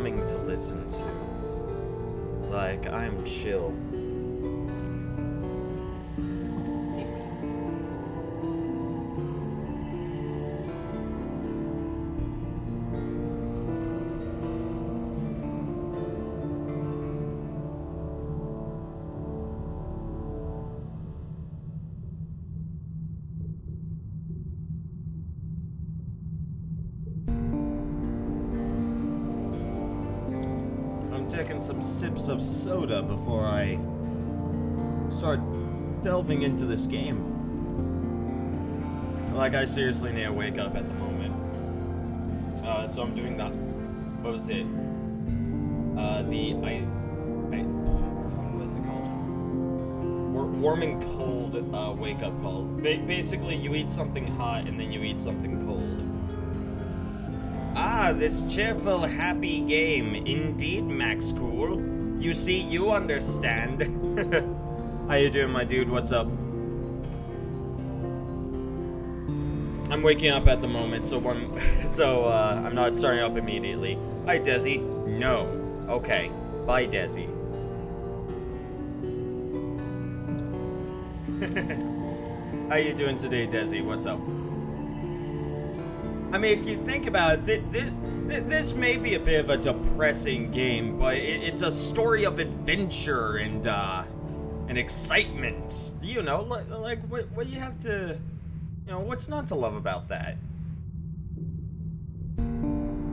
calming to listen to. Like, I'm chill. Taking some sips of soda before I start delving into this game. Like, I seriously need to wake up at the moment. So I'm doing that. What was it? What is it called? Warming cold wake up call. Basically, you eat something hot and then you eat something cold. Ah, this cheerful, happy game. Indeed, Max Cool. You see, you understand. How you doing, my dude? What's up? I'm waking up at the moment, so I'm not starting up immediately. Hi, Desi. No. Okay. Bye, Desi. How you doing today, Desi? What's up? I mean, if you think about it, this may be a bit of a depressing game, but it's a story of adventure and excitement. You know, like what you have to, you know, what's not to love about that?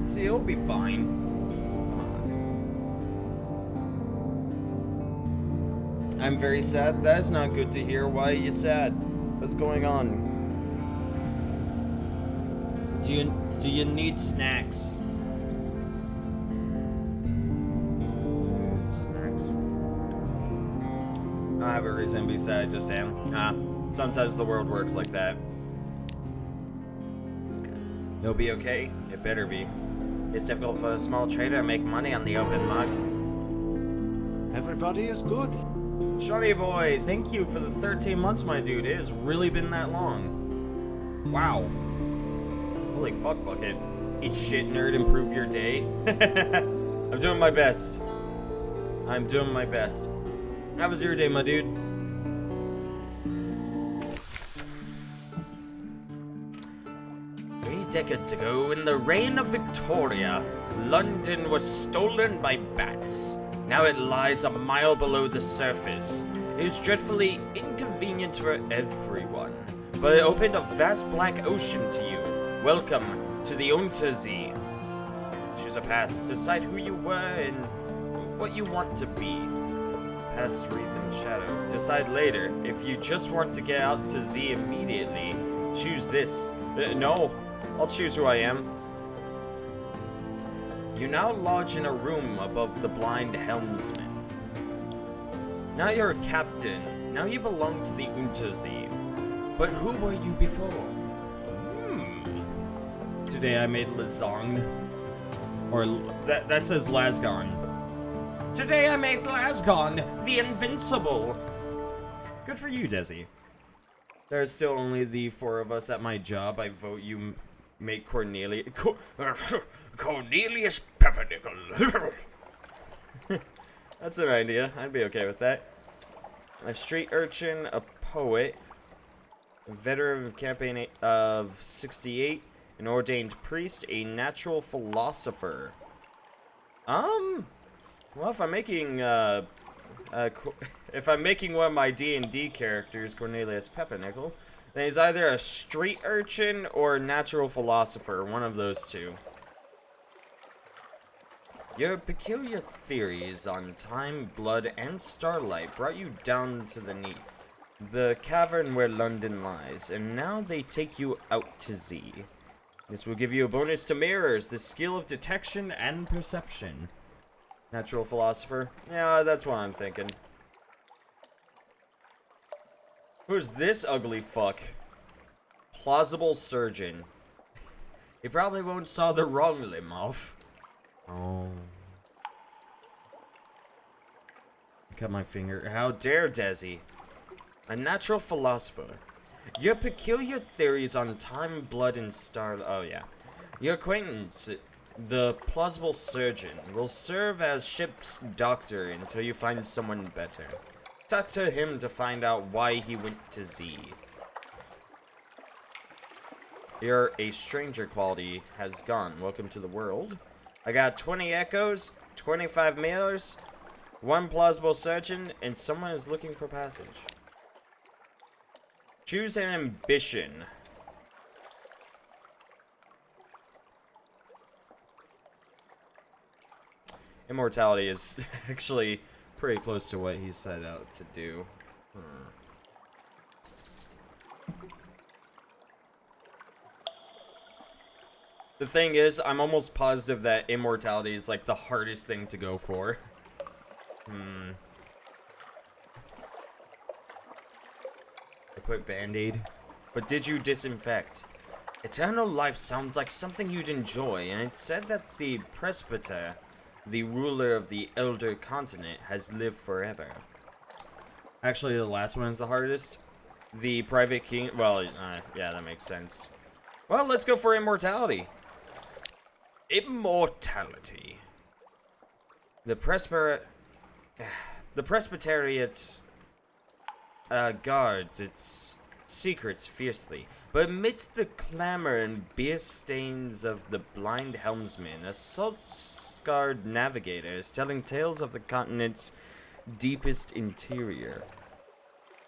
See, it'll be fine. Come on. I'm very sad. That is not good to hear. Why are you sad? What's going on? Do you need snacks? Snacks. I don't have a reason to be sad, I just am. Sometimes the world works like that. Okay. You'll be okay? It better be. It's difficult for a small trader to make money on the open market. Everybody is good. Shorty boy, thank you for the 13 months, my dude. It has really been that long. Wow. Holy fuck, Bucket. Eat shit, nerd, improve your day. I'm doing my best. I'm doing my best. How was your day, my dude? Decades ago, in the reign of Victoria, London was stolen by bats. Now it lies a mile below the surface. It is dreadfully inconvenient for everyone, but it opened a vast black ocean to you. Welcome to the Untersee. Choose a past, decide who you were and what you want to be. Past, wreath, and shadow. Decide later. If you just want to get out to Z immediately, choose this. No, I'll choose who I am. You now lodge in a room above the blind helmsman. Now you're a captain. Now you belong to the Untersee. But who were you before? Today I made lasagne. Or that says Lasgon. Today I made Lasgon, the invincible. Good for you, Desi. There's still only the 4 of us at my job. I vote you make Cornelius Peppernickel. That's an idea. I'd be okay with that. A street urchin, a poet, a veteran of campaign of 68, an ordained priest, a natural philosopher. Well, if I'm making one of my D&D characters, Cornelius Peppernickel, then he's either a street urchin or a natural philosopher, one of those two. Your peculiar theories on time, blood, and starlight brought you down to the cavern where London lies, and now they take you out to Z. This will give you a bonus to mirrors, the skill of detection and perception. Natural philosopher? Yeah, that's what I'm thinking. Who's this ugly fuck? Plausible surgeon. He probably won't saw the wrong limb off. Oh. Cut my finger. How dare Desi? A natural philosopher. Your peculiar theories on time, blood, and star... Oh, yeah. Your acquaintance The plausible surgeon will serve as ship's doctor until you find someone better. Talk to him to find out why he went to Z. Your a stranger quality has gone. Welcome to the world. I got 20 echoes, 25 mailers, 1 plausible surgeon, and someone is looking for passage. Choose an ambition. Immortality is actually pretty close to what he set out to do. The thing is, I'm almost positive that immortality is like the hardest thing to go for. I put Band-Aid. But did you disinfect? Eternal life sounds like something you'd enjoy, and it said that the presbyter, the ruler of the Elder Continent, has lived forever. Actually, the last one is the hardest. The private king. Well, yeah, that makes sense. Well, let's go for immortality. Immortality. The Presbyteriat guards its secrets fiercely, but amidst the clamor and beer stains of the blind helmsman, a salt-scarred navigator is telling tales of the continent's deepest interior,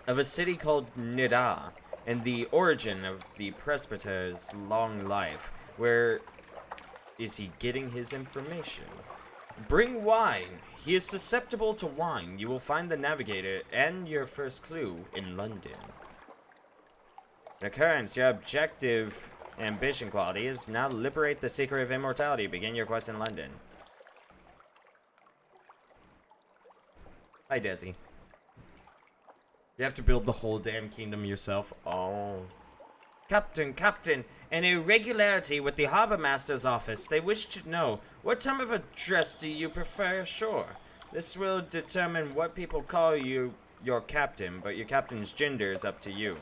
of a city called Nida, and the origin of the presbyter's long life. Where is he getting his information? Bring wine. He is susceptible to wine. You will find the navigator and your first clue in London. Occurrence, your objective ambition quality is now liberate the secret of immortality. Begin your quest in London. Hi, Desi. You have to build the whole damn kingdom yourself. Oh. Captain, an irregularity with the harbor master's office. They wish to know, what time of address do you prefer ashore? This will determine what people call you your captain, but your captain's gender is up to you.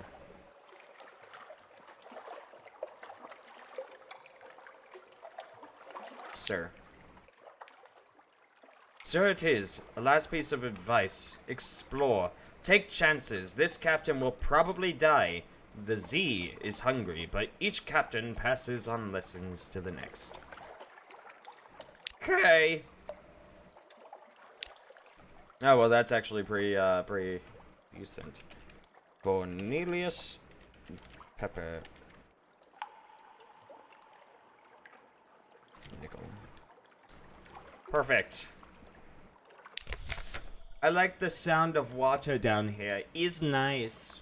Sir. Sir, it is. A last piece of advice. Explore. Take chances. This captain will probably die. The Z is hungry, but each captain passes on lessons to the next. Okay. Oh, well, that's actually pretty decent. Cornelius Pepper. Nickel. Perfect. I like the sound of water down here. Is nice.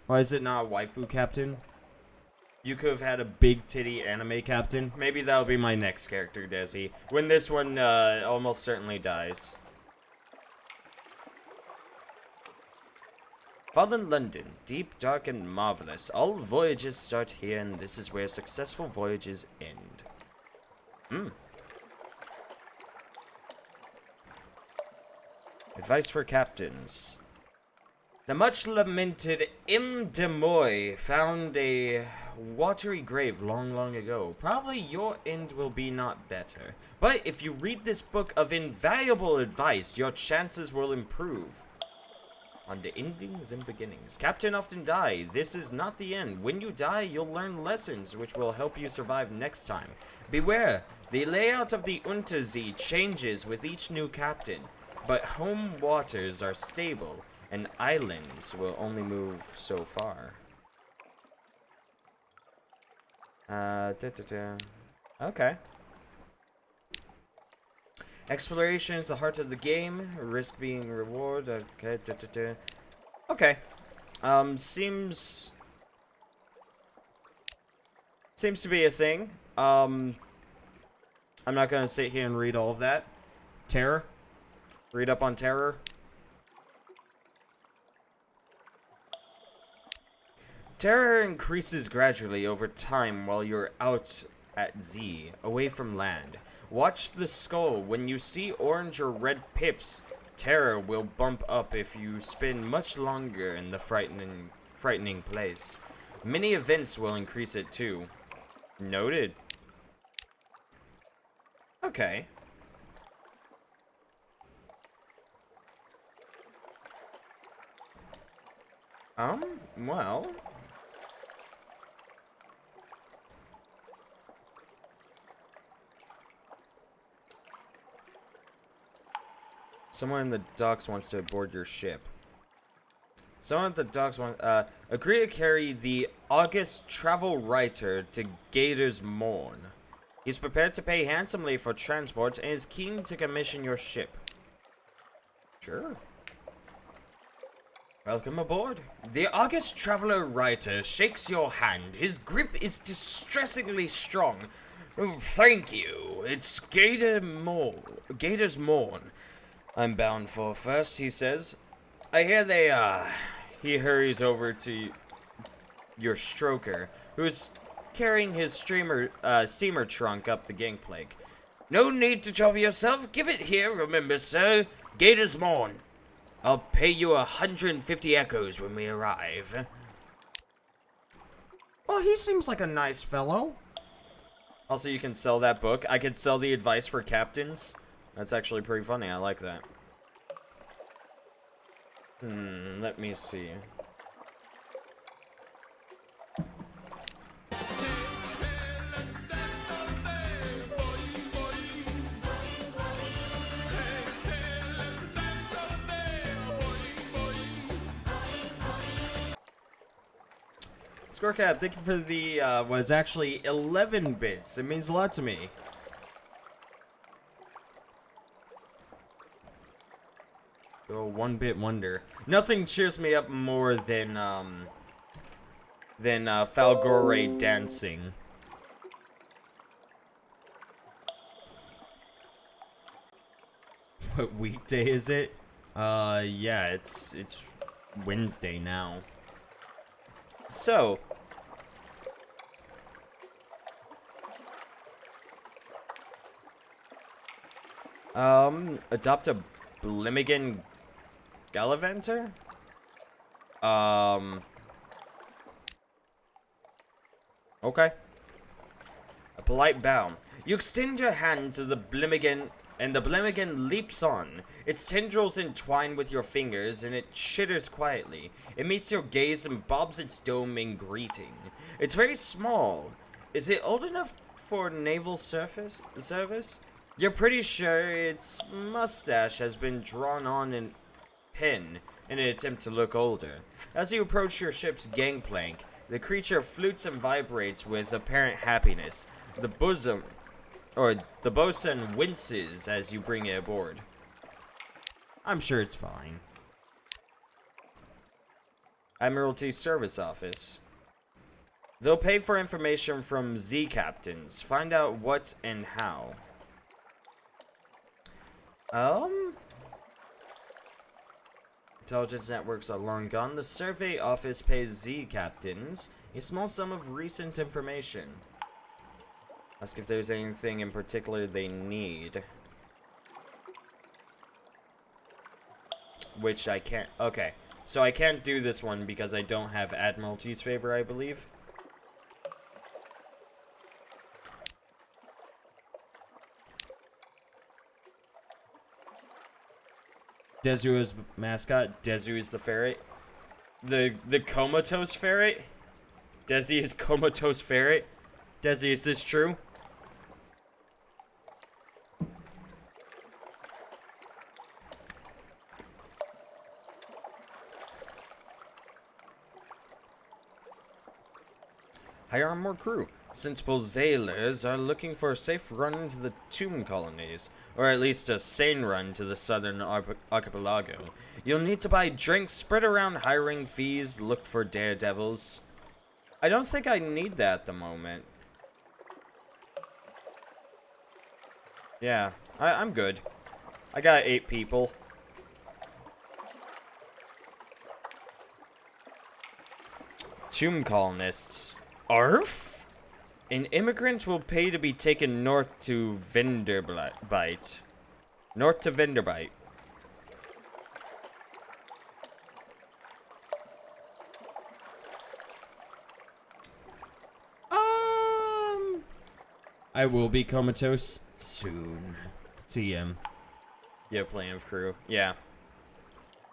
Why is it not a waifu captain? You could have had a big titty anime captain. Maybe that'll be my next character, Desi. When this one almost certainly dies. Fallen London, deep, dark, and marvelous. All voyages start here, and this is where successful voyages end. Advice for captains. The much-lamented M. de Moy found a watery grave long ago. Probably your end will be not better. But if you read this book of invaluable advice, your chances will improve. On to endings and beginnings. Captain often die. This is not the end. When you die, you'll learn lessons which will help you survive next time. Beware, the layout of the Untersee changes with each new captain, but home waters are stable, and islands will only move so far. Okay. Exploration is the heart of the game. Risk being reward. Okay. Okay. Seems to be a thing. I'm not gonna sit here and read all of that. Terror. Read up on terror. Terror increases gradually over time while you're out at Z, away from land. Watch the skull. When you see orange or red pips, terror will bump up if you spend much longer in the frightening place. Many events will increase it too. Noted. Okay. Well. Someone in the docks wants to board your ship. Someone at the docks wants, agree to carry the August Travel Writer to Gator's Morn. He's prepared to pay handsomely for transport and is keen to commission your ship. Sure. Welcome aboard. The August Traveler Writer shakes your hand. His grip is distressingly strong. Oh, thank you. It's Gator's Morn. I'm bound for first, he says. I hear they, He hurries over to your stroker, who's carrying his steamer trunk up the gangplank. No need to trouble yourself. Give it here, remember, sir. Gator's Morn. I'll pay you 150 echoes when we arrive. Well, he seems like a nice fellow. Also, you can sell that book. I could sell the advice for captains. That's actually pretty funny. I like that. Let me see. Scorecap, thank you for the, was actually 11 bits. It means a lot to me. Oh, 1-bit wonder. Nothing cheers me up more than Falgore dancing. What weekday is it? Yeah, it's Wednesday now. So, adopt a Blimmigan Gallivanter? Okay. A polite bow. You extend your hand to the Blimmigan, and the Blimmigan leaps on. Its tendrils entwine with your fingers, and it chitters quietly. It meets your gaze and bobs its dome in greeting. It's very small. Is it old enough for naval service? You're pretty sure its mustache has been drawn on in pen in an attempt to look older. As you approach your ship's gangplank, the creature flutes and vibrates with apparent happiness. The bosun winces as you bring it aboard. I'm sure it's fine. Admiralty Service Office. They'll pay for information from Z captains. Find out what and how. Intelligence networks are long gone. The survey office pays Z captains a small sum of recent information. Ask if there's anything in particular they need. Which I can't. Okay, so I can't do this one because I don't have Admiralty's favor, I believe. Dezu's mascot. Dezu is the ferret. The comatose ferret. Desi is comatose ferret. Desi, is this true? Hire more crew. Sensible sailors are looking for a safe run to the tomb colonies, or at least a sane run to the southern archipelago. You'll need to buy drinks, spread around hiring fees, look for daredevils. I don't think I need that at the moment. Yeah, I'm good. I got 8 people. Tomb colonists. Arf? An immigrant will pay to be taken north to Venderbite. North to Venderbite. I will be comatose. Soon. TM. Yeah, plan of crew. Yeah.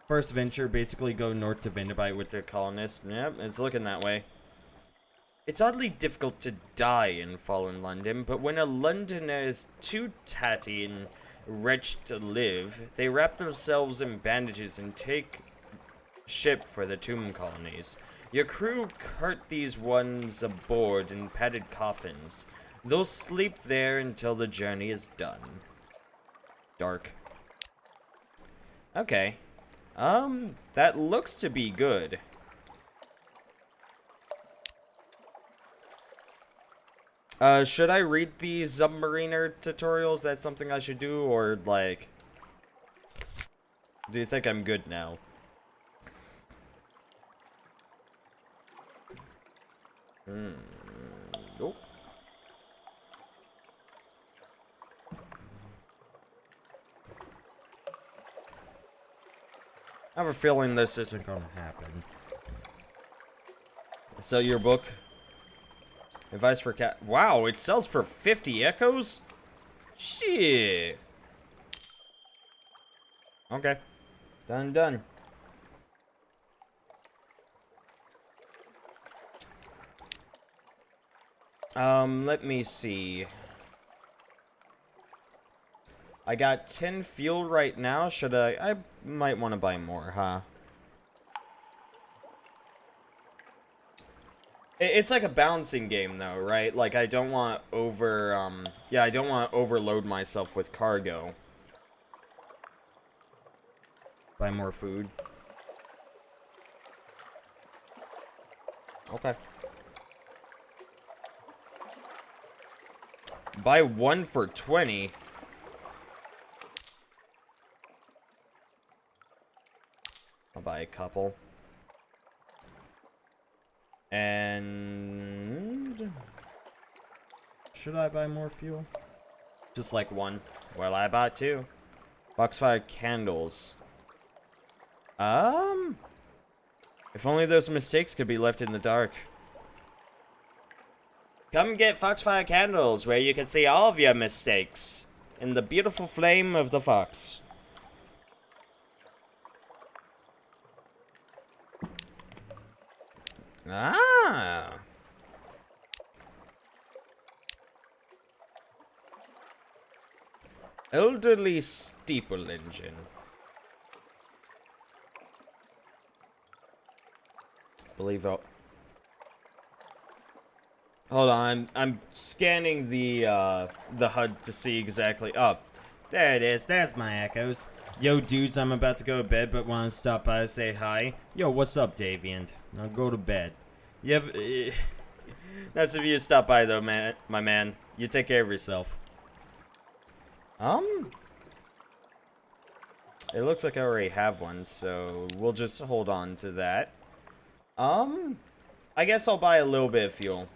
First venture, basically go north to Vendibite With the colonists. Yep, it's looking that way. It's oddly difficult to die in fallen London, but when a Londoner is too tatty and wretched to live, they wrap themselves in bandages and take ship for the tomb colonies. Your crew cart these ones aboard in padded coffins. They'll sleep there until the journey is done. Dark. Okay. That looks to be good. Should I read the submariner tutorials? That's something I should do, or, like... Do you think I'm good now? Nope. I have a feeling this isn't gonna happen. So your book... Advice for cat. Wow, it sells for 50 echoes? Shit. Okay. Done. Let me see. I got 10 fuel right now. Should I might want to buy more, huh? It's like a balancing game, though, right? Like, I don't want I don't want to overload myself with cargo. Buy more food. Okay. Buy one for 20. I'll buy a couple. And... should I buy more fuel? Just like one. Well, I bought two. Foxfire candles. If only those mistakes could be left in the dark. Come get Foxfire candles, where you can see all of your mistakes in the beautiful flame of the fox. Ah. Elderly steeple engine. Believe it. Hold on, I'm scanning the HUD to see exactly. Oh, there it is. There's my echoes. Yo, dudes, I'm about to go to bed, but want to stop by and say hi. Yo, what's up, Daviant? Now go to bed. You have... Nice of you to stop by, though, man. My man. You take care of yourself. It looks like I already have one, so we'll just hold on to that. I guess I'll buy a little bit of fuel.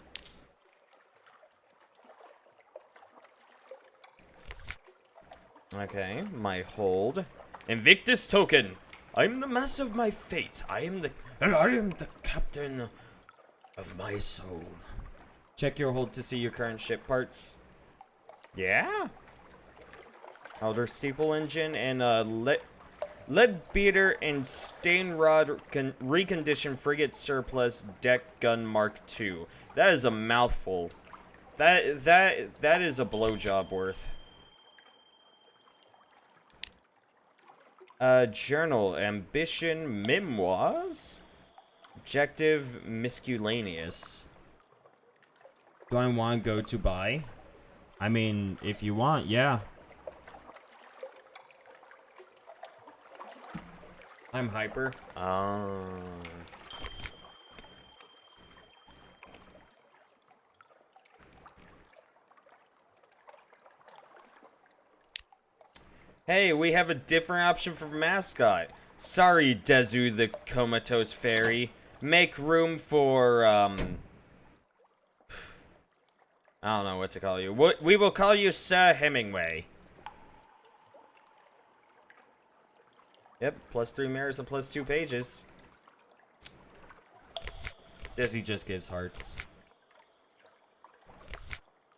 Okay, my hold. Invictus token. I'm the master of my fate. I am the captain of my soul. Check your hold to see your current ship parts. Yeah. Elder steeple engine and lead beater and stain rod reconditioned frigate surplus deck gun Mark II. That is a mouthful. That is a blowjob worth. Journal, ambition, memoirs, objective, miscellaneous. Do I want to go to buy? I mean, if you want, yeah. I'm hyper. Hey, we have a different option for mascot. Sorry, Dezu the comatose fairy. Make room for, I don't know what to call you. We will call you Sir Hemingway. Yep, +3 mirrors and +2 pages. Desi just gives hearts.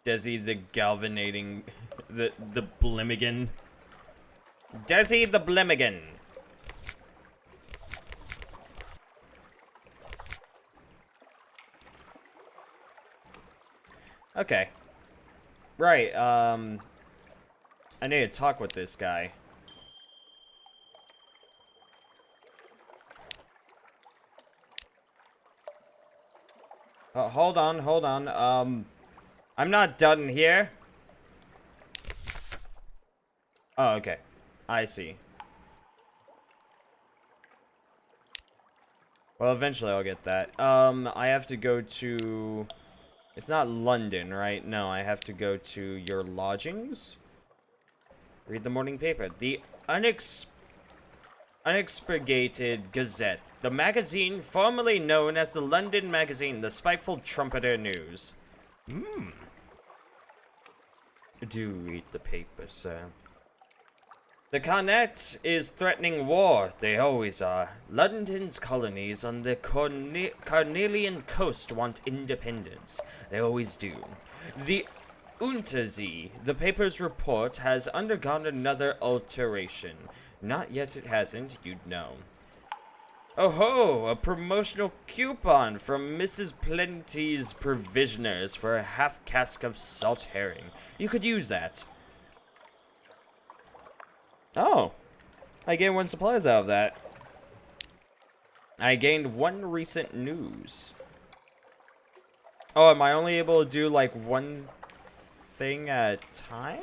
Desi the galvanating, the Blimmigan. Desi the Blimmigan. Okay. Right, I need to talk with this guy. Hold on. I'm not done here. Oh, okay. I see. Well, eventually I'll get that. I have to go to... It's not London, right? No, I have to go to your lodgings. Read the morning paper. The Unexpurgated Gazette. The magazine formerly known as the London Magazine, the Spiteful Trumpeter News. Do read the paper, sir. The Carnet is threatening war. They always are. London's colonies on the Carnelian coast want independence. They always do. The Untersee, the paper's report, has undergone another alteration. Not yet it hasn't, you'd know. Oh ho, a promotional coupon from Mrs. Plenty's Provisioners for a half cask of salt herring. You could use that. Oh, I gained 1 supplies out of that. I gained 1 recent news. Oh, am I only able to do like 1 thing at a time?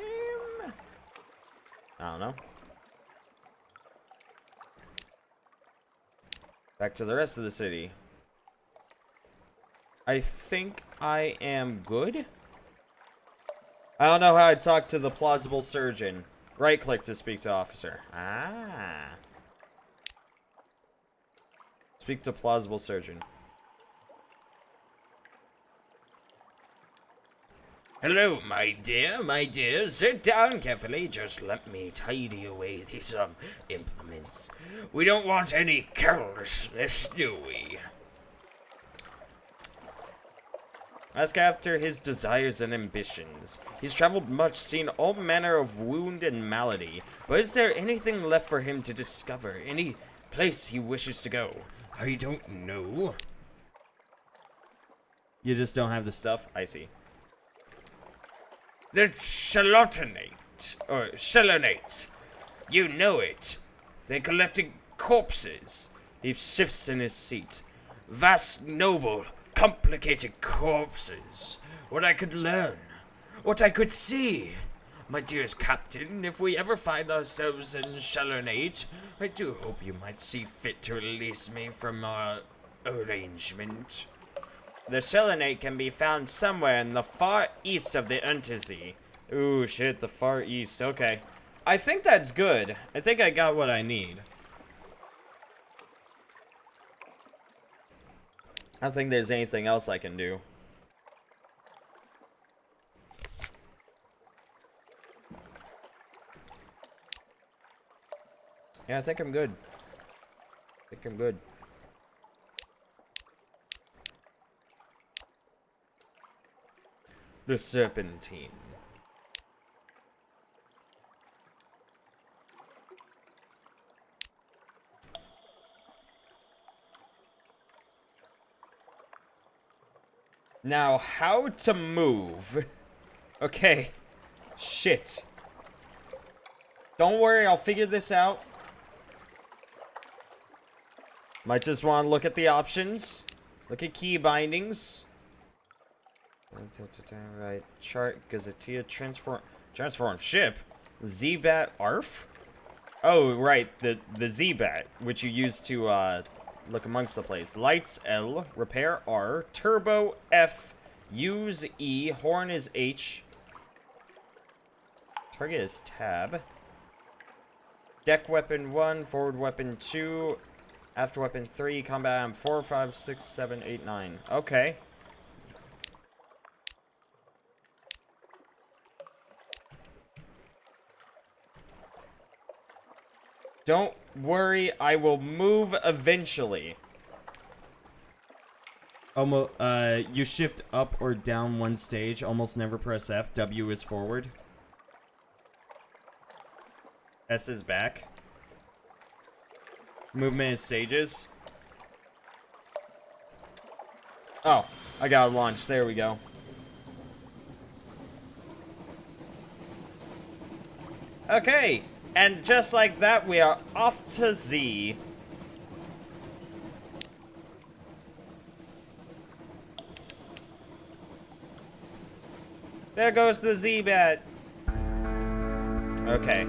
I don't know. Back to the rest of the city. I think I am good. I don't know how I talk to the plausible surgeon. Right click to speak to officer. Ah. Speak to plausible surgeon. Hello, my dear. Sit down carefully. Just let me tidy away these, implements. We don't want any carelessness, do we? Ask after his desires and ambitions. He's traveled much, seen all manner of wound and malady. But is there anything left for him to discover? Any place he wishes to go? I don't know. You just don't have the stuff? I see. The Charlottenate, or Chelonate. You know it. They collected corpses. He shifts in his seat. Vast, noble, complicated corpses. What I could learn. What I could see. My dearest captain, if we ever find ourselves in Chelonate, I do hope you might see fit to release me from our arrangement. The Chelonate can be found somewhere in the far east of the Untersee. Ooh, shit, the far east. Okay. I think that's good. I think I got what I need. I don't think there's anything else I can do. Yeah, I think I'm good. The Serpentine. Now, how to move? Okay. Shit. Don't worry, I'll figure this out. Might just want to look at the options. Look at key bindings. Right. Chart, Gazetteer, transform ship. Z-Bat ARF? Oh, right. The Z-Bat, which you use to, look amongst the place. Lights L, repair R, turbo F, use E, horn is H, target is tab, deck weapon 1, forward weapon 2, after weapon 3, combat arm 4, 5, 6, 7, 8, 9. Okay. Don't worry, I will move eventually. Almost, you shift up or down one stage. Almost never press F. W is forward. S is back. Movement is stages. Oh, I got launched. There we go. Okay, and just like that, we are off to Z. There goes the Z-Bat. Okay.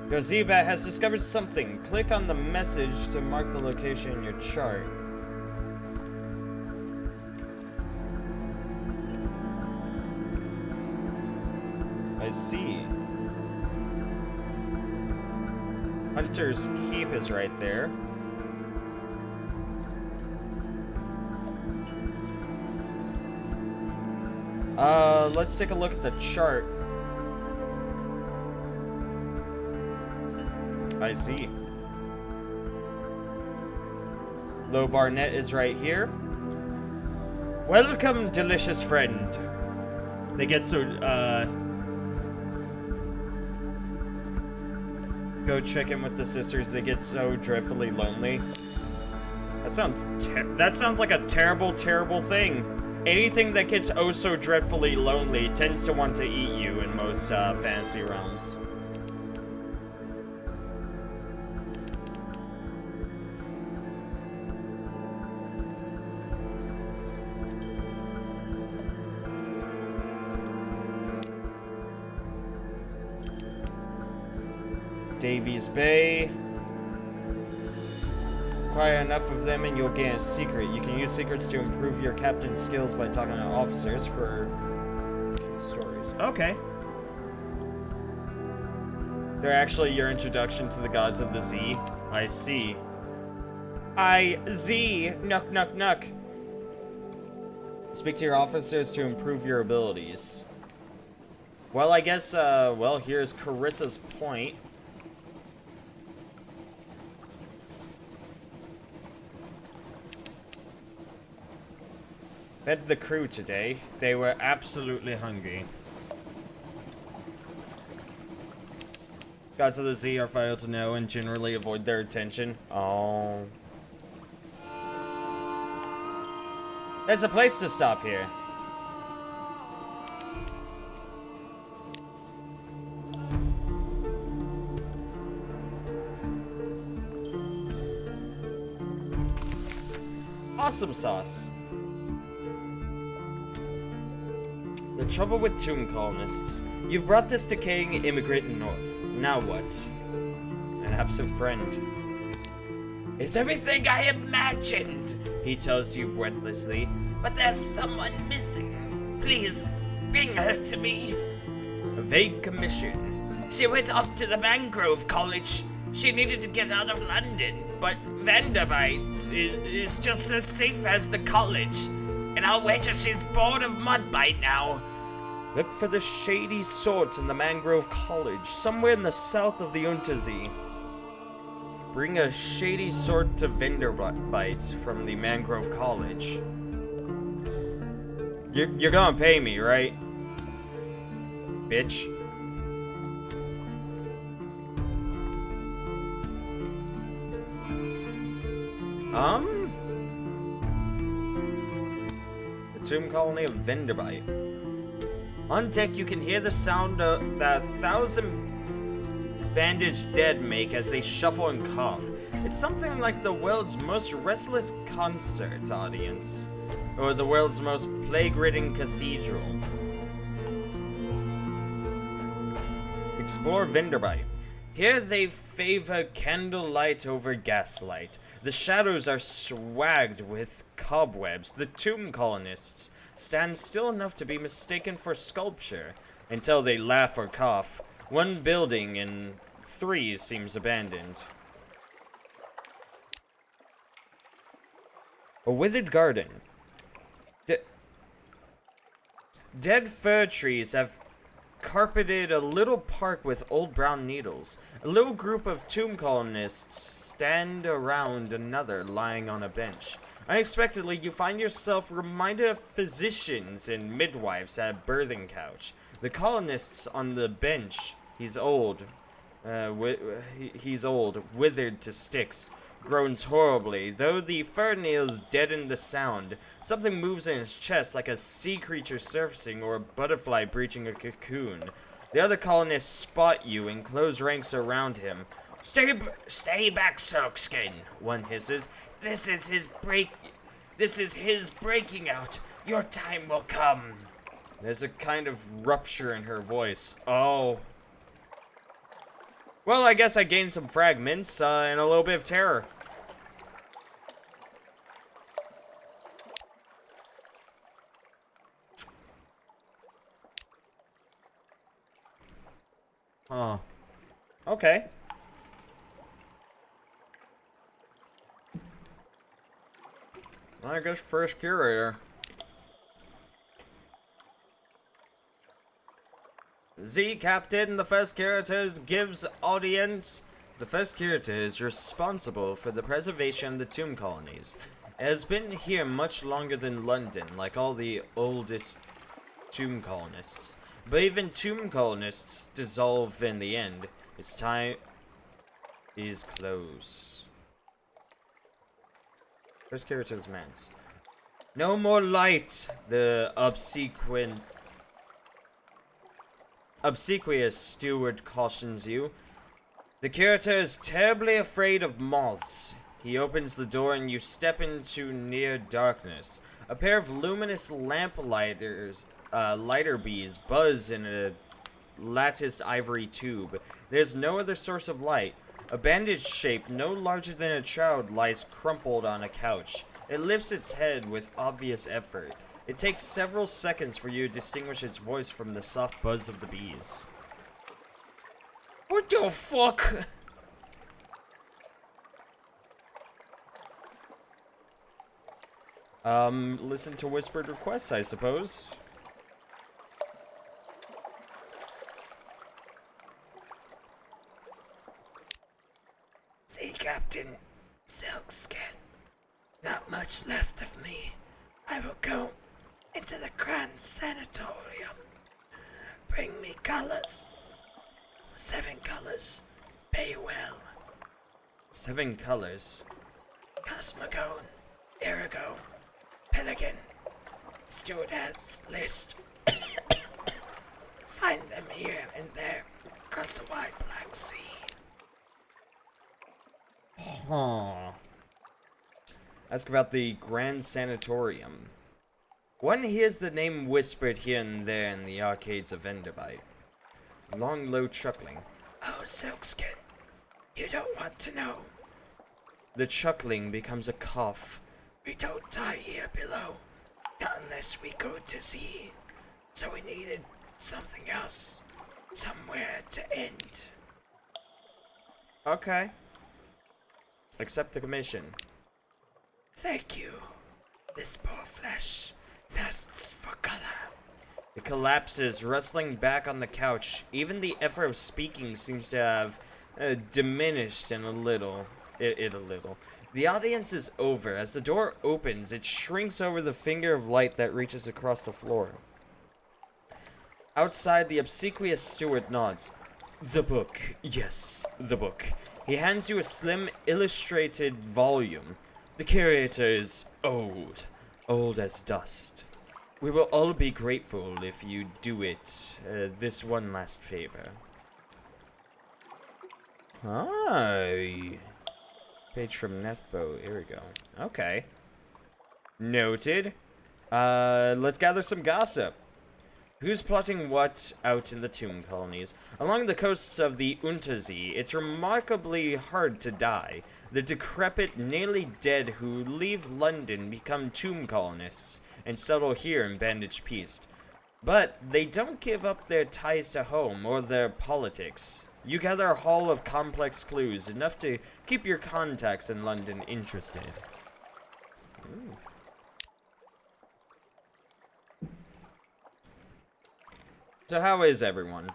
Your Z-Bat has discovered something. Click on the message to mark the location in your chart. I see. Hunter's Keep is right there. Let's take a look at the chart. I see. Low Barnett is right here. Welcome, delicious friend. They get so, go check in with the sisters. They get so dreadfully lonely. That sounds like a terrible, terrible thing. Anything that gets oh so dreadfully lonely tends to want to eat you in most fantasy realms. Davies Bay. Acquire enough of them and you'll gain a secret. You can use secrets to improve your captain's skills by talking to officers for stories. Okay. They're actually your introduction to the gods of the Z. I see. Z. Nuck, nuck, nuck. Speak to your officers to improve your abilities. Well, I guess, well, here's Carissa's point. Fed the crew today. They were absolutely hungry. Gods of the Z are failed to know and generally avoid their attention. Oh. There's a place to stop here. Awesome sauce. The trouble with tomb colonists. You've brought this decaying immigrant north. Now what? An absent friend. It's everything I imagined, he tells you breathlessly. But there's someone missing. Please, bring her to me. A vague commission. She went off to the Mangrove College. She needed to get out of London, but Vanderbite is just as safe as the college. And I'll wager she's bored of Mudbite now. Look for the shady swords in the Mangrove College, somewhere in the south of the Untersee. Bring a shady sword to Vanderbite from the Mangrove College. You're gonna pay me, right? Bitch. The tomb colony of Vanderbite. On deck, you can hear the sound that 1,000 bandaged dead make as they shuffle and cough. It's something like the world's most restless concert audience, or the world's most plague-ridden cathedral. Explore Vanderbite. Here they favor candlelight over gaslight. The shadows are swagged with cobwebs. The tomb colonists stand still enough to be mistaken for sculpture until they laugh or cough. One building in 3 seems abandoned. A withered garden. Dead fir trees have carpeted a little park with old brown needles. A little group of tomb colonists stand around another lying on a bench. Unexpectedly, you find yourself reminded of physicians and midwives at a birthing couch. The colonists on the bench. He's old. He's old, withered to sticks, groans horribly. Though the fur nails deaden the sound, something moves in his chest like a sea creature surfacing or a butterfly breaching a cocoon. The other colonists spot you and close ranks around him. Stay back, Silkskin, one hisses. This is his breaking out. Your time will come. There's a kind of rupture in her voice. Oh. Well, I guess I gained some fragments and a little bit of terror. Huh. Okay. I guess first curator. Z Captain, the first curator gives audience. The first curator is responsible for the preservation of the tomb colonies. It has been here much longer than London, like all the oldest tomb colonists. But even tomb colonists dissolve in the end. Its time is close. First curator's manse. No more light, the obsequious steward cautions you. The curator is terribly afraid of moths. He opens the door and you step into near darkness. A pair of luminous lighter bees buzz in a latticed ivory tube. There's no other source of light. A bandage shape no larger than a child lies crumpled on a couch. It lifts its head with obvious effort. It takes several seconds for you to distinguish its voice from the soft buzz of the bees. What the fuck? Listen to whispered requests, I suppose. See, Captain Silkskin, not much left of me. I will go into the Grand Sanatorium. Bring me colors. 7 colors. Pay well. 7 colors. Cosmogone, Irigo, Pelican, Stewardess list. Find them here and there across the wide Black Sea. Huh. Ask about the Grand Sanatorium. One hears the name whispered here and there in the arcades of Enderbite. Long, low chuckling. Oh, Silkskin, you don't want to know. The chuckling becomes a cough. We don't die here below, not unless we go to sea. So we needed something else, somewhere to end. Okay. Accept the commission. Thank you. This poor flesh thirsts for color. It collapses, rustling back on the couch. Even the effort of speaking seems to have diminished in a little. It a little. The audience is over. As the door opens, it shrinks over the finger of light that reaches across the floor. Outside, the obsequious steward nods. The book. Yes, the book. He hands you a slim, illustrated volume. The curator is old. Old as dust. We will all be grateful if you do it this one last favor. Hi. Page from Nethbo. Here we go. Okay. Noted. Let's gather some gossip. Who's plotting what out in the tomb colonies? Along the coasts of the Untersee, it's remarkably hard to die. The decrepit, nearly dead who leave London become tomb colonists and settle here in Bandage Peace. But they don't give up their ties to home or their politics. You gather a haul of complex clues, enough to keep your contacts in London interested. Ooh. So how is everyone?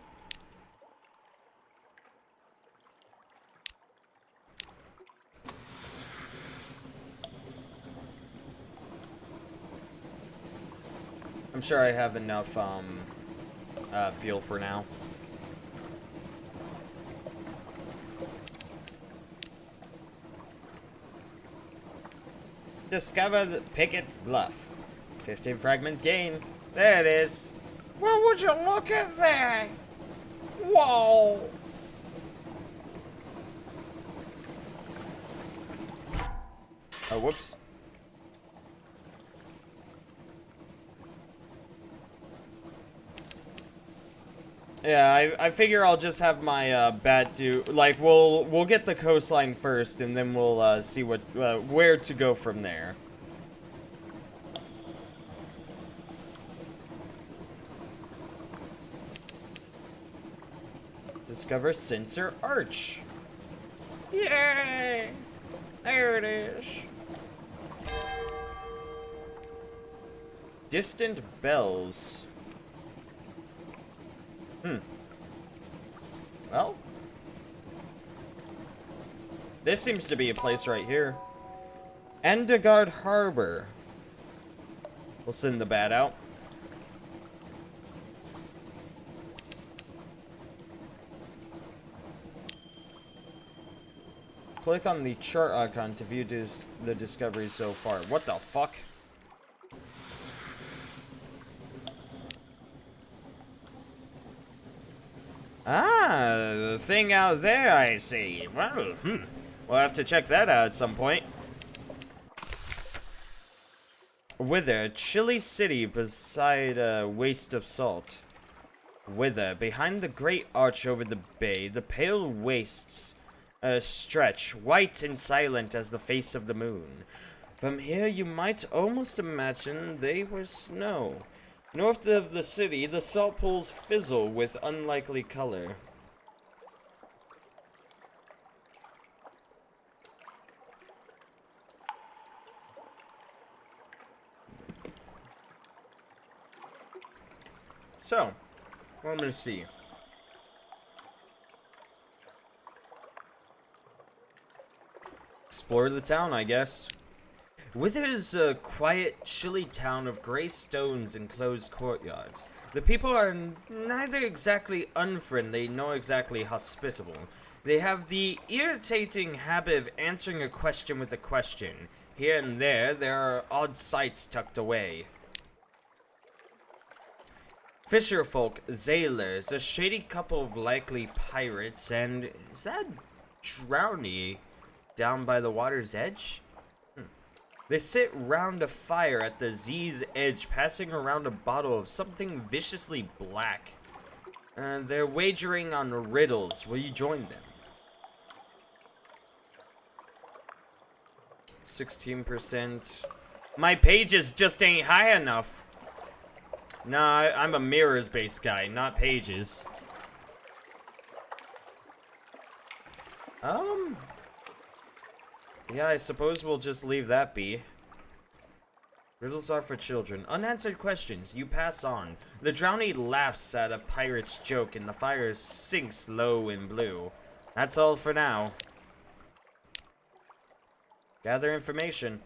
I'm sure I have enough, fuel for now. Discover the Pickett's Bluff. 15 fragments gained. There it is. Well, would you look at that? Whoa! Oh, whoops. Yeah, I figure I'll just have my bat do, like, we'll get the coastline first, and then we'll see what where to go from there. Discover Sensor Arch. Yay! There it is. Distant bells. Well, this seems to be a place right here. Endegard Harbor. We'll send the bat out. Click on the chart icon to view the discoveries so far. What the fuck? Ah, the thing out there, I see. Well, we'll have to check that out at some point. Wither, chilly city beside a waste of salt. Wither, behind the great arch over the bay, the pale wastes stretch, white and silent as the face of the moon. From here, you might almost imagine they were snow. North of the city, the salt pools fizzle with unlikely color. So, what I'm gonna see. Explore the town, I guess. Wither is a quiet, chilly town of gray stones and closed courtyards. The people are neither exactly unfriendly nor exactly hospitable. They have the irritating habit of answering a question with a question. Here and there are odd sights tucked away. Fisherfolk, sailors, a shady couple of likely pirates, and is that Drowny down by the water's edge? They sit round a fire at the Z's edge, passing around a bottle of something viciously black. They're wagering on riddles. Will you join them? 16%. My pages just ain't high enough. Nah, I'm a mirrors-based guy, not pages. Yeah, I suppose we'll just leave that be. Riddles are for children. Unanswered questions. You pass on. The Drowny laughs at a pirate's joke and the fire sinks low in blue. That's all for now. Gather information.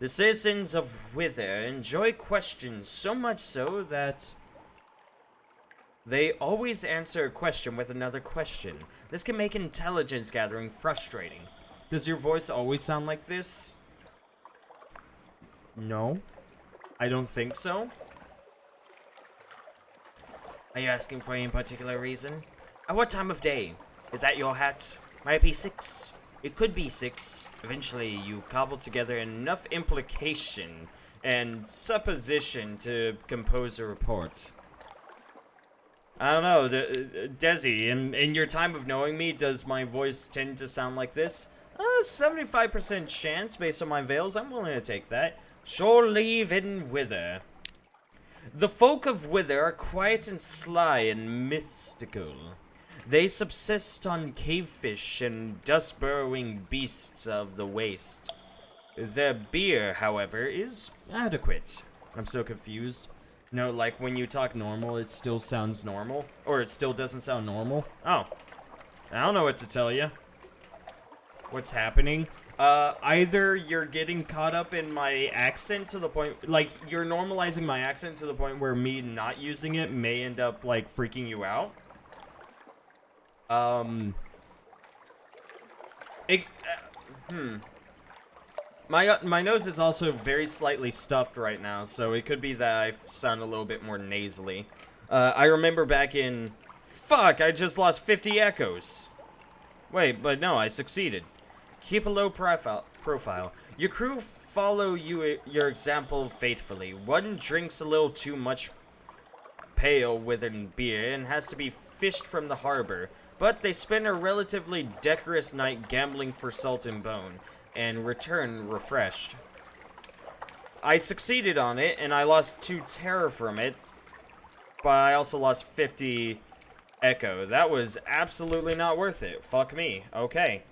The citizens of Wither enjoy questions so much so that they always answer a question with another question. This can make intelligence gathering frustrating. Does your voice always sound like this? No. I don't think so. Are you asking for any particular reason? At what time of day? Is that your hat? Might it be 6? It could be 6. Eventually, you cobble together enough implication and supposition to compose a report. I don't know, Desi, in your time of knowing me, does my voice tend to sound like this? 75% chance based on my veils. I'm willing to take that. Shore leave in Wither. The folk of Wither are quiet and sly and mystical. They subsist on cavefish and dust-burrowing beasts of the waste. Their beer, however, is adequate. I'm so confused. No, like when you talk normal, it still sounds normal? Or it still doesn't sound normal? Oh. I don't know what to tell you. What's happening? Either you're getting caught up in my accent to the point, like, you're normalizing my accent to the point where me not using it may end up, like, freaking you out. My nose is also very slightly stuffed right now, so it could be that I sound a little bit more nasally. I remember back in... Fuck, I just lost 50 echoes. Wait, but no, I succeeded. Keep a low profile. Your crew follow your example faithfully. One drinks a little too much pale within beer and has to be fished from the harbor, but they spend a relatively decorous night gambling for salt and bone, and return refreshed. I succeeded on it, and I lost 2 terror from it, but I also lost 50 echo. That was absolutely not worth it. Fuck me. Okay.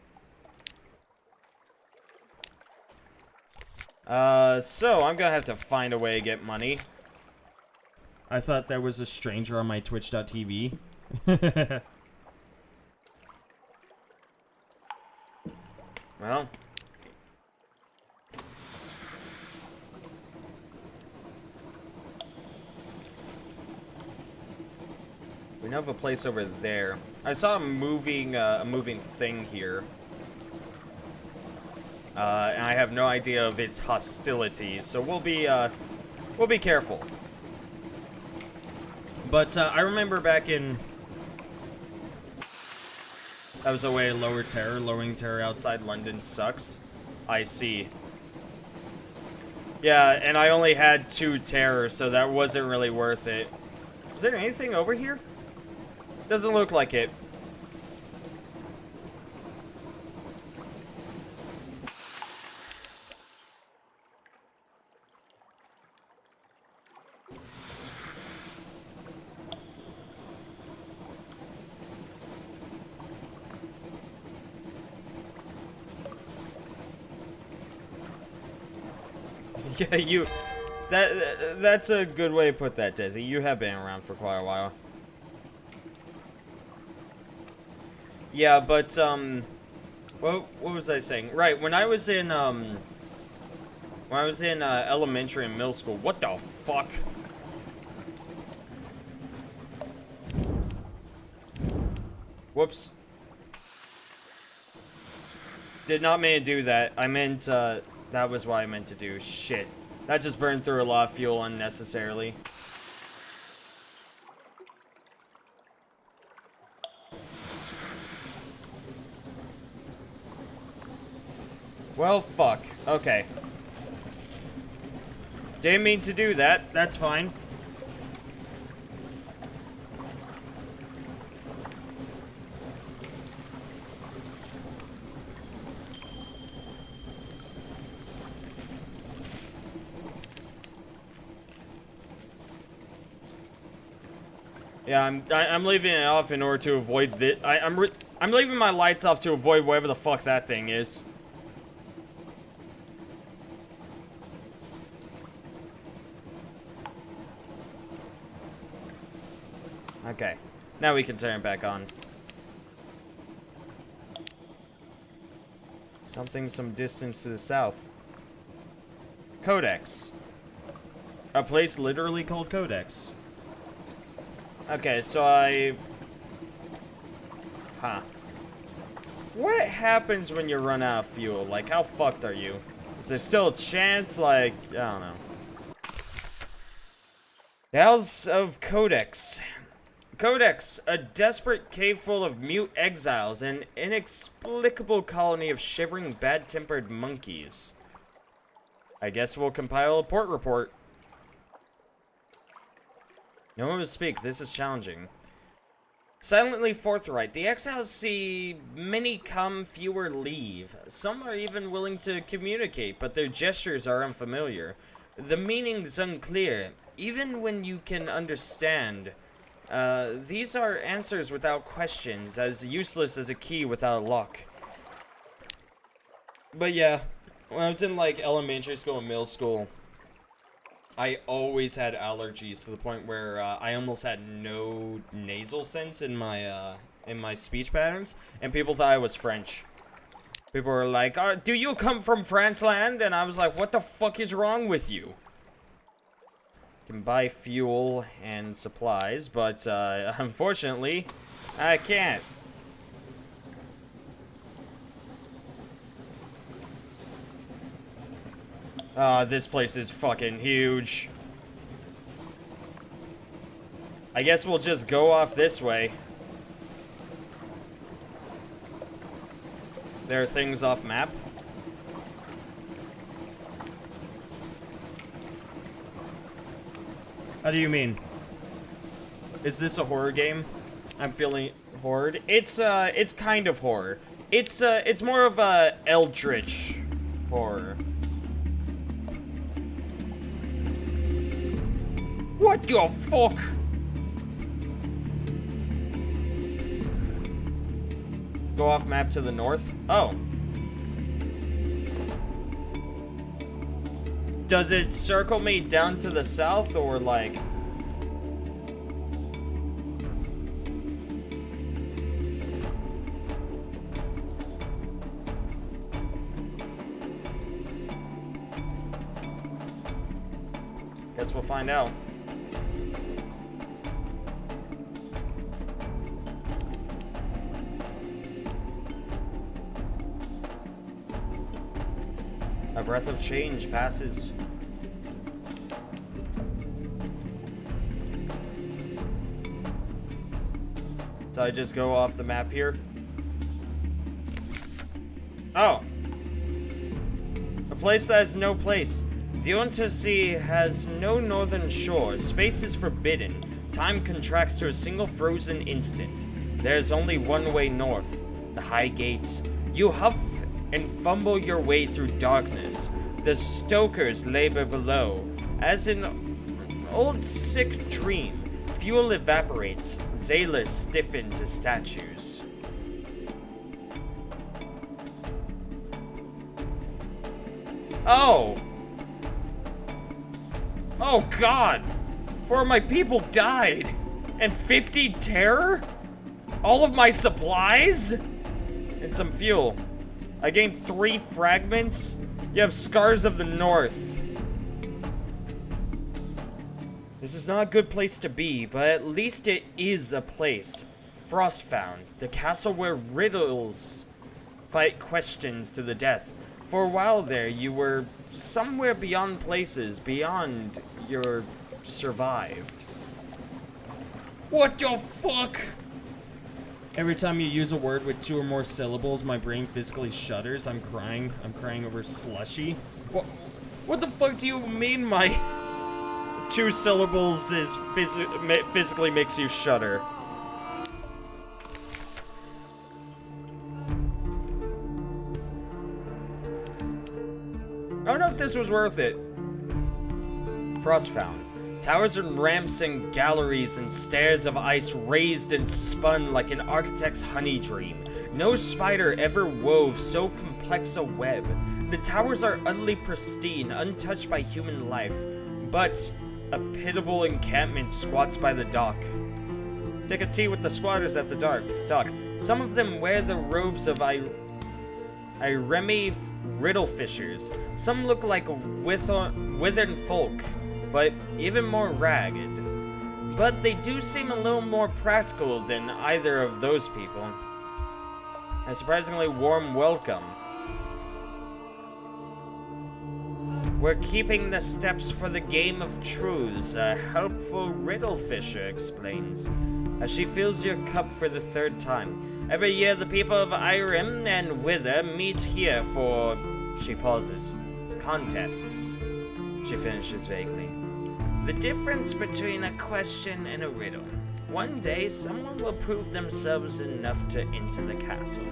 So I'm gonna have to find a way to get money. I thought there was a stranger on my Twitch.tv. Well. We now have a place over there. I saw a moving thing here. And I have no idea of its hostility, so we'll be careful. But, I remember back in... That was a way to lower terror. Lowering terror outside London sucks. I see. Yeah, and I only had 2 terror, so that wasn't really worth it. Is there anything over here? Doesn't look like it. Yeah, that's a good way to put that, Desi. You have been around for quite a while. Yeah, but, what was I saying? Right, when I was in elementary and middle school, what the fuck? Whoops. Did not mean to do that. I meant, that was what I meant to do. Shit. That just burned through a lot of fuel unnecessarily. Well, fuck. Okay. Didn't mean to do that. That's fine. Yeah, I'm leaving it off in order to avoid this. I'm leaving my lights off to avoid whatever the fuck that thing is. Okay, now we can turn it back on. Something some distance to the south. Codex. A place literally called Codex. Okay, so Huh. What happens when you run out of fuel? Like, how fucked are you? Is there still a chance? Like, I don't know. The House of Codex. Codex, a desperate cave full of mute exiles, an inexplicable colony of shivering, bad-tempered monkeys. I guess we'll compile a port report. No one will speak. This is challenging. Silently forthright. The exiles see many come, fewer leave. Some are even willing to communicate, but their gestures are unfamiliar. The meaning's unclear, even when you can understand. These are answers without questions, as useless as a key without a lock. But yeah, when I was in, like, elementary school and middle school, I always had allergies to the point where I almost had no nasal sense in my speech patterns, and people thought I was French. People were like, do you come from France land? And I was like, what the fuck is wrong with you? Can buy fuel and supplies, but unfortunately, I can't. This place is fucking huge. I guess we'll just go off this way. There are things off map. How do you mean? Is this a horror game? I'm feeling horror. It's kind of horror. It's more of a eldritch horror. What the fuck? Go off map to the north? Oh. Does it circle me down to the south or like... Guess we'll find out. A breath of change passes. So I just go off the map here. Oh. A place that has no place. The Untersea has no northern shore. Space is forbidden. Time contracts to a single frozen instant. There's only one way north. The High Gates. You huff and fumble your way through darkness. The stokers labor below. As in an old sick dream, fuel evaporates. Sailors stiffen to statues. Oh! Oh god! 4 of my people died! And 50 terror? All of my supplies? And some fuel. I gained 3 fragments. You have Scars of the North. This is not a good place to be, but at least it is a place. Frostfound, the castle where riddles fight questions to the death. For a while there, you were somewhere beyond places, beyond your survived. What the fuck? Every time you use a word with 2 or more syllables, my brain physically shudders. I'm crying. I'm crying over slushy. What the fuck do you mean my 2 syllables is physically makes you shudder? I don't know if this was worth it. Frostfound. Towers and ramps and galleries and stairs of ice raised and spun like an architect's honey dream. No spider ever wove so complex a web. The towers are utterly pristine, untouched by human life. But a pitiable encampment squats by the dock. Take a tea with the squatters at the dock. Some of them wear the robes of Iremi riddle fishers. Some look like withered folk, but even more ragged. But they do seem a little more practical than either of those people. A surprisingly warm welcome. We're keeping the steps for the game of truths, a helpful riddle fisher explains, as she fills your cup for the 3rd time. Every year the people of Irem and Wither meet here for, she pauses, contests. She finishes vaguely. The difference between a question and a riddle. One day, someone will prove themselves enough to enter the castle.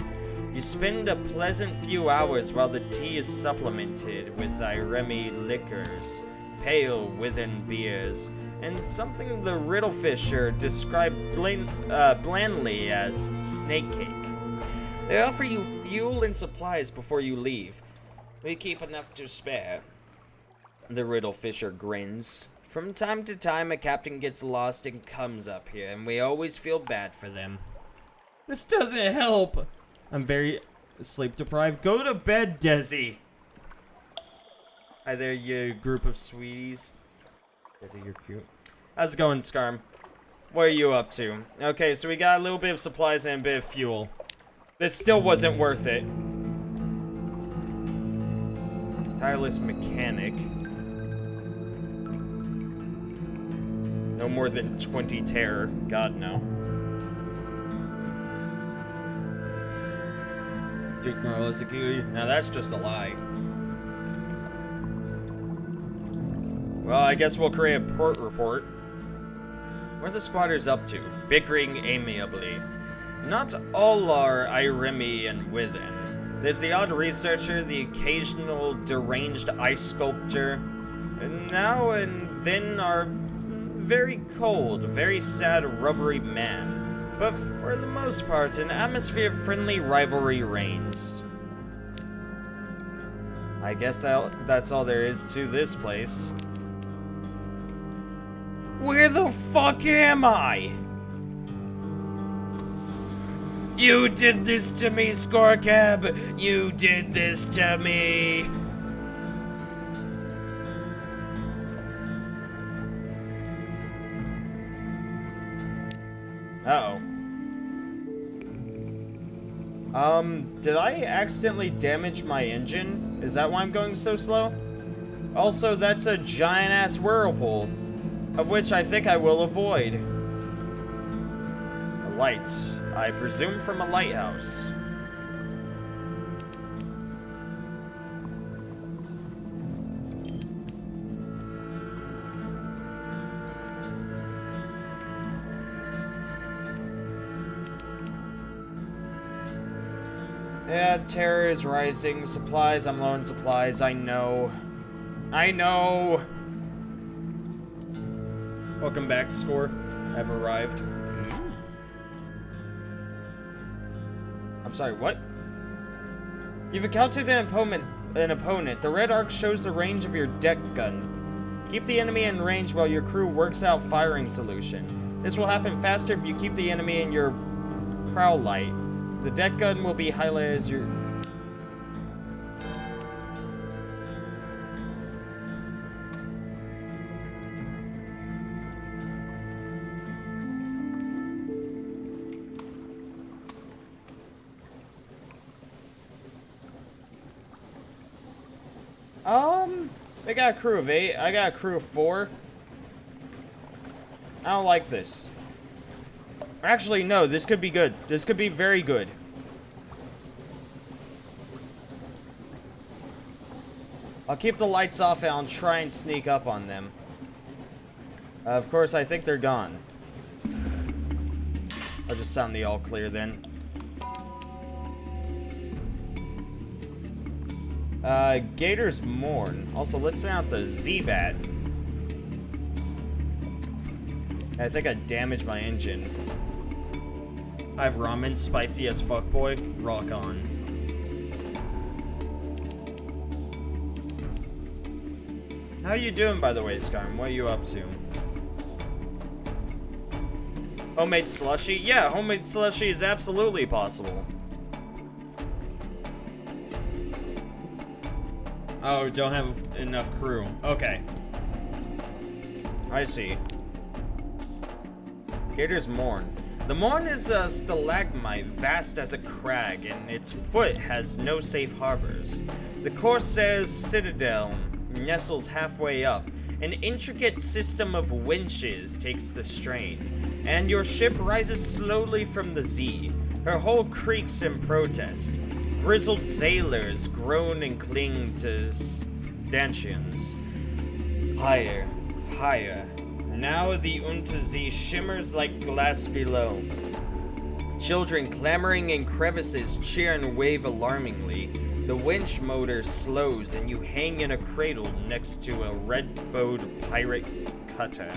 You spend a pleasant few hours while the tea is supplemented with Iremi liquors, pale within beers, and something the riddle fisher described blandly as snake cake. They offer you fuel and supplies before you leave. We keep enough to spare. The riddle fisher grins. From time to time, a captain gets lost and comes up here, and we always feel bad for them. This doesn't help. I'm very sleep deprived. Go to bed, Desi. Hi there, you group of sweeties. Desi, you're cute. How's it going, Scarm? What are you up to? Okay, so we got a little bit of supplies and a bit of fuel. This still wasn't worth it. Tireless mechanic. No more than 20 terror. God, no. Jake Marlowe is a cutie. Now that's just a lie. Well, I guess we'll create a port report. What are the squatters up to? Bickering amiably. Not all are Iremi and Within. There's the odd researcher, the occasional deranged ice sculptor, and now and then are very cold, very sad, rubbery man. But for the most part, an atmosphere of friendly rivalry reigns. I guess that's all there is to this place. Where the fuck am I? You did this to me, Scorecab! You did this to me! Uh-oh. Did I accidentally damage my engine? Is that why I'm going so slow? Also, that's a giant-ass whirlpool, of which I think I will avoid. A light. I presume from a lighthouse. Yeah, terror is rising. Supplies, I'm low on supplies. I know. I know. Welcome back, Score. I've arrived. I'm sorry, what? You've encountered an opponent. The red arc shows the range of your deck gun. Keep the enemy in range while your crew works out firing solution. This will happen faster if you keep the enemy in your prow light. The deck gun will be highlighted as your... They got a crew of 8. I got a crew of 4. I don't like this. Actually, no, this could be good. This could be very good. I'll keep the lights off and I'll try and sneak up on them. Of course, I think they're gone. I'll just sound the all clear then. Gator's Mourn. Also, let's send out the Z-Bat. I think I damaged my engine. I have ramen, spicy as fuck, boy. Rock on. How you doing, by the way, Skyrim? What are you up to? Homemade slushy? Yeah, homemade slushy is absolutely possible. Oh, don't have enough crew. Okay. I see. Gator's Mourn. The Mourn is a stalagmite vast as a crag, and its foot has no safe harbors. The Corsair's citadel nestles halfway up. An intricate system of winches takes the strain, and your ship rises slowly from the sea. Her hull creaks in protest. Grizzled sailors groan and cling to stanchions. Higher, higher. Now the Untersee shimmers like glass below. Children clamoring in crevices cheer and wave alarmingly. The winch motor slows and you hang in a cradle next to a red-bowed pirate cutter.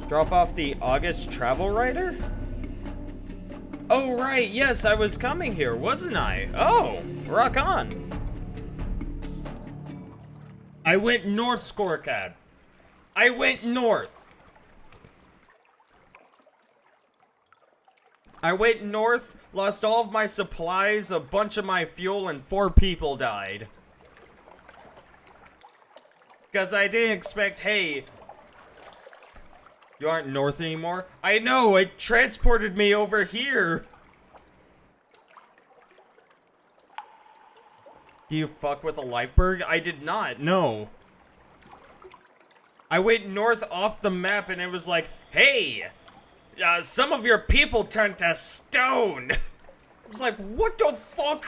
Drop off the August Travel Writer? Oh, right, yes, I was coming here, wasn't I? Oh, rock on. I went north, Scorecab. I went north. I went north, lost all of my supplies, a bunch of my fuel, and 4 people died. Because I didn't expect, hey, you aren't north anymore? I know, it transported me over here. Do you fuck with a Lifeberg? I did not, no. I went north off the map and it was like, hey, some of your people turned to stone. I was like, what the fuck?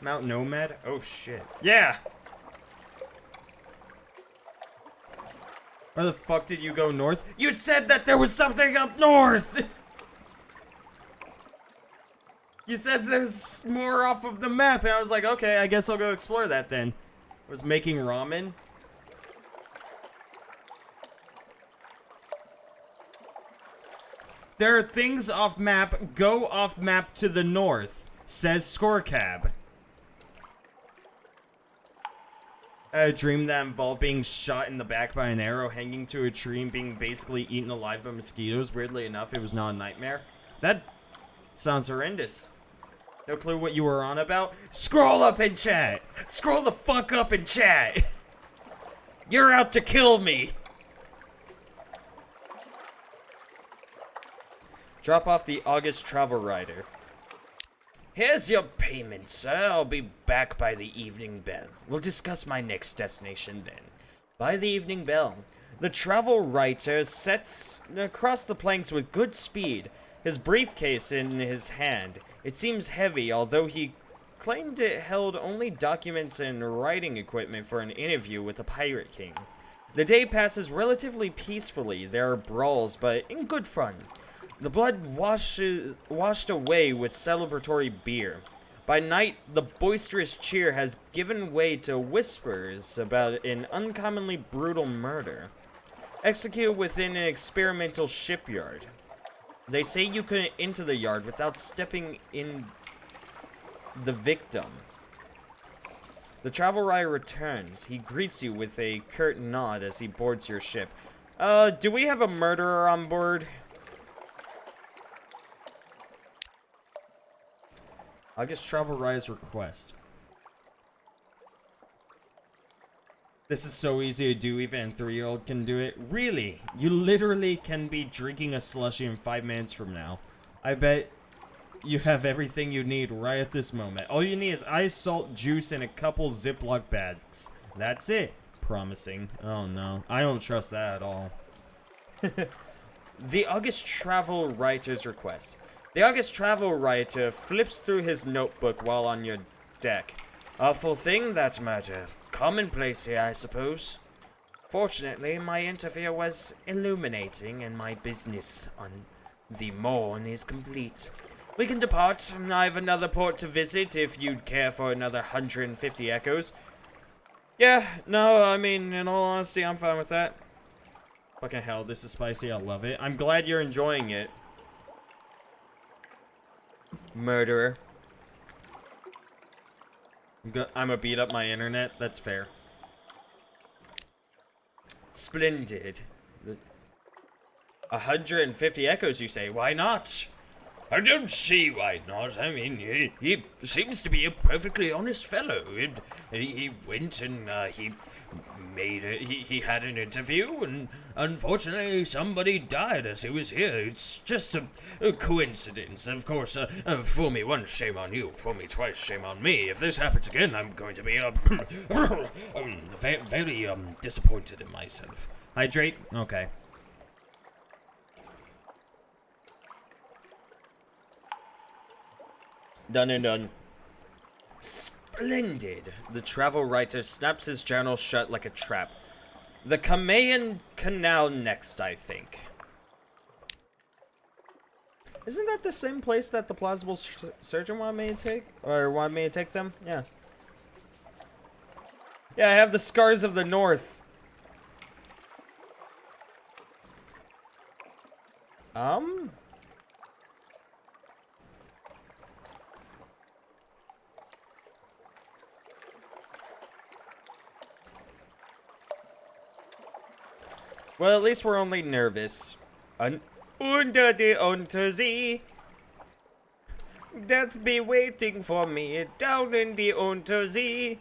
Mount Nomad? Oh shit. Yeah. Where the fuck did you go north? You said that there was something up north! You said there's more off of the map, and I was like, okay, I guess I'll go explore that then. I was making ramen. There are things off map, go off map to the north, says Scorecab. A dream that involved being shot in the back by an arrow, hanging to a tree, and being basically eaten alive by mosquitoes. Weirdly enough, it was not a nightmare. That sounds horrendous. No clue what you were on about? Scroll up in chat! Scroll the fuck up in chat! You're out to kill me! Drop off the August travel rider. Here's your payment, sir. I'll be back by the evening bell. We'll discuss my next destination then. By the evening bell, the travel writer sets across the planks with good speed, his briefcase in his hand. It seems heavy, although he claimed it held only documents and writing equipment for an interview with the Pirate King. The day passes relatively peacefully. There are brawls, but in good fun. The blood washed away with celebratory beer. By night, the boisterous cheer has given way to whispers about an uncommonly brutal murder, executed within an experimental shipyard. They say you couldn't enter the yard without stepping in the victim. The travel writer returns. He greets you with a curt nod as he boards your ship. Do we have a murderer on board? August travel writer's request. This is so easy to do, even a 3-year-old can do it. Really? You literally can be drinking a slushie in 5 minutes from now. I bet you have everything you need right at this moment. All you need is ice, salt, juice, and a couple Ziploc bags. That's it. Promising. Oh no. I don't trust that at all. The August travel writer's request. The August travel writer flips through his notebook while on your deck. Awful thing, that murder. Commonplace here, I suppose. Fortunately, my interview was illuminating, and my business on the morn is complete. We can depart. I have another port to visit if you'd care for another 150 echoes. Yeah, no, I mean, in all honesty, I'm fine with that. Fucking hell, this is spicy. I love it. I'm glad you're enjoying it. Murderer. I'm gonna beat up my internet. That's fair. Splendid. 150 echoes, you say? Why not? I don't see why not. I mean, he seems to be a perfectly honest fellow. He went and he made it. He had an interview, and unfortunately, somebody died as he was here. It's just a coincidence. Of course, fool me once, shame on you. Fool me twice, shame on me. If this happens again, I'm going to be very disappointed in myself. Hydrate? Okay. Done and done. Splendid. The travel writer snaps his journal shut like a trap. The Kamayan Canal next, I think. Isn't that the same place that the plausible surgeon wanted me to take? Or wanted me to take them? Yeah. Yeah, I have the scars of the north. Well, at least we're only nervous. Unter die Untersee. Death be waiting for me down in the Untersee.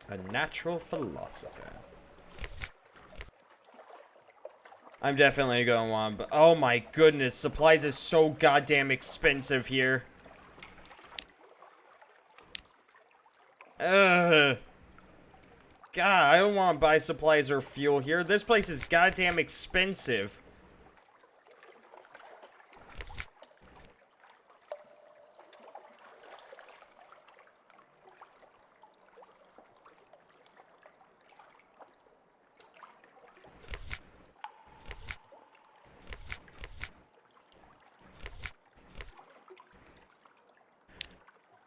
A natural philosopher. I'm definitely gonna want, but oh my goodness, supplies is so goddamn expensive here. Ugh. God, I don't want to buy supplies or fuel here. This place is goddamn expensive.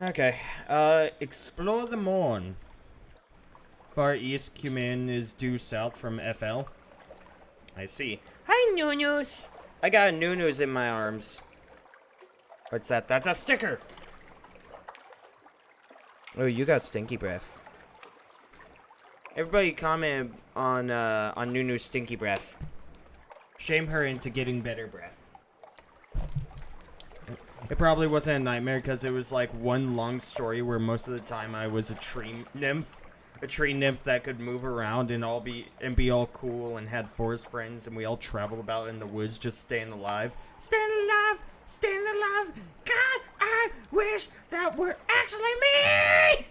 Okay, explore the Morn. Far east, Cumin is due south from FL. I see. Hi, Nunus! I got a Nunus in my arms. What's that? That's a sticker! Oh, you got stinky breath. Everybody comment on Nunu's stinky breath. Shame her into getting better breath. It probably wasn't a nightmare because it was like one long story where most of the time I was a tree nymph. A tree nymph that could move around and be all cool and had forest friends, and we all traveled about in the woods just staying alive. Staying alive! Staying alive! God, I wish that were actually me!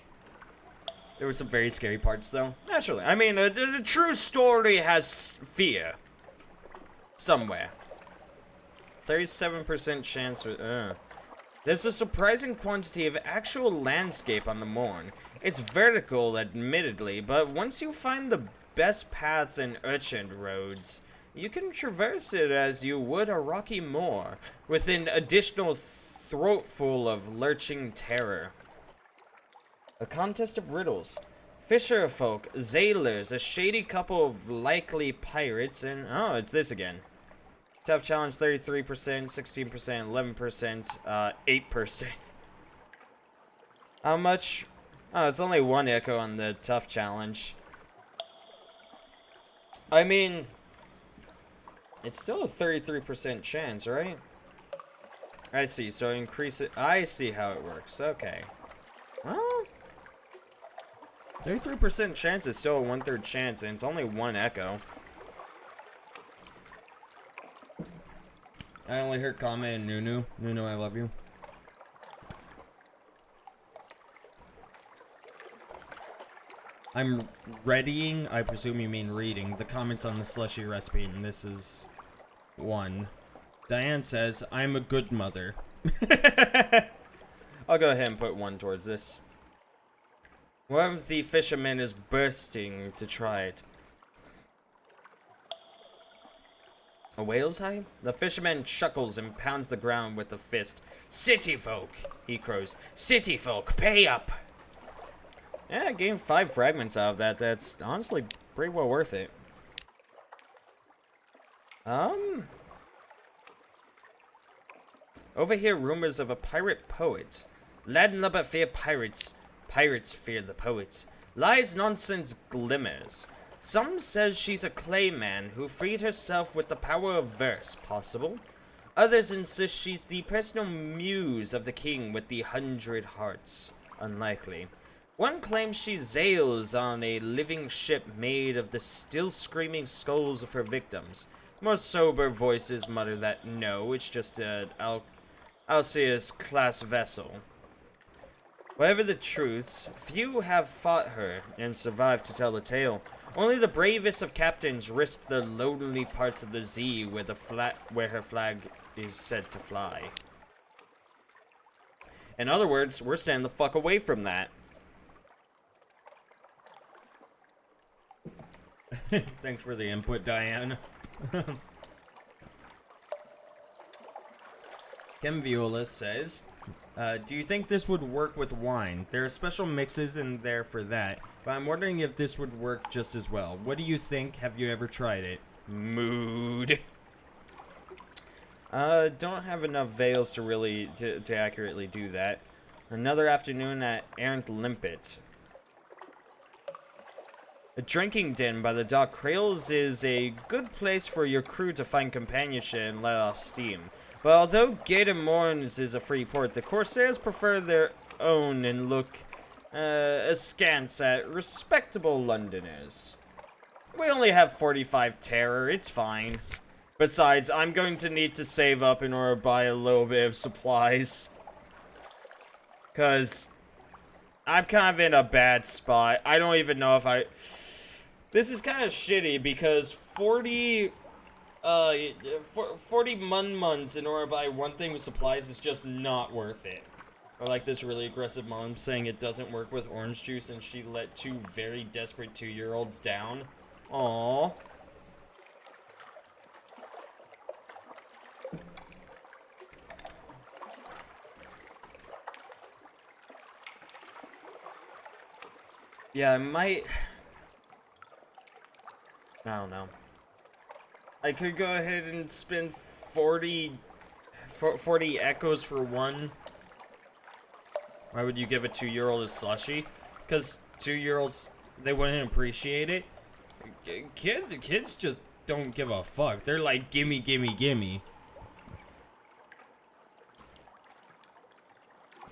There were some very scary parts though. Naturally. I mean, the true story has fear. Somewhere. 37% chance with, There's a surprising quantity of actual landscape on the Morn. It's vertical, admittedly, but once you find the best paths and urchin roads, you can traverse it as you would a rocky moor, with an additional throatful of lurching terror. A contest of riddles. Fisher folk, sailors, a shady couple of likely pirates, and oh, it's this again. Tough challenge 33%, 16%, 11%, 8%. How much? Oh, it's only one echo on the tough challenge. I mean, it's still a 33% chance, right? I see, so increase it. I see how it works. Okay. Well, 33% chance is still a 1/3 chance, and it's only one echo. I only heard comment and Nunu. Nunu, I love you. I'm readying, I presume you mean reading, the comments on the slushy recipe, and this is one. Diane says, I'm a good mother. I'll go ahead and put one towards this. One of the fishermen is bursting to try it. A whale's hide? The fisherman chuckles and pounds the ground with a fist. City folk, he crows. City folk, pay up! Yeah, I gained 5 fragments out of that. That's honestly pretty well worth it. Overhear rumors of a pirate poet. Lad but fear pirates. Pirates fear the poets. Lies, nonsense, glimmers. Some says she's a clayman who freed herself with the power of verse. Possible. Others insist she's the personal muse of the king with the 100 hearts. Unlikely. One claims she sails on a living ship made of the still screaming skulls of her victims. More sober voices mutter that no, it's just an Alcaeus class vessel. Whatever the truths, few have fought her and survived to tell the tale. Only the bravest of captains risk the lonely parts of the sea where her flag is said to fly. In other words, we're staying the fuck away from that. Thanks for the input, Diane. Kem Viola says, do you think this would work with wine? There are special mixes in there for that, but I'm wondering if this would work just as well. What do you think? Have you ever tried it? Mood. Don't have enough veils to really, to accurately do that. Another afternoon at Errant Limpet. A drinking den by the dock Krails is a good place for your crew to find companionship and let off steam. But although Gaeta Morns is a free port, the Corsairs prefer their own and look askance at respectable Londoners. We only have 45 terror, it's fine. Besides, I'm going to need to save up in order to buy a little bit of supplies. Because I'm kind of in a bad spot. I don't even know if I... This is kind of shitty because 40 mun-muns in order to buy one thing with supplies is just not worth it. Or like this really aggressive mom saying it doesn't work with orange juice and she let 2 very desperate 2-year-olds down. Aww. Yeah, I might... I don't know. I could go ahead and spend 40 echoes for one. Why would you give a 2-year-old a slushie? Because 2-year-olds, they wouldn't appreciate it. The kids just don't give a fuck. They're like, gimme, gimme, gimme.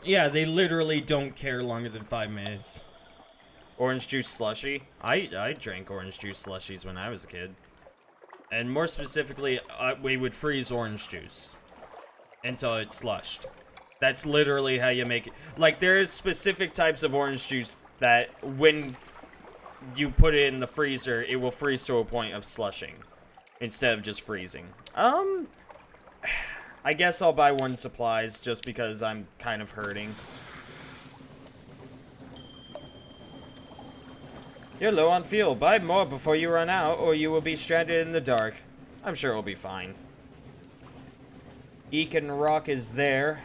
Yeah, they literally don't care longer than 5 minutes. Orange juice slushie. I drank orange juice slushies when I was a kid. And more specifically, we would freeze orange juice until it slushed. That's literally how you make it. Like, there's specific types of orange juice that when you put it in the freezer, it will freeze to a point of slushing instead of just freezing. I guess I'll buy 1 supplies just because I'm kind of hurting. You're low on fuel. Buy more before you run out, or you will be stranded in the dark. I'm sure it'll be fine. Eakin Rock is there.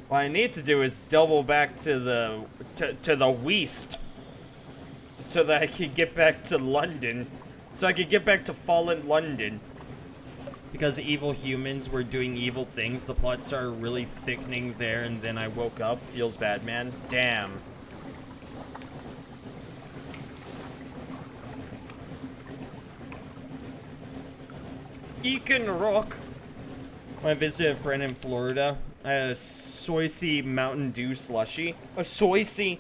What I need to do is double back to the west, so that I can get back to London. So I could get back to fallen London. Because evil humans were doing evil things, the plot started really thickening there, and then I woke up. Feels bad, man. Damn. Eakin Rock. When I visited a friend in Florida, I had a Soisy Mountain Dew slushie. A Soisy.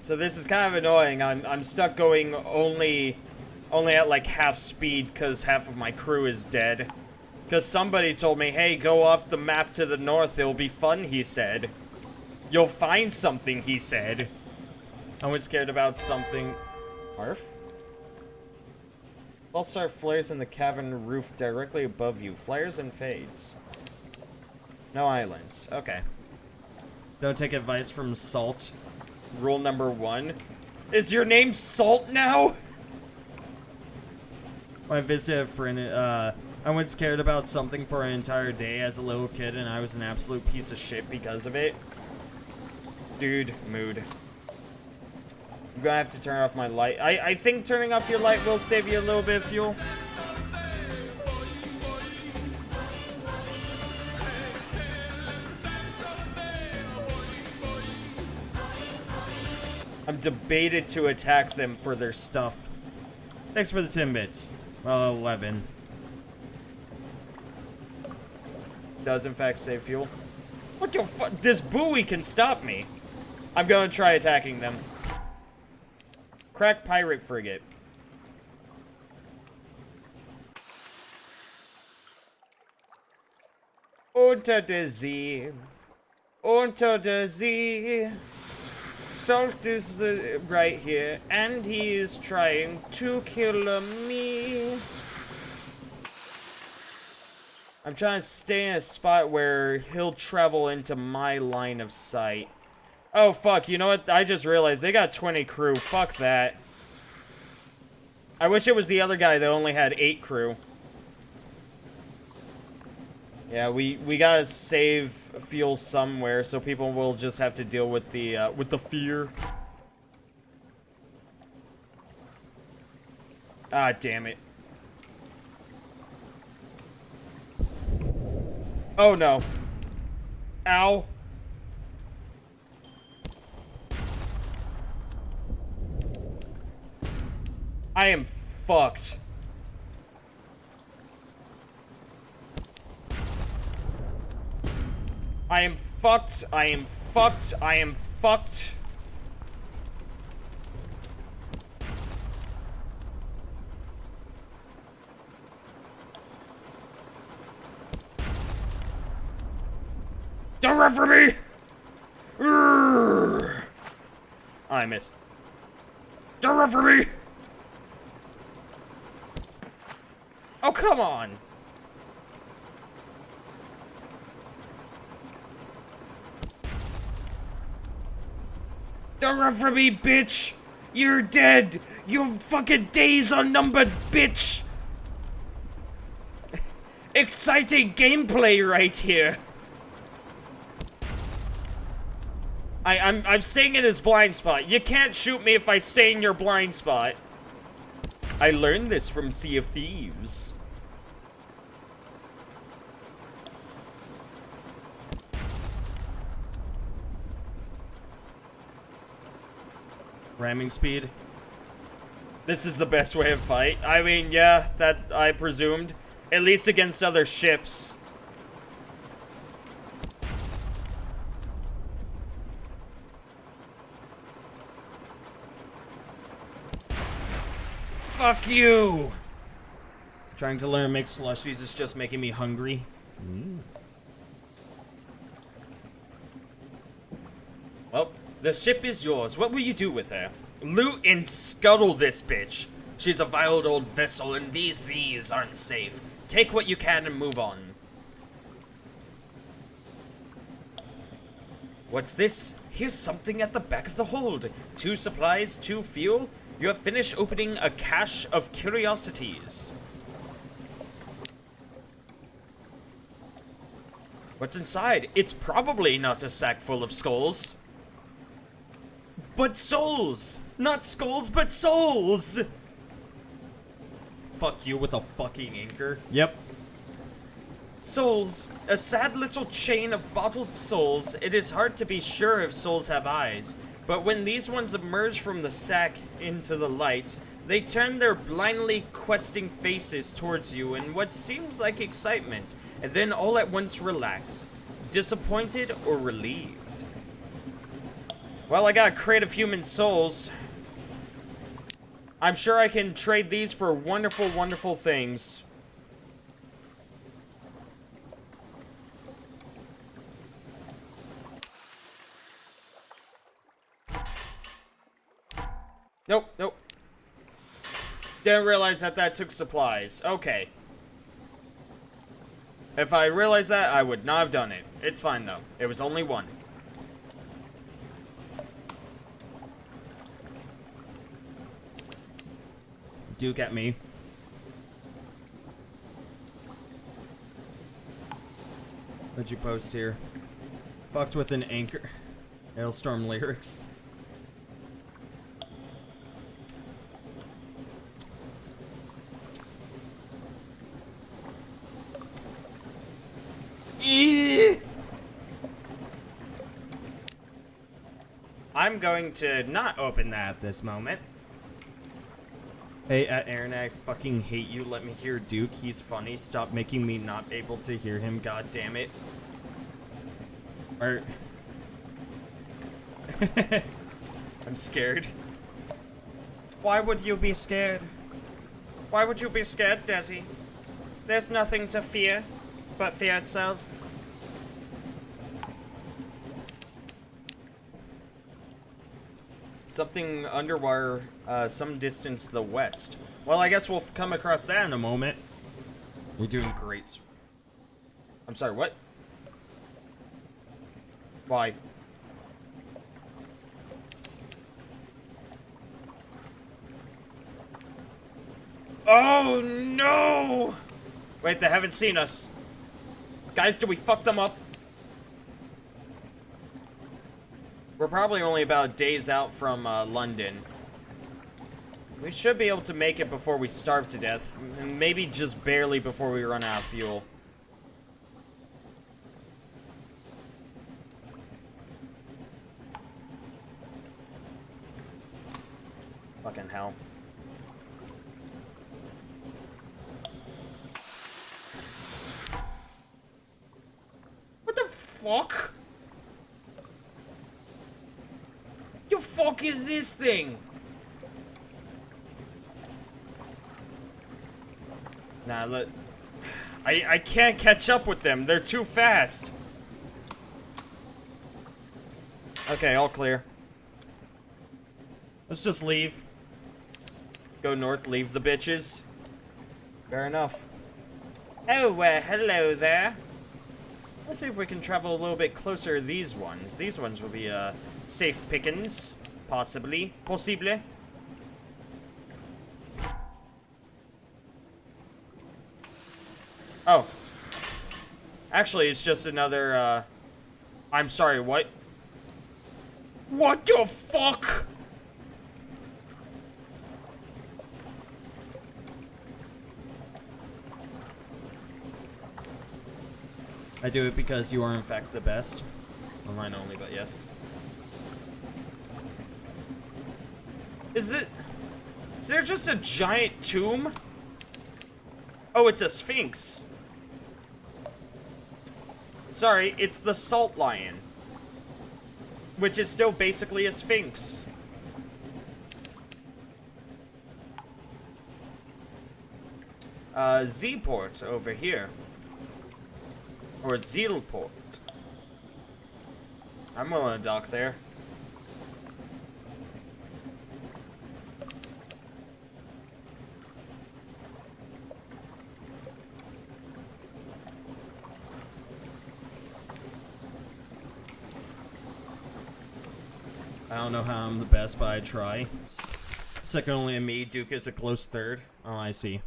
So this is kind of annoying. I'm stuck going only at like half speed because half of my crew is dead. Because somebody told me, hey, go off the map to the north. It'll be fun, he said. You'll find something, he said. I was scared about something. Arf? All-star flares in the cavern roof directly above you. Flares and fades. No islands. Okay. Don't take advice from Salt. Rule number 1. Is your name Salt now? When I visited a friend, I was scared about something for an entire day as a little kid, and I was an absolute piece of shit because of it. Dude, mood. I'm gonna have to turn off my light. I think turning off your light will save you a little bit of fuel. I'm debated to attack them for their stuff. Thanks for the 10 bits. Well, 11. Does in fact save fuel. What the fuck? This buoy can stop me. I'm gonna try attacking them. Crack pirate frigate. Unter der See. Unter der See. Salt is right here, and he is trying to kill me. I'm trying to stay in a spot where he'll travel into my line of sight. Oh, fuck, you know what? I just realized they got 20 crew. Fuck that. I wish it was the other guy that only had 8 crew. Yeah, we gotta save fuel somewhere, so people will just have to deal with the fear. Ah, damn it. Oh no. Ow. I am fucked. I am fucked. I am fucked. I am fucked. Don't run for me! Urgh. I missed. Don't run for me! Oh, come on! Don't run for me, bitch! You're dead! Your fucking days are numbered, bitch! Exciting gameplay right here! I'm staying in his blind spot. You can't shoot me if I stay in your blind spot. I learned this from Sea of Thieves. Ramming speed. This is the best way of fight. I mean, yeah, that I presumed. At least against other ships. Fuck you! Trying to learn to make slushies is just making me hungry. Well, the ship is yours. What will you do with her? Loot and scuttle this bitch. She's a vile old vessel and these seas aren't safe. Take what you can and move on. What's this? Here's something at the back of the hold. 2 supplies, 2 fuel. You have finished opening a cache of curiosities. What's inside? It's probably not a sack full of skulls. But souls! Not skulls, but souls! Fuck you with a fucking anchor. Yep. Souls. A sad little chain of bottled souls. It is hard to be sure if souls have eyes. But when these ones emerge from the sack into the light, they turn their blindly questing faces towards you in what seems like excitement, and then all at once relax, disappointed or relieved. Well, I got a crate of human souls. I'm sure I can trade these for wonderful, wonderful things. Nope, nope. Didn't realize that that took supplies. Okay. If I realized that, I would not have done it. It's fine, though. It was only 1. Duke at me. What'd you post here? Fucked with an anchor. Hailstorm lyrics. I'm going to not open that at this moment. Hey, Aaron, I fucking hate you. Let me hear Duke. He's funny. Stop making me not able to hear him. God damn it. Or... I'm scared. Why would you be scared? Why would you be scared, Desi? There's nothing to fear but fear itself. Something underwater, some distance to the west. Well, I guess we'll come across that in a moment. We're doing great. I'm sorry, what? Why? Oh, no! Wait, they haven't seen us. Guys, did we fuck them up? We're probably only about days out from London. We should be able to make it before we starve to death. And maybe just barely before we run out of fuel. Fucking hell. What the fuck? The fuck is this thing? Nah, look. I can't catch up with them. They're too fast. Okay, all clear. Let's just leave. Go north, leave the bitches. Fair enough. Oh, hello there. Let's see if we can travel a little bit closer to these ones. These ones will be, safe pickings. Possibly. Possible. Oh. Actually, it's just another, I'm sorry, what? What the fuck? I do it because you are, in fact, the best. Online only, but yes. Is there just a giant tomb? Oh, it's a sphinx. Sorry, it's the salt lion. Which is still basically a sphinx. Z-port over here. Or Zealport. I'm willing to dock there. I don't know how I'm the best, but I try. Second only to me, Duke is a close third. Oh, I see.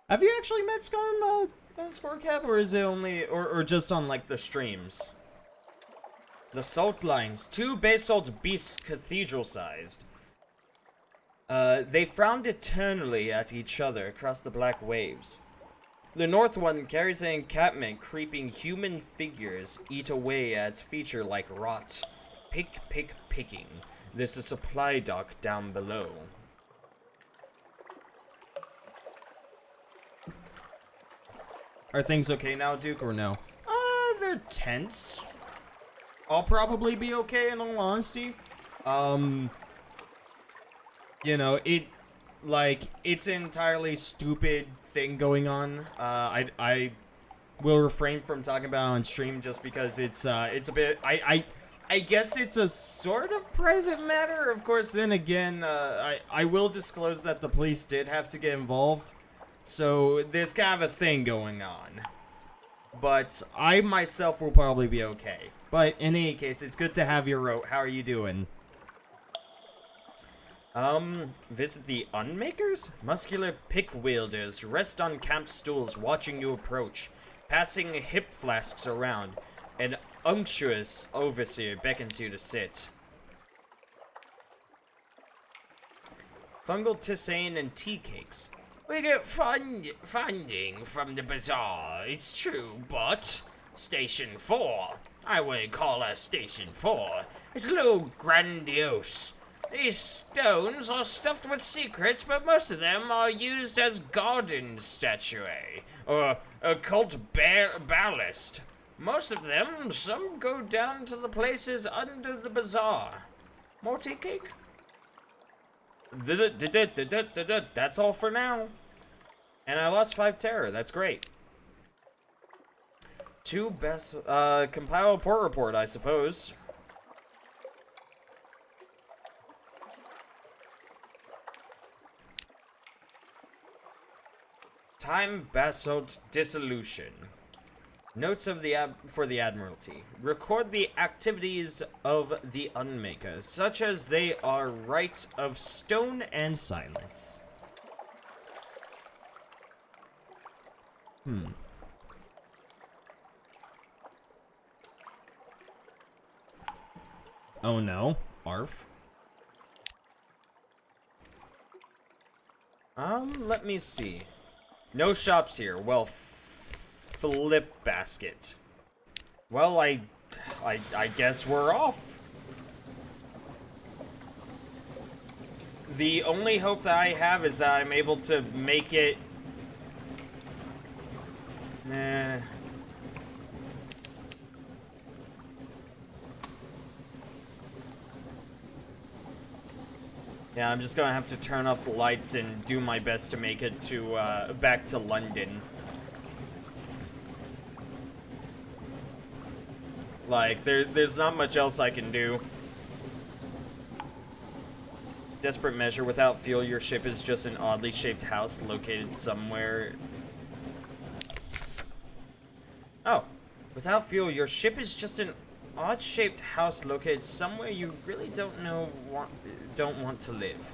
Have you actually met Scarm, Scorecap, or is it only, or just on, like, the streams? The salt lines, 2 basalt beasts cathedral-sized. They frowned eternally at each other across the black waves. The north one carries an encampment creeping human figures eat away at its feature like rot. Picking. There's a supply dock down below. Are things okay now, Duke, or no? They're tense. I'll probably be okay, in all honesty. You know, it's an entirely stupid thing going on. I will refrain from talking about it on stream just because it's a bit, I guess it's a sort of private matter. Of course, then again, I will disclose that the police did have to get involved. So, there's kind of a thing going on. But I myself will probably be okay. But in any case, it's good to have your rote. How are you doing? Visit the Unmakers? Muscular pick wielders rest on camp stools watching you approach, passing hip flasks around. An unctuous overseer beckons you to sit. Fungal tisane and tea cakes. We get funding from the bazaar, it's true, but Station 4, I wouldn't call us Station 4. It's a little grandiose. These stones are stuffed with secrets, but most of them are used as garden statuary, or occult ballast. Most of them, some go down to the places under the bazaar. More tea cake? That's all for now. And I lost 5 terror, that's great. 2 best, compile a port report, I suppose. Time basalt dissolution. Notes of for the Admiralty. Record the activities of the Unmaker, such as they are right of stone and silence. Oh no. Arf. Let me see. No shops here. Well, flip basket. Well, I guess we're off. The only hope that I have is that I'm able to make it... Yeah, I'm just gonna have to turn off the lights and do my best to make it to, back to London. Like, there's not much else I can do. Desperate measure. Without fuel, your ship is just an oddly shaped house located somewhere... Oh. Without fuel, your ship is just an odd-shaped house located somewhere you really don't want to live.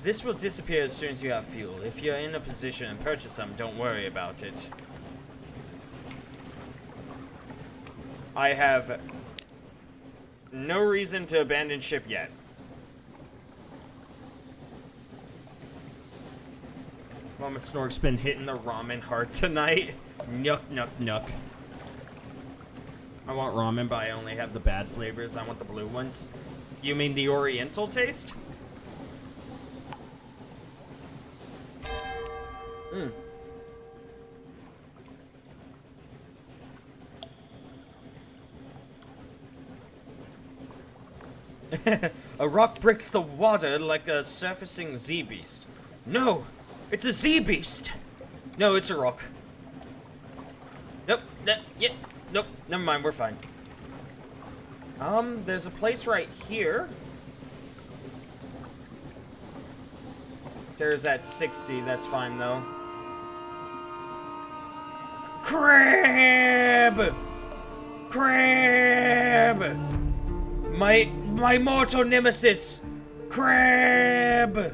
This will disappear as soon as you have fuel. If you're in a position to purchase some, don't worry about it. I have no reason to abandon ship yet. Mama Snork's been hitting the ramen hard tonight. Nuck, nuck, nuck. I want ramen, but I only have the bad flavors. I want the blue ones. You mean the Oriental taste? Hmm. A rock breaks the water like a surfacing Z-beast. No! It's a Z-beast! No, it's a rock. Nope, nope, never mind, we're fine. There's a place right here. There's that 60, that's fine though. Crab! Crab! My mortal nemesis! Crab!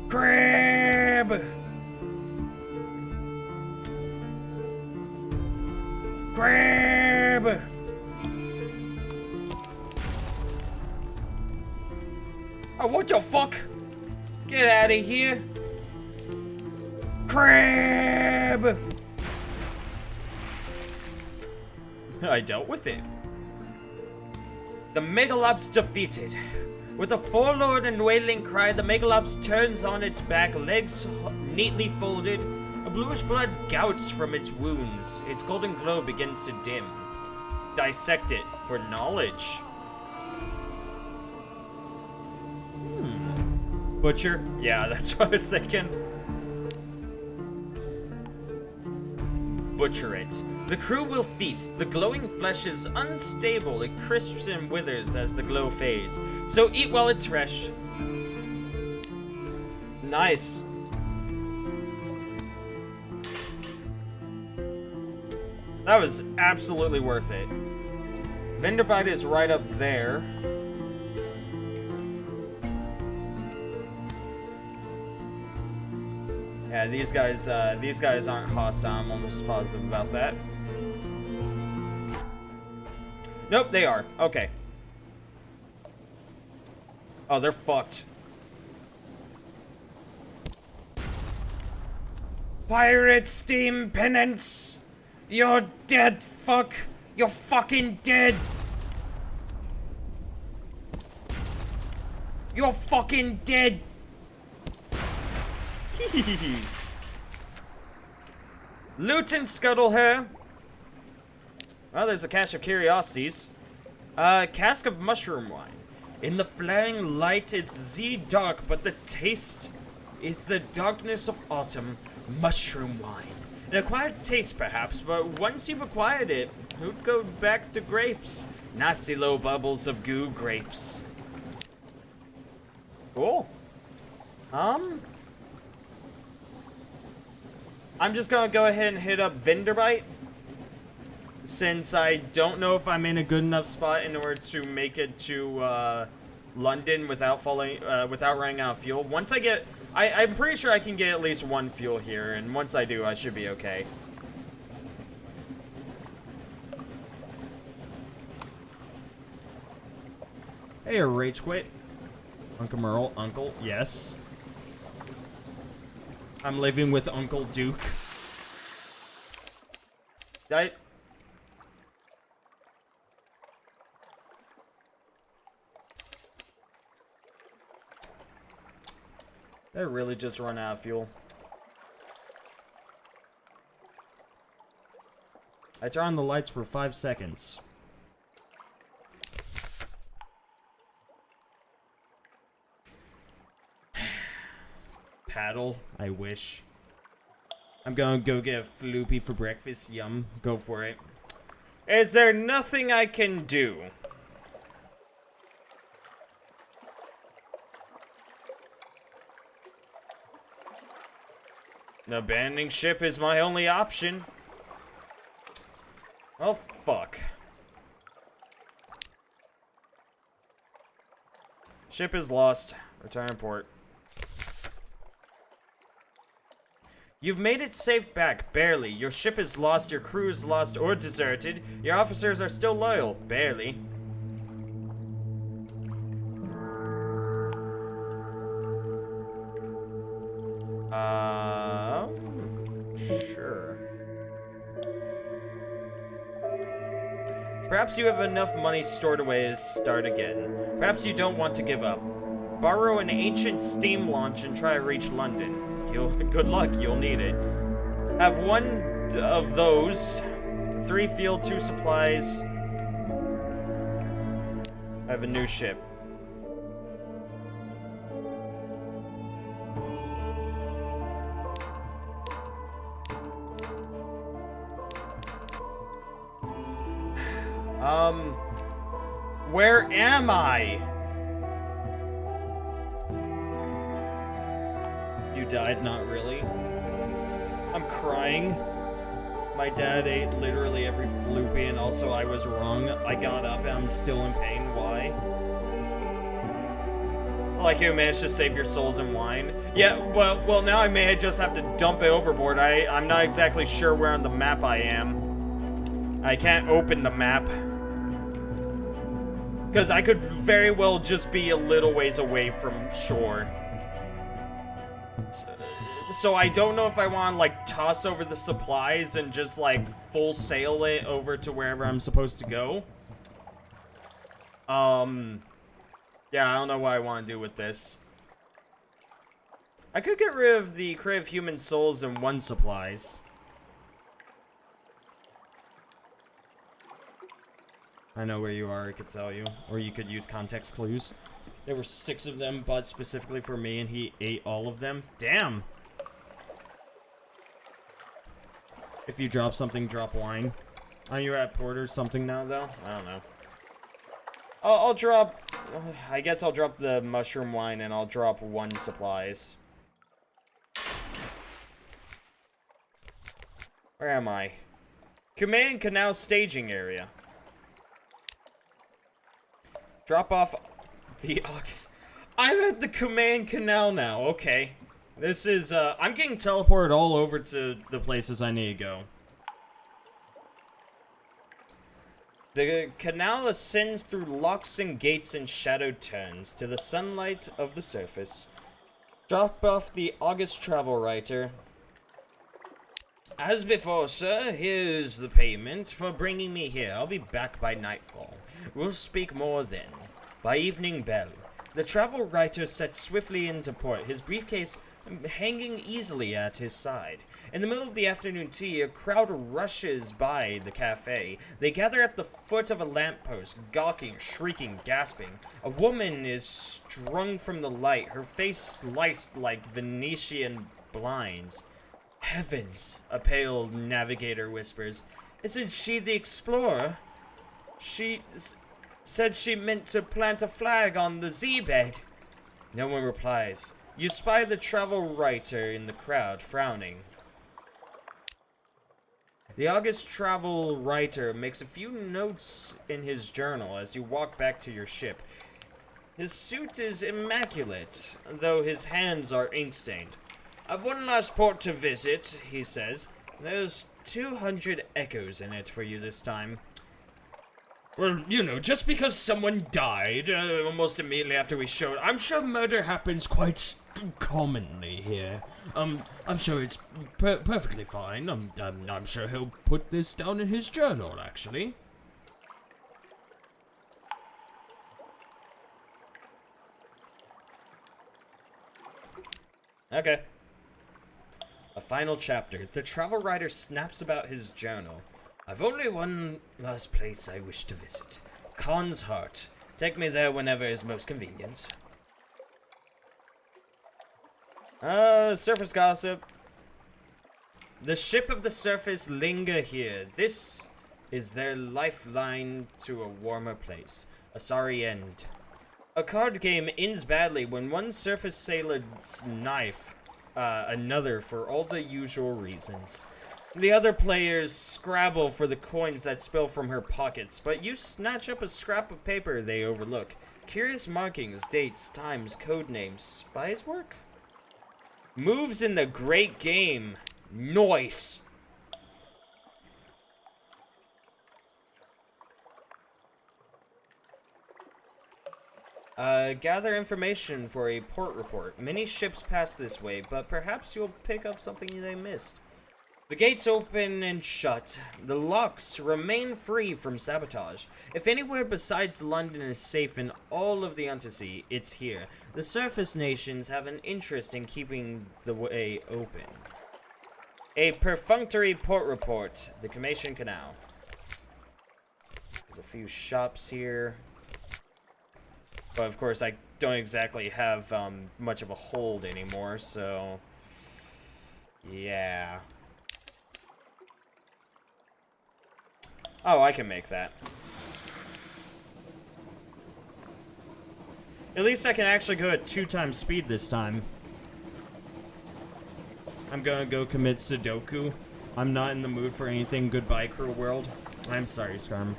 Crab! Crab! Oh, what the fuck? Get out of here! Crab! I dealt with it. The Megalops defeated. With a forlorn and wailing cry, the Megalops turns on its back, legs neatly folded. A bluish blood gouts from its wounds. Its golden glow begins to dim. Dissect it for knowledge. Butcher? Yeah, that's what I was thinking. Butcher it. The crew will feast. The glowing flesh is unstable. It crisps and withers as the glow fades. So eat while it's fresh. Nice. That was absolutely worth it. Venderbite is right up there. Yeah, these guys aren't hostile. I'm almost positive about that. Nope, they are. Okay. Oh, they're fucked. Pirate Steam Penance! You're dead, fuck! You're fucking dead! You're fucking dead! Loot and scuttle her. Well, there's a cache of curiosities. Cask of mushroom wine. In the flaring light, it's Z-dark, but the taste is the darkness of autumn. Mushroom wine. An acquired taste, perhaps, but once you've acquired it, who'd go back to grapes? Nasty low bubbles of goo grapes. Cool. I'm just gonna go ahead and hit up Venderbite, since I don't know if I'm in a good enough spot in order to make it to London without running out of fuel. Once I get, I'm pretty sure I can get at least one fuel here, and once I do, I should be okay. Hey, Rage Quit. Uncle Merle, Uncle, yes. I'm living with Uncle Duke. Did I really just run out of fuel? I turn on the lights for 5 seconds. Paddle? I wish. I'm gonna go get a floopy for breakfast. Yum. Go for it. Is there nothing I can do? Abandoning ship is my only option. Oh, fuck. Ship is lost. Return port. You've made it safe back, barely. Your ship is lost, your crew is lost or deserted. Your officers are still loyal, barely. Sure. Perhaps you have enough money stored away to start again. Perhaps you don't want to give up. Borrow an ancient steam launch and try to reach London. Good luck, you'll need it. Have one of those. 3 fuel, 2 supplies. I have a new ship. Where am I? You died, not really. I'm crying. My dad ate literally every floopy, and also I was wrong. I got up and I'm still in pain. Why? Like you managed to save your souls in wine. Yeah, well now I may just have to dump it overboard. I'm not exactly sure where on the map I am. I can't open the map. Because I could very well just be a little ways away from shore. So I don't know if I want to, like, toss over the supplies and just, like, full sail it over to wherever I'm supposed to go. Yeah, I don't know what I want to do with this. I could get rid of the crate of human souls and 1 supplies. I know where you are, I could tell you. Or you could use context clues. There were 6 of them, but specifically for me, and he ate all of them. Damn! If you drop something, drop wine. Are you at port or something now, though? I don't know. I'll drop... I guess I'll drop the mushroom wine, and I'll drop 1 supplies. Where am I? Command Canal staging area. Drop off the August. I'm at the Command Canal now. Okay. This is, I'm getting teleported all over to the places I need to go. The canal ascends through locks and gates and shadowed turns to the sunlight of the surface. Drop off the August travel writer. As before, sir, here's the payment for bringing me here. I'll be back by nightfall. We'll speak more then. By evening bell. The travel writer sets swiftly into port, his briefcase hanging easily at his side. In the middle of the afternoon tea, a crowd rushes by the cafe. They gather at the foot of a lamppost, gawking, shrieking, gasping. A woman is strung from the light, her face sliced like Venetian blinds. Heavens, a pale navigator whispers. Isn't she the explorer? She said she meant to plant a flag on the Z-bed. No one replies. You spy the travel writer in the crowd, frowning. The August travel writer makes a few notes in his journal as you walk back to your ship. His suit is immaculate, though his hands are ink-stained. I've one last port to visit, he says. There's 200 echoes in it for you this time. Well, you know, just because someone died almost immediately after we showed, I'm sure murder happens quite commonly here. I'm sure it's perfectly fine. I'm sure he'll put this down in his journal, actually. Okay. A final chapter. The travel writer snaps about his journal. I've only one last place I wish to visit. Khan's Heart. Take me there whenever is most convenient. Surface gossip. The ship of the surface linger here. This is their lifeline to a warmer place. A sorry end. A card game ends badly when one surface sailor's knife another for all the usual reasons. The other players scrabble for the coins that spill from her pockets, but you snatch up a scrap of paper they overlook. Curious markings, dates, times, code names. Spy's work? Moves in the great game. Nice. Gather information for a port report. Many ships pass this way, but perhaps you'll pick up something they missed. The gates open and shut. The locks remain free from sabotage. If anywhere besides London is safe in all of the Untersea, it's here. The surface nations have an interest in keeping the way open. A perfunctory port report. The Commission Canal. There's a few shops here. But of course, I don't exactly have much of a hold anymore, so yeah. Oh, I can make that. At least I can actually go at 2 times speed this time. I'm gonna go commit Sudoku. I'm not in the mood for anything. Goodbye, cruel world. I'm sorry, Skarm.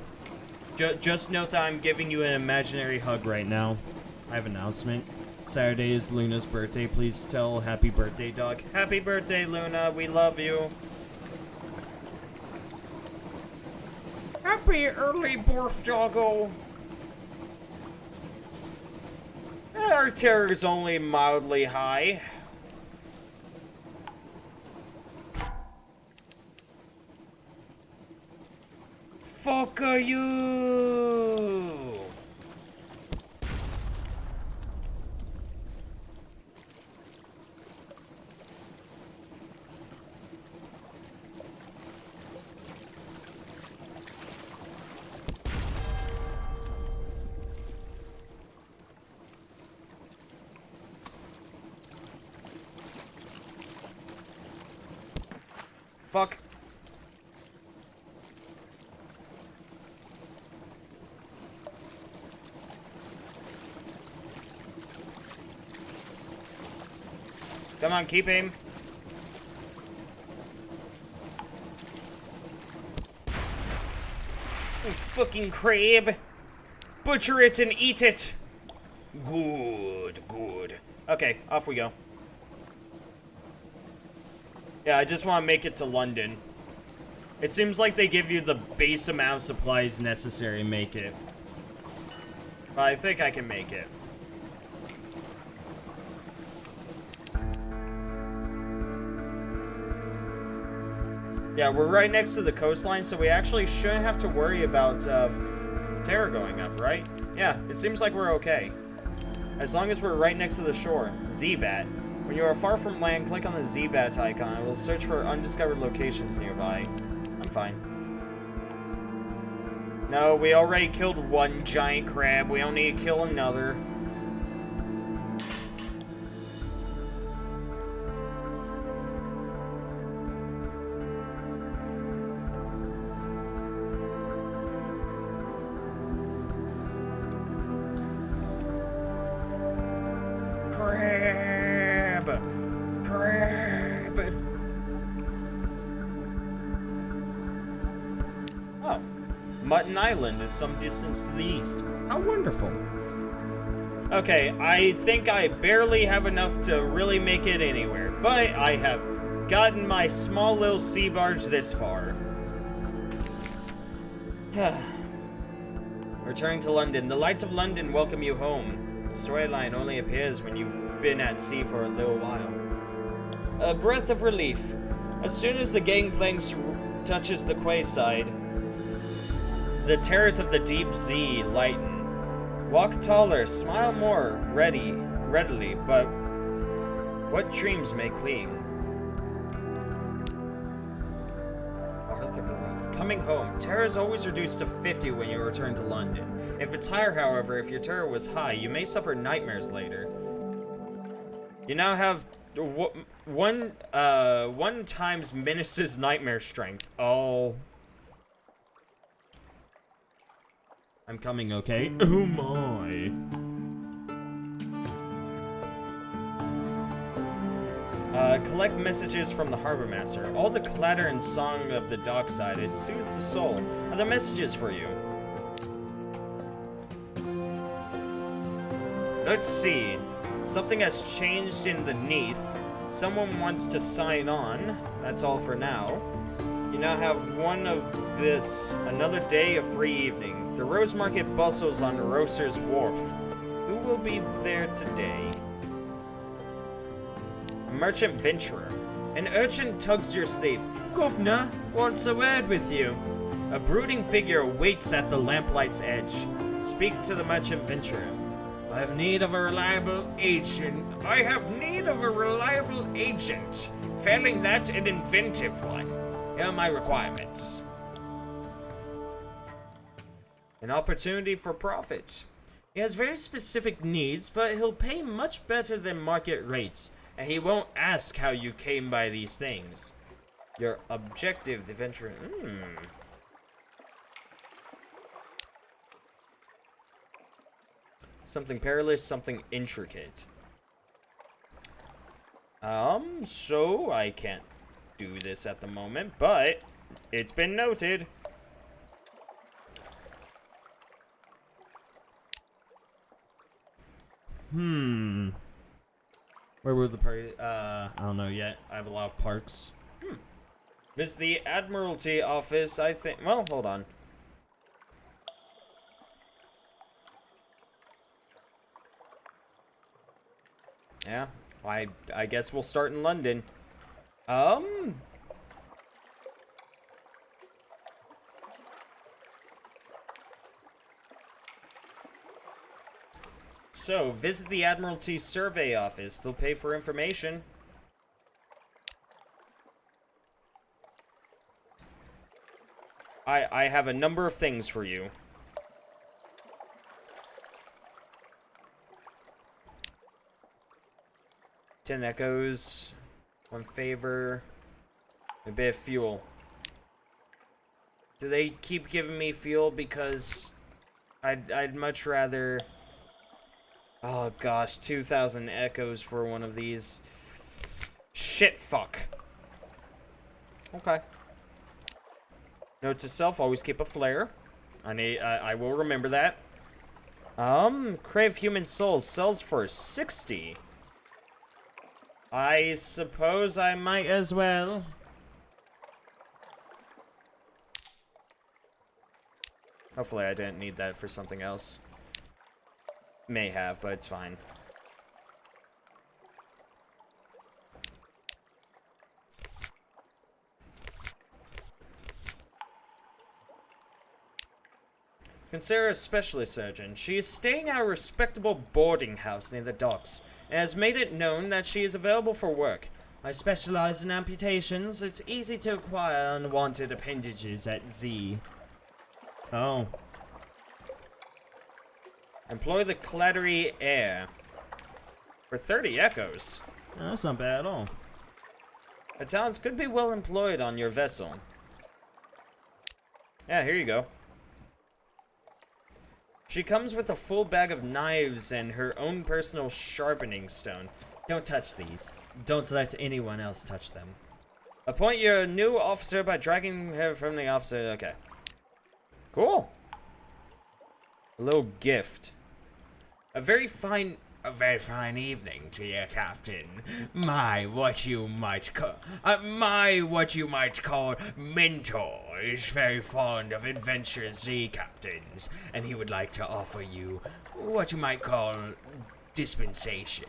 Just note that I'm giving you an imaginary hug right now. I have an announcement. Saturday is Luna's birthday. Please tell happy birthday, dog. Happy birthday, Luna. We love you. Happy early birth, doggo. Our terror is only mildly high. Fuck are you? Fuck. Come on, keep aim. You fucking crab. Butcher it and eat it. Good, good. Okay, off we go. Yeah, I just want to make it to London. It seems like they give you the base amount of supplies necessary to make it. But I think I can make it. Yeah, we're right next to the coastline, so we actually shouldn't have to worry about terror going up, right? Yeah, it seems like we're okay. As long as we're right next to the shore. Z-Bat. When you are far from land, click on the Z-Bat icon. It will search for undiscovered locations nearby. I'm fine. No, we already killed one giant crab. We don't need to kill another. Mutton Island is some distance to the east. How wonderful. Okay, I think I barely have enough to really make it anywhere, but I have gotten my small little sea barge this far. Returning to London. The lights of London welcome you home. The storyline only appears when you've been at sea for a little while. A breath of relief. As soon as the gangplank touches the quayside, the terrors of the deep sea lighten. Walk taller, smile more, readily, but what dreams may cling? Coming home. Terror is always reduced to 50 when you return to London. If it's higher, however, if your terror was high, you may suffer nightmares later. You now have one times Menace's nightmare strength. Oh. I'm coming, okay? Oh my. Collect messages from the harbor master. All the clatter and song of the dockside, it soothes the soul. Other messages for you. Let's see. Something has changed in the Neath. Someone wants to sign on. That's all for now. You now have one of this. Another day of free evening. The Rose Market bustles on Rocer's Wharf. Who will be there today? Merchant Venturer. An urchin tugs your sleeve. Governor wants a word with you. A brooding figure waits at the lamplight's edge. Speak to the Merchant Venturer. I have need of a reliable agent. Failing that, an inventive one. Here are my requirements. An opportunity for profits. He has very specific needs, but he'll pay much better than market rates. And he won't ask how you came by these things. Your objective, the venture. Something perilous, something intricate. So I can't do this at the moment, but it's been noted. Where will the party? I don't know yet. I have a lot of parks. Visit the Admiralty office, I think. Well, hold on. Yeah, I guess we'll start in London. So, visit the Admiralty Survey Office. They'll pay for information. I have a number of things for you. Ten echoes, 1 favor, a bit of fuel. Do they keep giving me fuel? Because I'd much rather. Oh gosh, 2,000 echoes for one of these. Shit, fuck. Okay. Note to self: always keep a flare. I will remember that. Crave human souls sells for 60. I suppose I might as well. Hopefully I didn't need that for something else. May have, but it's fine. Consider a specialist surgeon. She is staying at a respectable boarding house near the docks, and has made it known that she is available for work. I specialize in amputations. It's easy to acquire unwanted appendages at Z. Oh. Employ the clattery air. For 30 echoes. Oh, that's not bad at all. The talents could be well employed on your vessel. Yeah, here you go. She comes with a full bag of knives and her own personal sharpening stone. Don't touch these. Don't let anyone else touch them. Appoint your new officer by dragging her from the officer. Okay. Cool. A little gift. A very fine A very fine evening to you, Captain. What you might call mentor is very fond of adventurous sea captains, and he would like to offer you what you might call dispensation,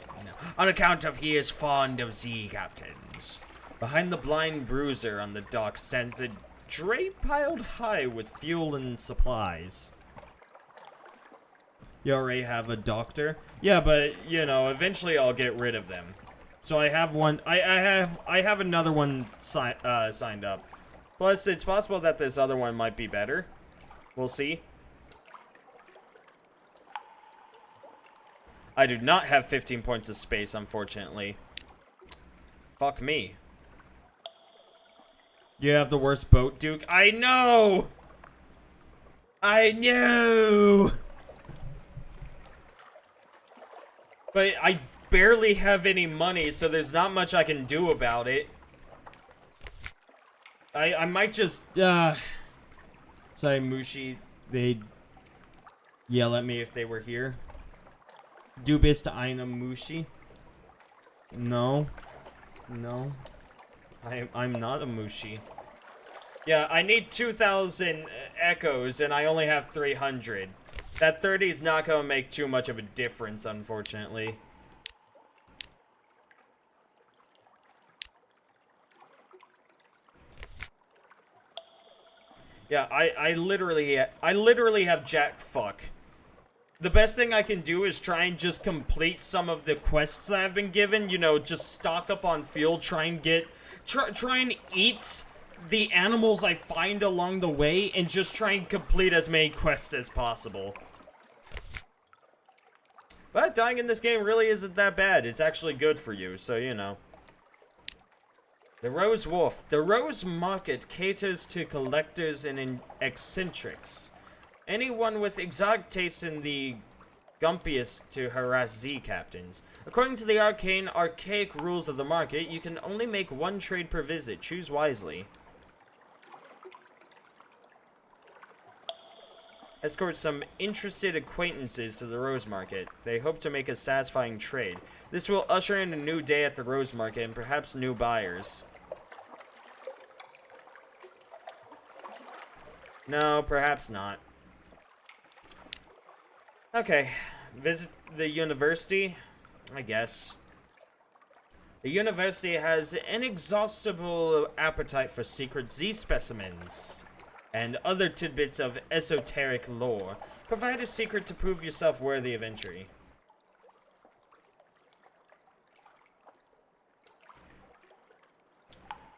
on account of he is fond of sea captains. Behind the blind bruiser on the dock stands a dray piled high with fuel and supplies. You already have a doctor? Yeah, but, you know, eventually I'll get rid of them. So I have one, I have another one signed up. Plus, it's possible that this other one might be better. We'll see. I do not have 15 points of space, unfortunately. Fuck me. You have the worst boat, Duke? I know! I know! But I barely have any money, so there's not much I can do about it. I might just, sorry, Mushi, they'd yell at me if they were here. Du bist eine Mushi? No. No. I'm not a Mushi. Yeah, I need 2,000 echoes, and I only have 300. That 30 is not going to make too much of a difference, unfortunately. Yeah, I literally have jack fuck. The best thing I can do is try and just complete some of the quests that I've been given. You know, just stock up on fuel, try and eat the animals I find along the way, and just try and complete as many quests as possible. But dying in this game really isn't that bad. It's actually good for you, so you know. The Rose Wolf. The Rose Market caters to collectors and eccentrics. Anyone with exotic tastes in the gumpiest to harass Z captains. According to the archaic rules of the market, you can only make one trade per visit. Choose wisely. Escort some interested acquaintances to the Rose Market. They hope to make a satisfying trade. This will usher in a new day at the Rose Market and perhaps new buyers. No, perhaps not. Okay, visit the university, I guess. The university has an inexhaustible appetite for secret Z specimens and other tidbits of esoteric lore. Provide a secret to prove yourself worthy of entry.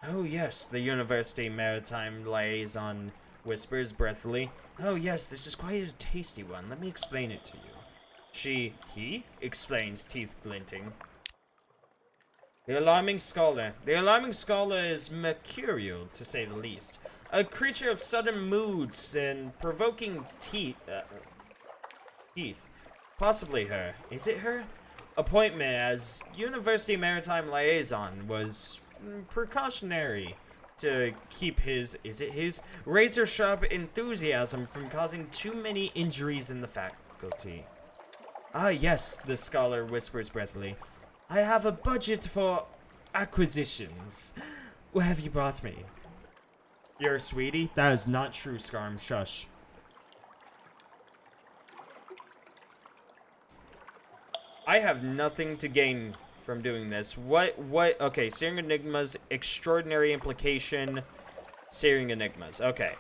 Oh yes, the University Maritime Liaison whispers breathily. Oh yes, this is quite a tasty one. Let me explain it to you. He explains, teeth glinting. The Alarming Scholar. The Alarming Scholar is mercurial, to say the least. A creature of sudden moods and provoking teeth. Possibly her. Is it her? Appointment as University Maritime Liaison was precautionary to keep his razor-sharp enthusiasm from causing too many injuries in the faculty. Ah, yes, the scholar whispers breathily. I have a budget for acquisitions. What have you brought me? You're a sweetie? That is not true, Scarm. Shush. I have nothing to gain from doing this. Okay, Searing Enigmas, Extraordinary Implication, Searing Enigmas. Okay.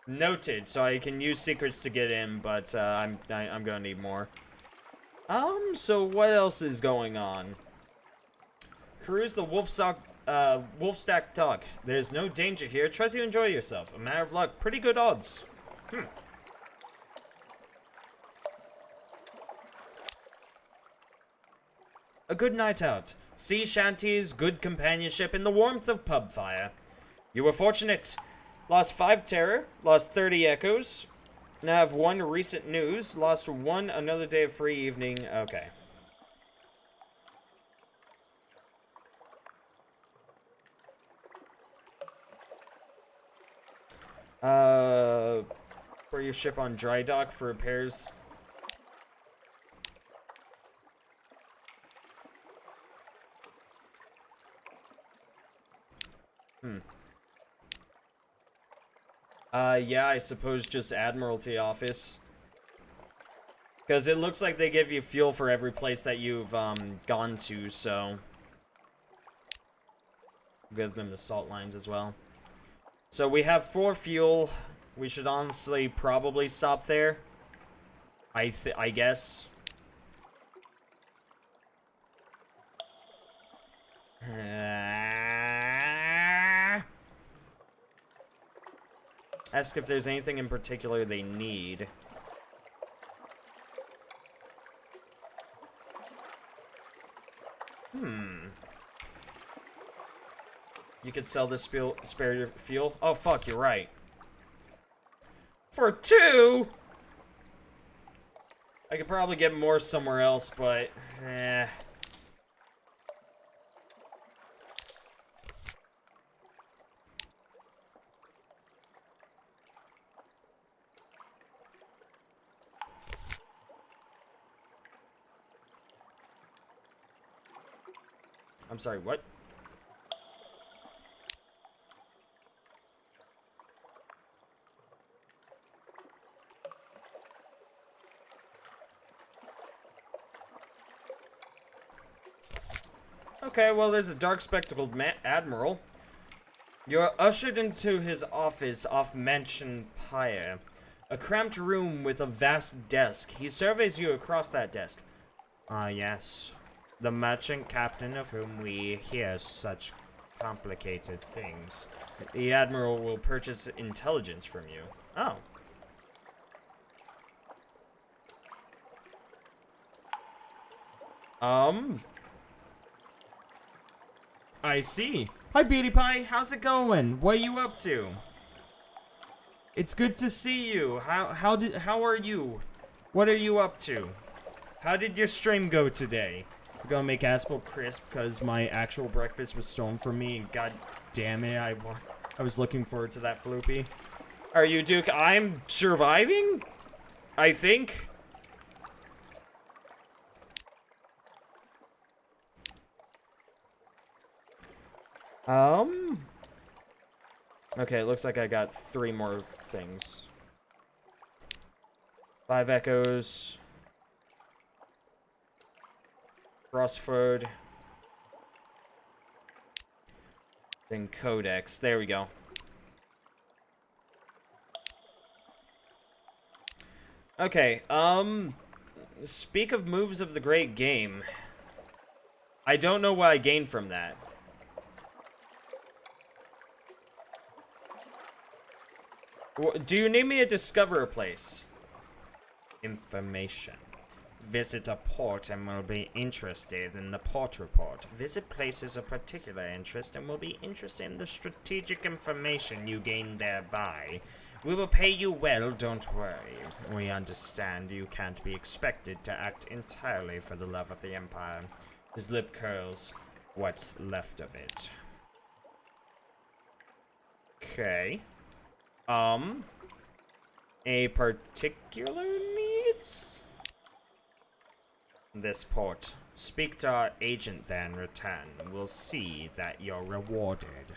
Noted, so I can use secrets to get in, but I'm gonna need more. So what else is going on? Cruise the Wolfstack Dock. There's no danger here. Try to enjoy yourself. A matter of luck. Pretty good odds. A good night out. Sea shanties, good companionship, and the warmth of pub fire. You were fortunate. Lost 5 terror, lost 30 echoes. Now have 1 recent news, lost 1 another day of free evening. Okay. For your ship on dry dock for repairs. Yeah, I suppose just Admiralty office. Because it looks like they give you fuel for every place that you've, gone to, so... Give them the salt lines as well. So we have 4 fuel. We should honestly probably stop there. I guess. Ask if there's anything in particular they need. You could sell this spare your fuel. Oh, fuck, you're right. For 2? I could probably get more somewhere else, but... I'm sorry, what? Okay, well, there's a dark spectacled admiral. You're ushered into his office off Mansion Pyre. A cramped room with a vast desk. He surveys you across that desk. Yes. The merchant captain of whom we hear such complicated things. The admiral will purchase intelligence from you. Oh. I see. Hi, Beauty Pie. How's it going? What are you up to? It's good to see you. How are you? What are you up to? How did your stream go today? I'm gonna make Aspel crisp because my actual breakfast was stolen from me, and god damn it, I was looking forward to that floopy. Are you, Duke? I'm surviving? I think. Okay, it looks like I got 3 more things. 5 echoes. Crossford. Then Codex. There we go. Okay, speak of moves of the great game. I don't know what I gained from that. Do you need me to discover a place? Information. Visit a port and will be interested in the port report. Visit places of particular interest and will be interested in the strategic information you gain thereby. We will pay you well, don't worry. We understand you can't be expected to act entirely for the love of the Empire. His lip curls. What's left of it? Okay. A particular needs? This port. Speak to our agent then, return. We'll see that you're rewarded.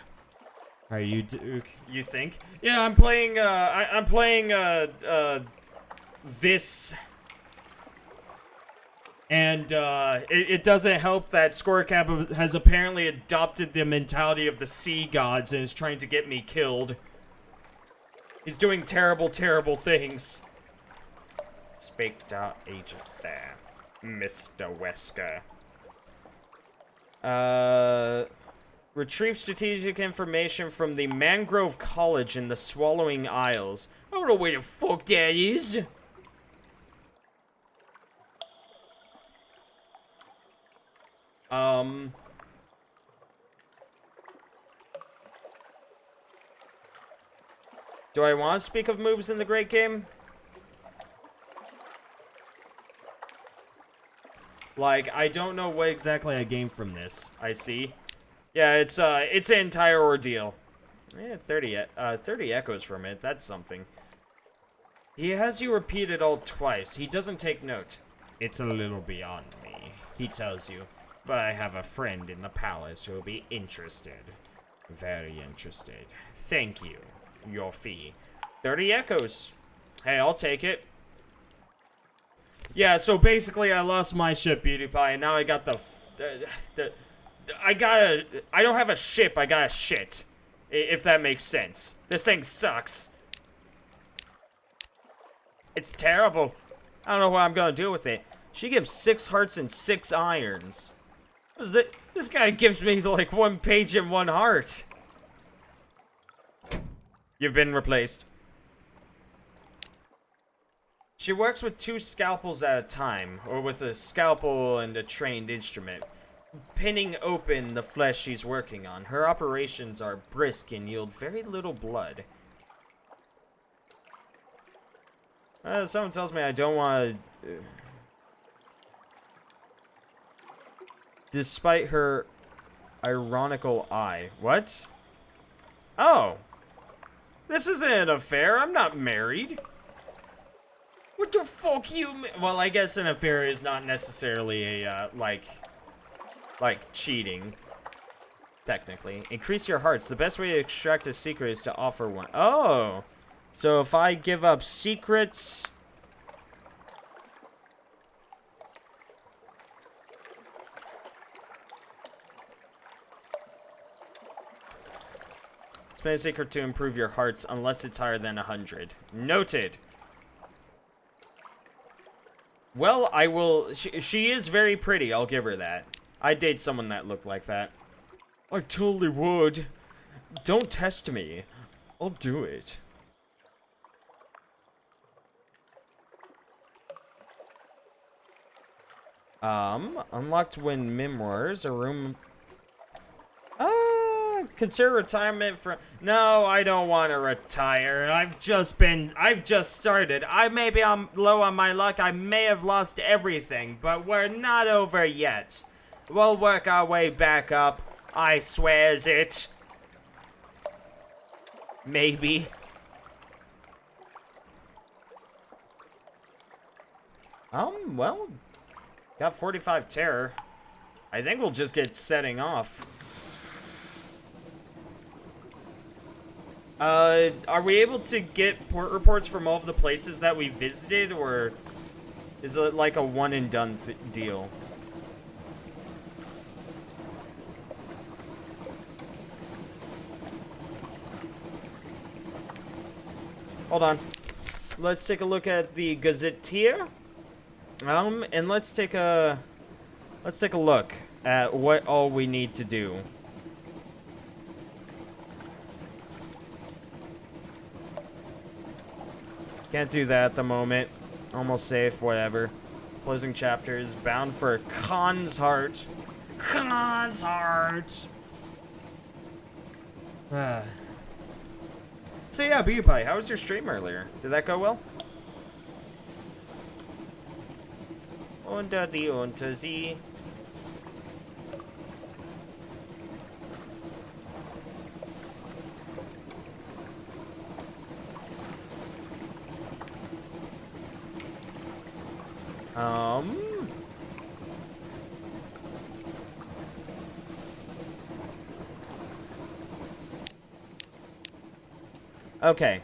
Are you Duke? You think? Yeah, I'm playing, I'm playing, this. And, it doesn't help that Scorecap has apparently adopted the mentality of the sea gods and is trying to get me killed. He's doing terrible, terrible things. Speak to our agent there, Mr. Wesker. Retrieve strategic information from the Mangrove College in the Swallowing Isles. I don't know where the fuck that is. Do I want to speak of moves in the great game? Like, I don't know what exactly I gained from this. I see. Yeah, it's an entire ordeal. Yeah, 30 echoes from it. That's something. He has you repeat it all twice. He doesn't take note. It's a little beyond me, he tells you. But I have a friend in the palace who will be interested. Very interested. Thank you. Your fee. 30 echoes. Hey, I'll take it. Yeah, so basically I lost my ship, Beauty Pie, and now I got I don't have a ship, I got a shit. If that makes sense. This thing sucks. It's terrible. I don't know what I'm gonna do with it. She gives 6 hearts and 6 irons. This guy gives me like 1 page and 1 heart. You've been replaced. She works with 2 scalpels at a time, or with a scalpel and a trained instrument, pinning open the flesh she's working on. Her operations are brisk and yield very little blood. Someone tells me I don't want to... Despite her ironical eye. What? Oh. This isn't an affair. I'm not married. What the fuck you mean? Well, I guess an affair is not necessarily a, like cheating. Technically. Increase your hearts. The best way to extract a secret is to offer one. Oh. So if I give up secrets... Spend a secret to improve your hearts unless it's higher than 100. Noted. Well, I will... She is very pretty, I'll give her that. I'd date someone that looked like that. I totally would. Don't test me. I'll do it. Unlocked when memoirs, a room... Consider retirement from... No, I don't want to retire. I've just started. Maybe I'm low on my luck. I may have lost everything, but we're not over yet. We'll work our way back up. I swears it. Maybe. Well, got 45 terror. I think we'll just get setting off. Are we able to get port reports from all of the places that we visited, or is it like a one and done deal? Hold on. Let's take a look at the Gazetteer. And let's take a look at what all we need to do. Can't do that at the moment. Almost safe, whatever. Closing chapters. Bound for Khan's Heart. Khan's Heart! So yeah, Beauty Pie, how was your stream earlier? Did that go well? Unter die unter sie. Okay.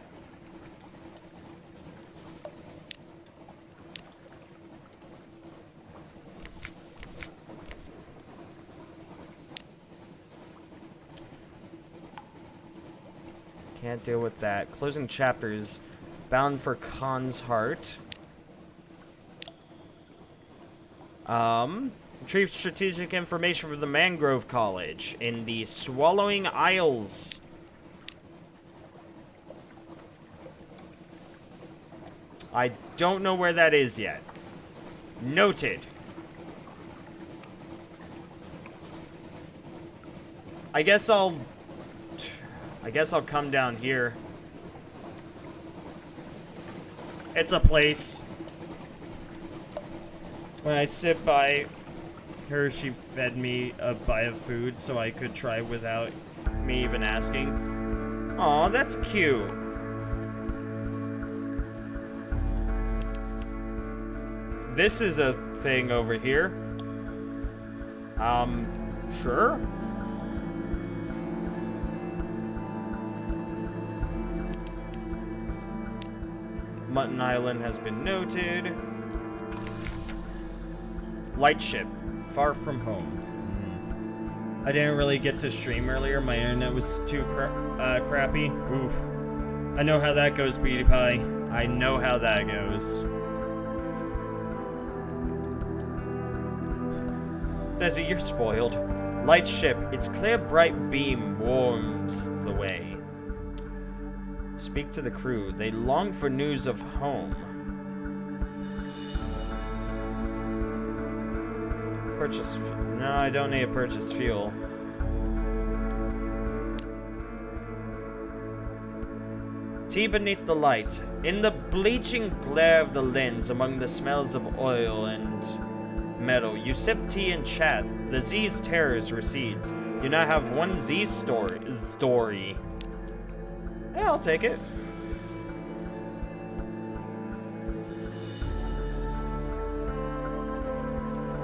Can't deal with that. Closing chapters. Bound for Khan's Heart. Retrieve strategic information from the Mangrove College in the Swallowing Isles. I don't know where that is yet. Noted. I guess I'll come down here. It's a place. When I sit by her, she fed me a bite of food so I could try without me even asking. Aw, that's cute. This is a thing over here. Sure. Mutton Island has been noted. Lightship, far from home. I didn't really get to stream earlier. My internet was too crappy. Oof. I know how that goes, PewDiePie. I know how that goes. Desi, you're spoiled. Lightship, its clear bright beam warms the way. Speak to the crew. They long for news of home. Purchase. No, I don't need to purchase fuel. Tea beneath the light. In the bleaching glare of the lens, among the smells of oil and metal, you sip tea and chat. The Z's terrors recedes. You now have one Z story. Yeah, I'll take it.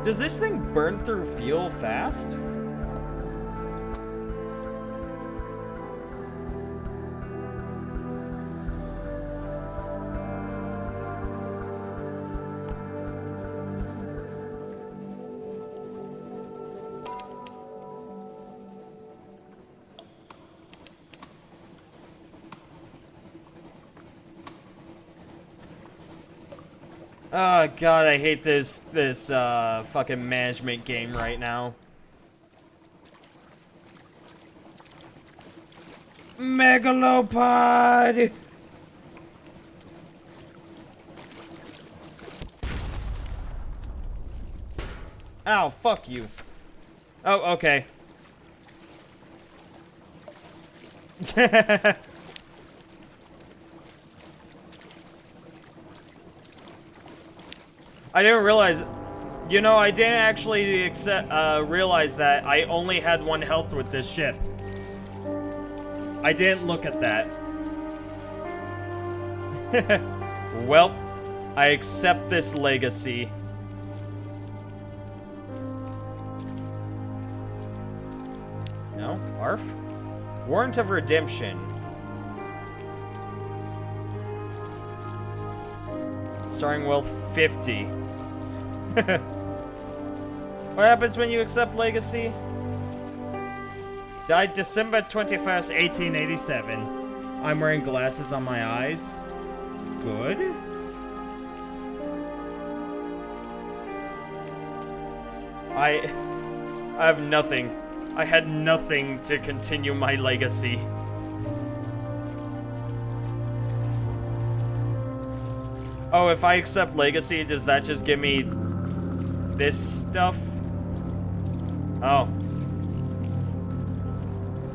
Does this thing burn through fuel fast? Oh god, I hate this fucking management game right now. Megalopod! Ow, fuck you. Oh, okay. I didn't realize, you know, I didn't actually realize that I only had 1 health with this ship. I didn't look at that. Well, I accept this legacy. No? ARF? Warrant of Redemption. Starring wealth 50. What happens when you accept legacy? Died December 21st, 1887. I'm wearing glasses on my eyes. Good. I have nothing. I had nothing to continue my legacy. Oh, if I accept legacy, does that just give me this stuff? Oh.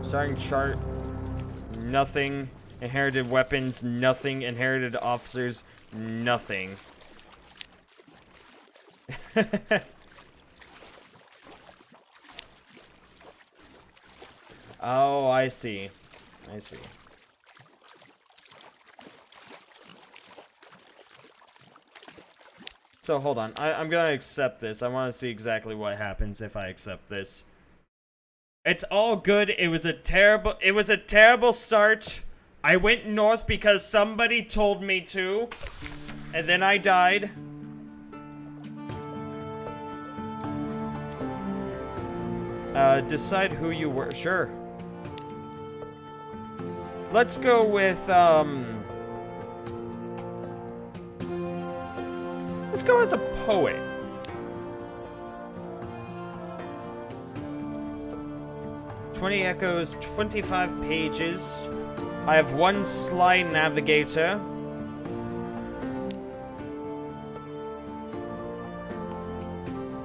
Starting chart. Nothing. Inherited weapons. Nothing. Inherited officers. Nothing. Oh, I see. I see. So hold on, I'm gonna accept this. I want to see exactly what happens if I accept this. It's all good. It was a terrible start. I went north because somebody told me to, and then I died. Decide who you were. Sure. Let's go with let's go as a poet. "20 echoes, 25 pages. I have 1 sly navigator.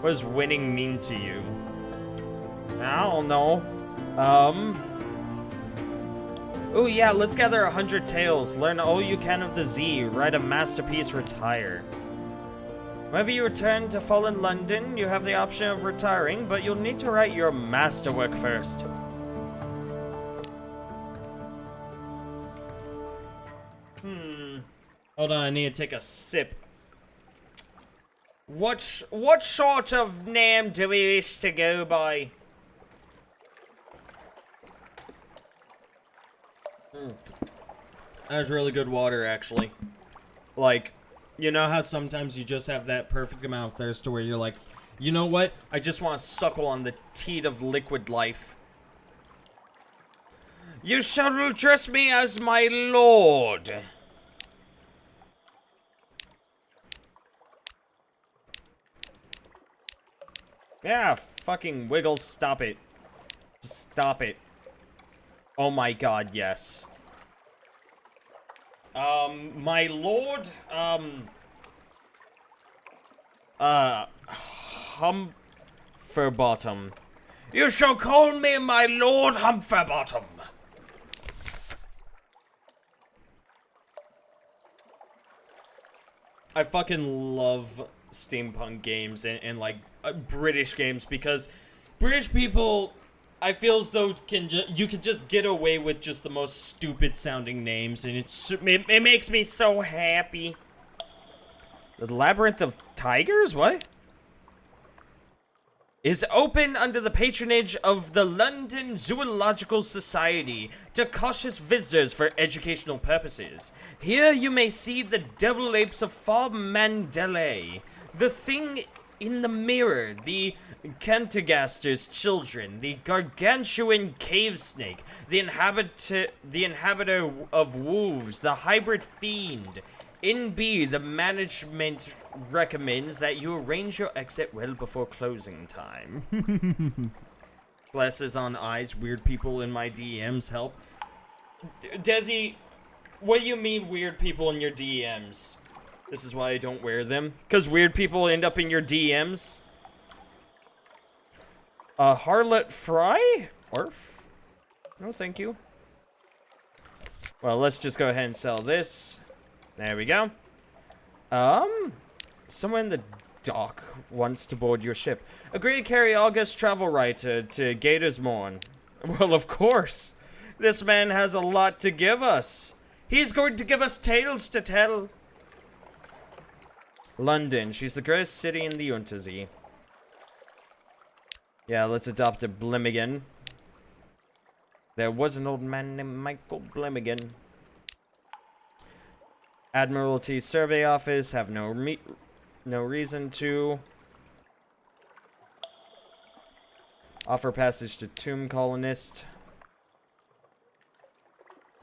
What does winning mean to you? I don't know. Oh yeah, let's gather 100 tales. Learn all you can of the Z. Write a masterpiece, retire. Whenever you return to Fallen London, you have the option of retiring, but you'll need to write your masterwork first. Hold on, I need to take a sip. What sort of name do we wish to go by? That was really good water, actually. Like, you know how sometimes you just have that perfect amount of thirst to where you're like, you know what? I just want to suckle on the teat of liquid life. You shall address me as my lord. Yeah, fucking Wiggles, stop it. Just stop it. Oh my god, yes. My lord, Humferbottom. You shall call me my lord Humferbottom. I fucking love steampunk games and like British games because British people, I feel as though you could just get away with just the most stupid sounding names, and it makes me so happy. The Labyrinth of Tigers? What? Is open under the patronage of the London Zoological Society to cautious visitors for educational purposes. Here you may see the devil apes of Far Mandalay, the thing in the mirror, the Cantagaster's children, the gargantuan cave snake, the inhabitor of wolves, the hybrid fiend. In B, the management recommends that you arrange your exit well before closing time. Glasses on eyes, weird people in my DMs help. Desi, what do you mean weird people in your DMs? This is why I don't wear them. Because weird people end up in your DMs. Harlot Fry? Orf? No, thank you. Well, let's just go ahead and sell this. There we go. Someone in the dock wants to board your ship. Agree to carry August travel writer to Gator's Morn. Well, of course. This man has a lot to give us. He's going to give us tales to tell. London. She's the greatest city in the Untersee. Yeah, let's adopt a Blimmigan. There was an old man named Michael Blimmigan. Admiralty Survey Office, have no reason to. Offer passage to Tomb Colonist.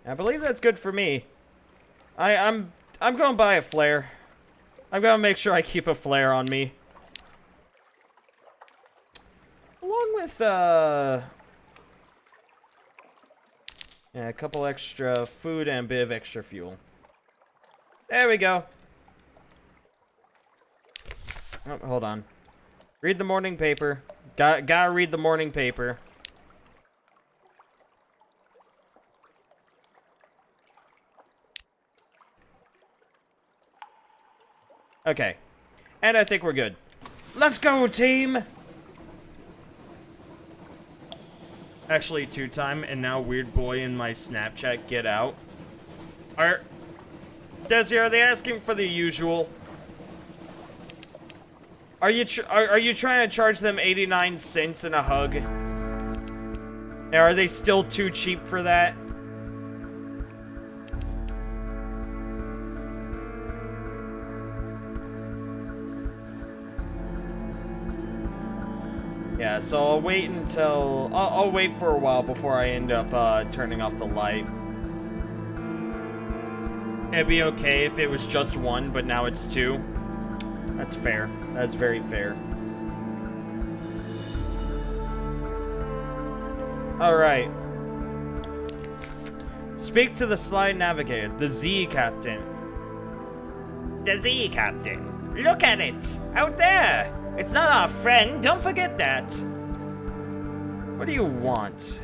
I believe that's good for me. I'm gonna buy a flare. I'm gonna make sure I keep a flare on me. Along with yeah, a couple extra food and a bit of extra fuel. There we go. Oh, hold on. Read the morning paper. Gotta read the morning paper. Okay. And I think we're good. Let's go, team! Actually, 2-time, and now Weird Boy in my Snapchat, get out. Desi, are they asking for the usual? Are you trying to charge them 89 cents and a hug? And are they still too cheap for that? Yeah, so I'll wait until I'll wait for a while before I end up turning off the light. It'd be okay if it was just one, but now it's two. That's fair. That's very fair. Alright. Speak to the Sly Navigator, the Z Captain. The Z Captain. Look at it! Out there! It's not our friend, don't forget that. What do you want?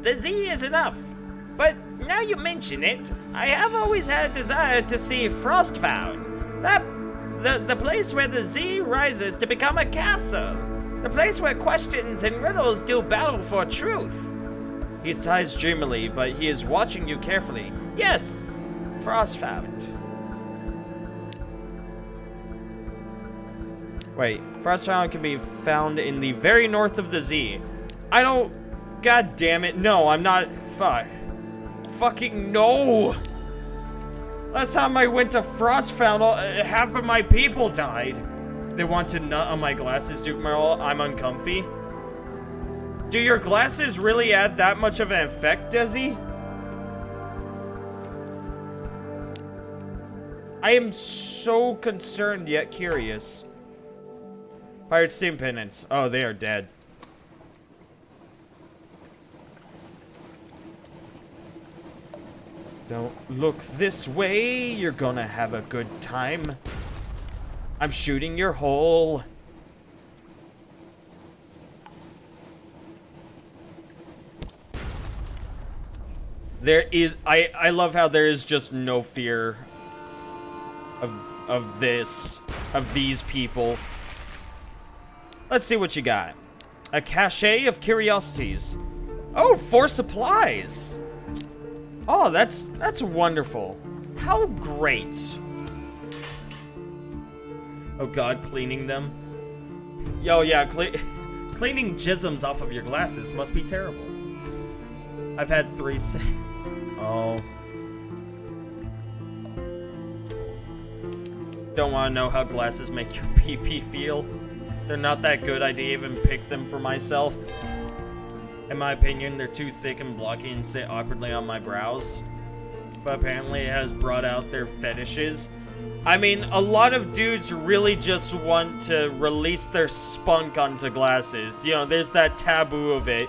The Z is enough. But now you mention it, I have always had a desire to see Frostbound. The place where the Z rises to become a castle. The place where questions and riddles do battle for truth. He sighs dreamily, but he is watching you carefully. Yes, Frostbound. Wait, Frostbound can be found in the very north of the Z. I don't... God damn it. No, I'm not... Fuck. Fucking no! Last time I went to Frostfound, half of my people died. They want to nut on my glasses, Duke Merle. I'm uncomfy. Do your glasses really add that much of an effect, Desi? I am so concerned yet curious. Pirate Steam Penance. Oh, they are dead. Don't look this way. You're gonna have a good time. I'm shooting your hole. There is, I love how there is just no fear of these people. Let's see what you got. A cache of curiosities. Oh, 4 supplies. Oh, that's wonderful. How great. Oh god, cleaning them. Yo, yeah, cleaning jisms off of your glasses must be terrible. I've had 3 Oh. Don't want to know how glasses make your PP feel. They're not that good. I didn't even pick them for myself. In my opinion, they're too thick and blocky and sit awkwardly on my brows. But apparently it has brought out their fetishes. I mean, a lot of dudes really just want to release their spunk onto glasses. You know, there's that taboo of it.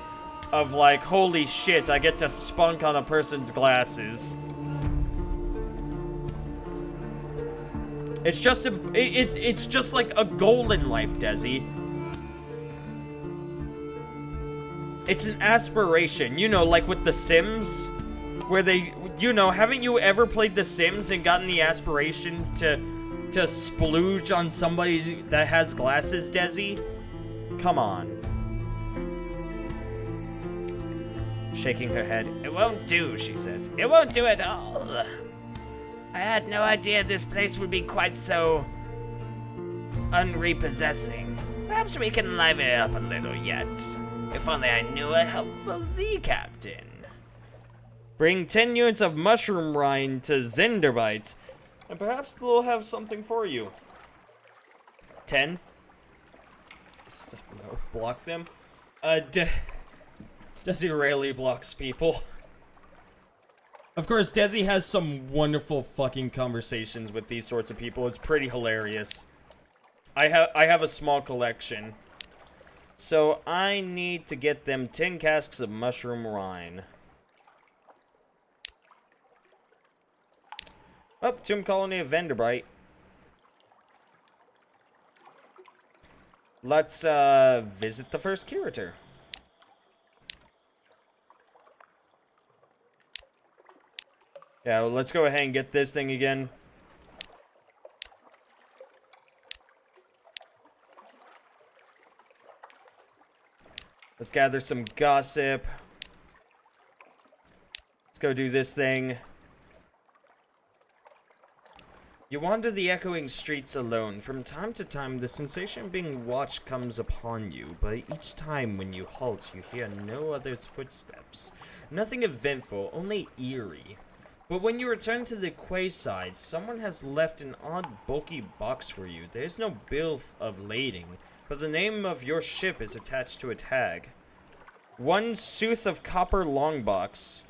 Of like, holy shit, I get to spunk on a person's glasses. It's just it's just like a goal in life, Desi. It's an aspiration, you know, like with The Sims, where they, you know, haven't you ever played The Sims and gotten the aspiration to splooge on somebody that has glasses, Desi? Come on. Shaking her head. It won't do, she says. It won't do at all. I had no idea this place would be quite so unrepossessing. Perhaps we can liven it up a little yet. If only I knew a helpful Z-Captain. Bring 10 units of mushroom rind to Zinderbite, and perhaps they'll have something for you. 10? No, block them. Desi rarely blocks people. Of course, Desi has some wonderful fucking conversations with these sorts of people. It's pretty hilarious. I have a small collection. So I need to get them 10 casks of mushroom rind. Oh, Tomb Colony of Venderbright. Let's visit the first curator. Yeah, well, let's go ahead and get this thing again. Let's gather some gossip. Let's go do this thing. You wander the echoing streets alone. From time to time, the sensation of being watched comes upon you, but each time when you halt, you hear no other's footsteps. Nothing eventful, only eerie. But when you return to the quayside, someone has left an odd bulky box for you. There is no bill of lading, but the name of your ship is attached to a tag. 1 Sooth of Copper Longbox.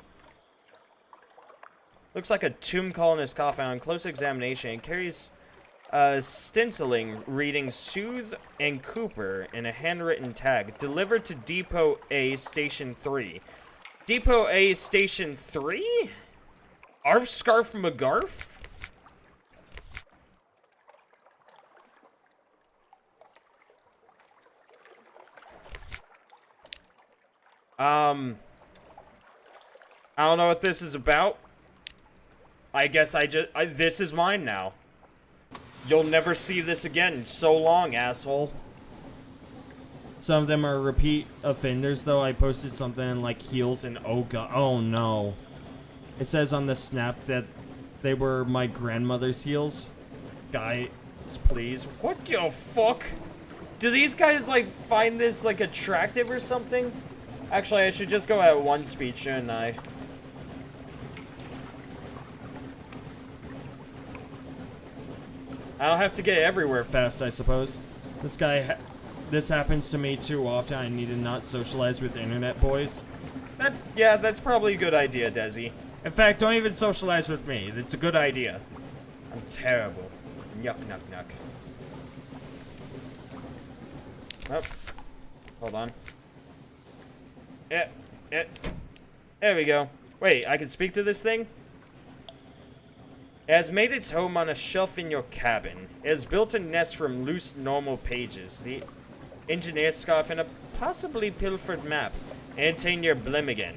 Looks like a tomb colonist coffin. On close examination, it carries a stenciling reading Soothe and Cooper in a handwritten tag. Delivered to Depot A, Station 3. Depot A, Station 3? Arf Scarf McGarf? I don't know what this is about. I guess this is mine now. You'll never see this again. So long, asshole. Some of them are repeat offenders, though. I posted something like heels and oh god, oh no. It says on the snap that they were my grandmother's heels. Guys, please. What the fuck? Do these guys, like, find this, like, attractive or something? Actually, I should just go at 1 speed, shouldn't I? I'll have to get everywhere fast, I suppose. This happens to me too often. I need to not socialize with internet boys. Yeah, that's probably a good idea, Desi. In fact, don't even socialize with me. It's a good idea. I'm terrible. Yuck, nuck, nuck. Oh. Hold on. There we go. Wait, I can speak to this thing? It has made its home on a shelf in your cabin. It has built a nest from loose, normal pages, the engineer's scarf, and a possibly pilfered map, and obtain your Blimmigan.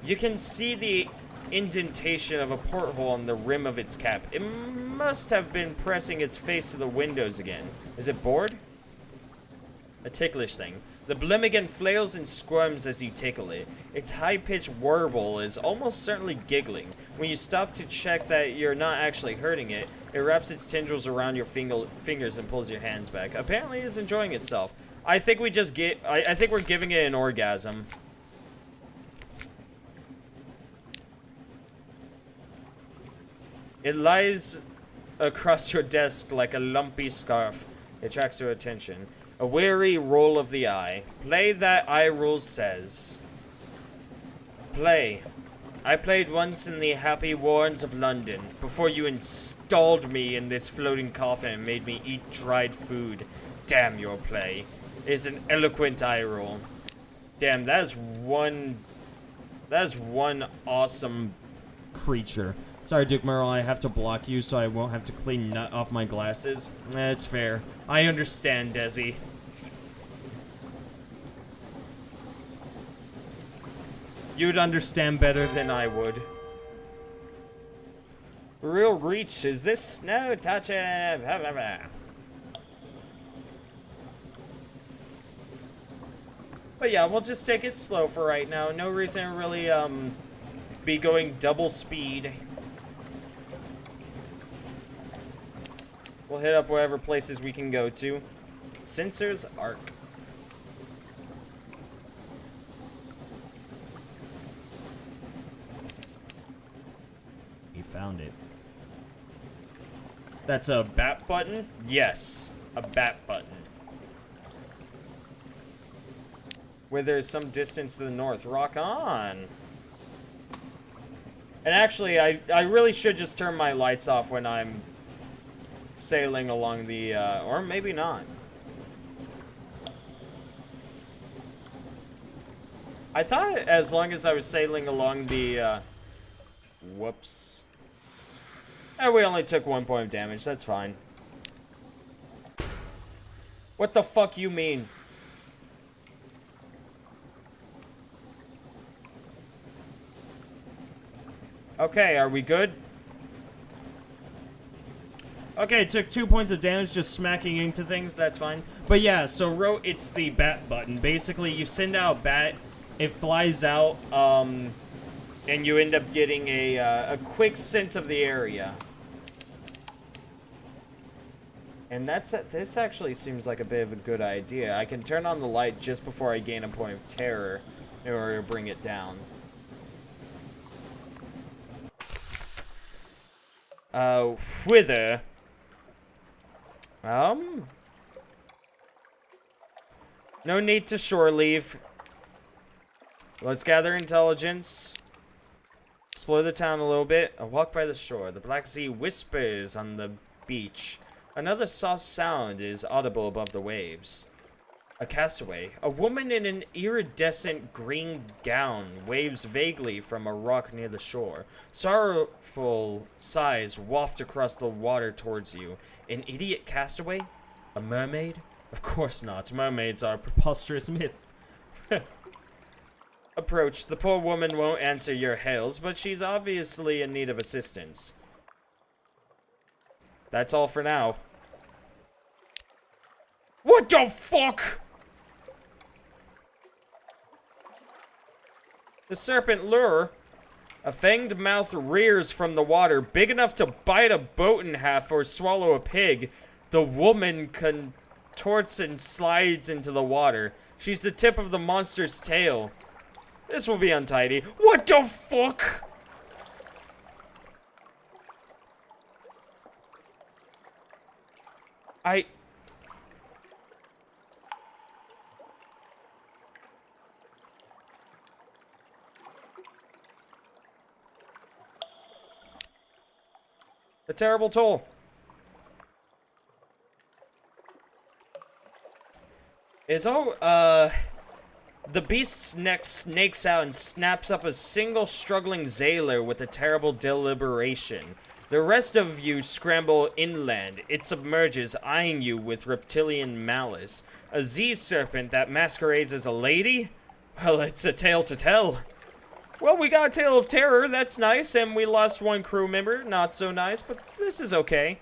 You can see the indentation of a porthole on the rim of its cap. It must have been pressing its face to the windows again. Is it bored? A ticklish thing. The Blimmigan flails and squirms as you tickle it. Its high-pitched warble is almost certainly giggling. When you stop to check that you're not actually hurting it, it wraps its tendrils around your fingers and pulls your hands back. Apparently it's enjoying itself. I think we just I think we're giving it an orgasm. It lies across your desk like a lumpy scarf. It attracts your attention. A weary roll of the eye. Play that eye roll says. Play. I played once in the happy warrens of London, before you installed me in this floating coffin and made me eat dried food. Damn your play. It is an eloquent eye roll. Damn, that is one awesome creature. Sorry, Duke Merle, I have to block you so I won't have to clean nut off my glasses. It's fair. I understand, Desi. You'd understand better than I would. Real reach, is this? No, touch it. Blah, blah, blah. But yeah, we'll just take it slow for right now. No reason to really, be going double speed. We'll hit up whatever places we can go to. Sensors Arc. You found it. That's a bat button? Yes, a bat button. Where there's some distance to the north. Rock on. And actually, I really should just turn my lights off when I'm sailing along the, or maybe not. I thought as long as I was sailing along the, whoops. We only took 1 point of damage, that's fine. What the fuck you mean? Okay, are we good? Okay, took 2 points of damage just smacking into things, that's fine. But yeah, so it's the bat button. Basically, you send out a bat, it flies out, and you end up getting a quick sense of the area. And this actually seems like a bit of a good idea. I can turn on the light just before I gain a point of terror in order to bring it down. Whither? No need to shore leave. Let's gather intelligence. Explore the town a little bit. A walk by the shore. The Black Sea whispers on the beach. Another soft sound is audible above the waves. A castaway. A woman in an iridescent green gown waves vaguely from a rock near the shore. Sorrowful sighs waft across the water towards you. An idiot castaway? A mermaid? Of course not. Mermaids are a preposterous myth. Approach. The poor woman won't answer your hails, but she's obviously in need of assistance. That's all for now. What the fuck? The serpent lure. A fanged mouth rears from the water, big enough to bite a boat in half or swallow a pig. The woman contorts and slides into the water. She's the tip of the monster's tail. This will be untidy. What the fuck? I... A terrible toll. The beast's neck snakes out and snaps up a single struggling Zaylor with a terrible deliberation. The rest of you scramble inland. It submerges, eyeing you with reptilian malice. A Z-serpent that masquerades as a lady? Well, it's a tale to tell. Well, we got a tale of terror, that's nice, and we lost one crew member, not so nice, but this is okay.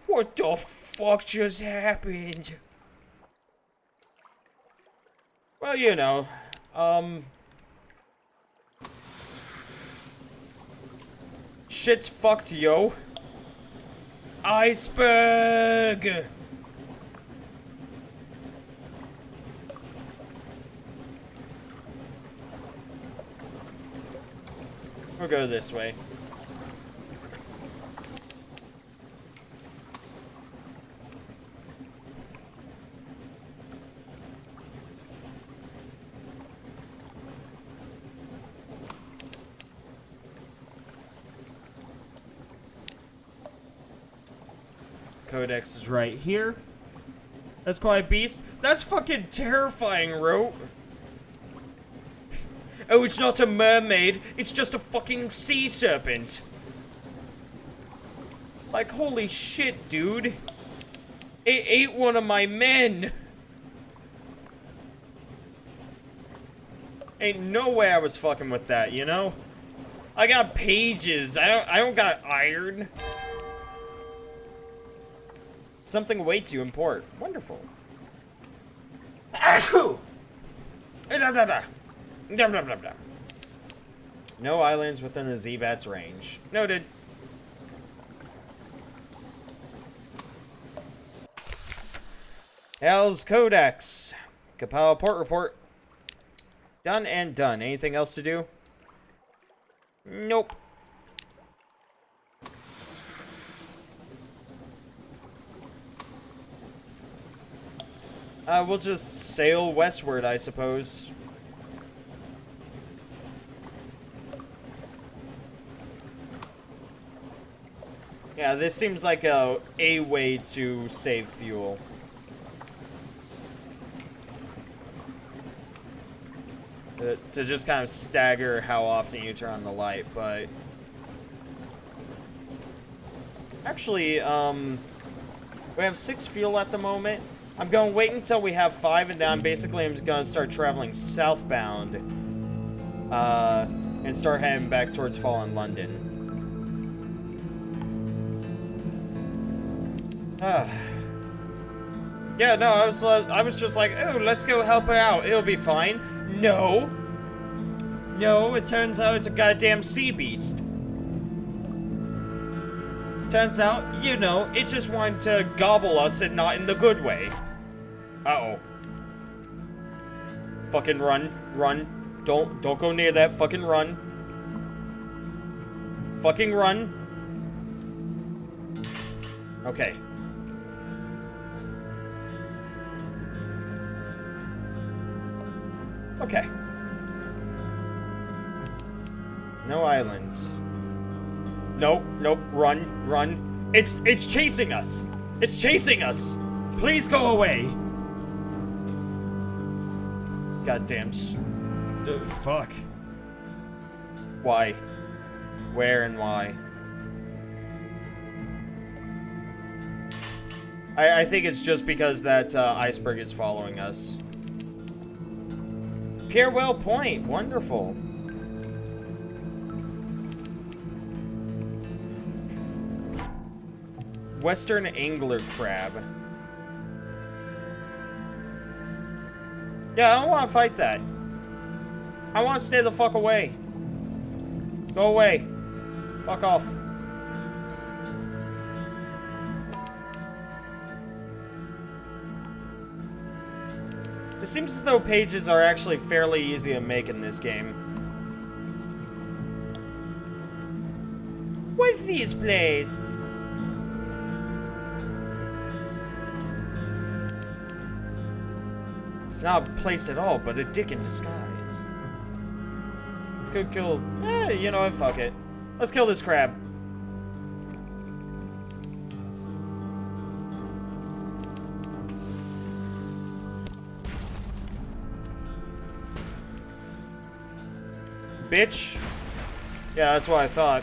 What the fuck just happened? Well, you know, shit's fucked, yo. Iceberg! We'll go this way. Codex is right here. That's quite a beast. That's fucking terrifying, Ro. Oh, it's not a mermaid. It's just a fucking sea serpent. Like, holy shit, dude. It ate one of my men. Ain't no way I was fucking with that, you know? I got pages. I don't got iron. Something awaits you in port. Wonderful. Achoo! No islands within the Z-Bat's range. Noted. Hell's Codex. Compile port report. Done and done. Anything else to do? Nope. We'll just sail westward, I suppose. Yeah, this seems like a way to save fuel. To just kind of stagger how often you turn on the light, but... Actually, we have 6 fuel at the moment. I'm going to wait until we have 5, and then I'm just going to start traveling southbound. And start heading back towards Fallen London. Yeah, no, I was just like, oh, let's go help her out. It'll be fine. No. No, it turns out it's a goddamn sea beast. Turns out, you know, it just wanted to gobble us and not in the good way. Uh-oh. Fucking run. Run. Don't go near that. Fucking run. Fucking run. Okay. Okay. No islands. Nope, nope, run, run. It's chasing us. It's chasing us. Please go away. Goddamn fuck. Why? Where and why? I think it's just because that iceberg is following us. Pierwell Point, wonderful. Western angler crab. Yeah, I don't want to fight that. I want to stay the fuck away. Go away. Fuck off. It seems as though pages are actually fairly easy to make in this game. What's this place? It's not a place at all, but a dick in disguise. Could kill... you know what? Fuck it. Let's kill this crab. Bitch. Yeah, that's what I thought.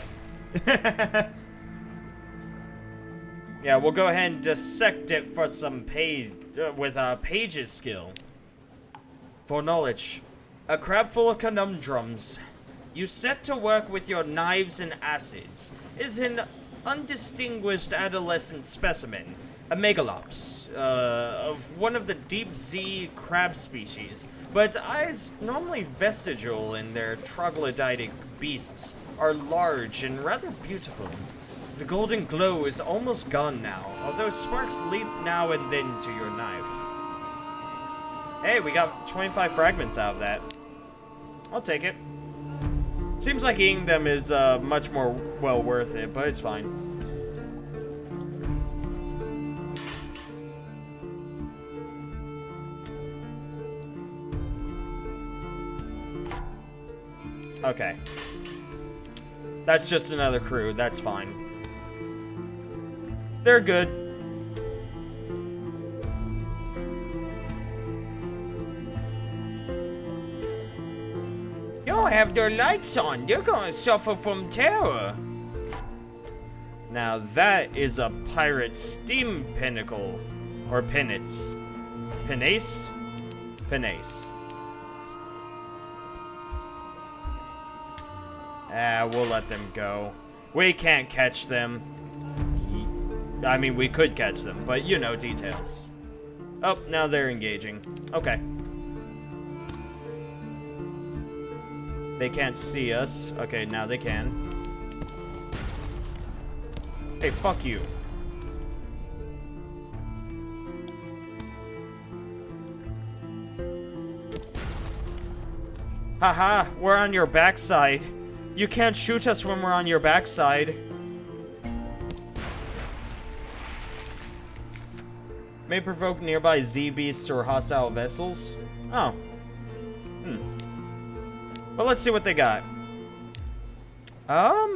Yeah, we'll go ahead and dissect it for some page... with Page's skill. For knowledge. A crab full of conundrums. You set to work with your knives and acids. Is an undistinguished adolescent specimen. A megalops. Of one of the deep sea crab species. But its eyes, normally vestigial in their troglodytic beasts, are large and rather beautiful. The golden glow is almost gone now, although sparks leap now and then to your knife. Hey, we got 25 fragments out of that. I'll take it. Seems like eating them is much more well worth it, but it's fine. Okay. That's just another crew, that's fine. They're good. You don't have their lights on. They're gonna suffer from terror. Now that is a pirate steam pinnacle. Or pinnace. Pinnace? Pinnace. We'll let them go. We can't catch them. I mean, we could catch them, but you know, details. Oh, now they're engaging. Okay. They can't see us. Okay, now they can. Hey, fuck you. Haha, we're on your backside. You can't shoot us when we're on your backside. May provoke nearby Z-beasts or hostile vessels. Oh. Well, let's see what they got.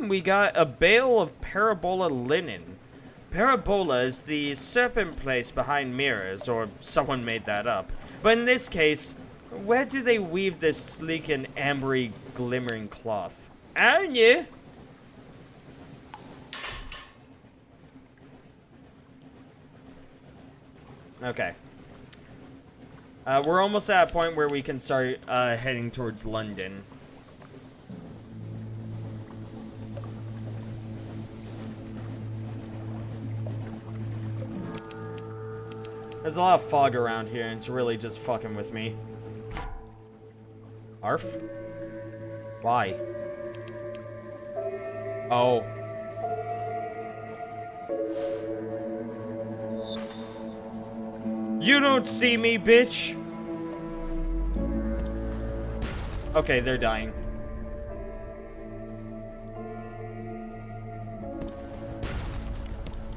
We got a bale of parabola linen. Parabola is the serpent place behind mirrors, or someone made that up. But in this case, where do they weave this sleek and ambery glimmering cloth? I don't know. Okay. We're almost at a point where we can start heading towards London. There's a lot of fog around here, and it's really just fucking with me. Arf? Why? Oh. You don't see me, bitch! Okay, they're dying.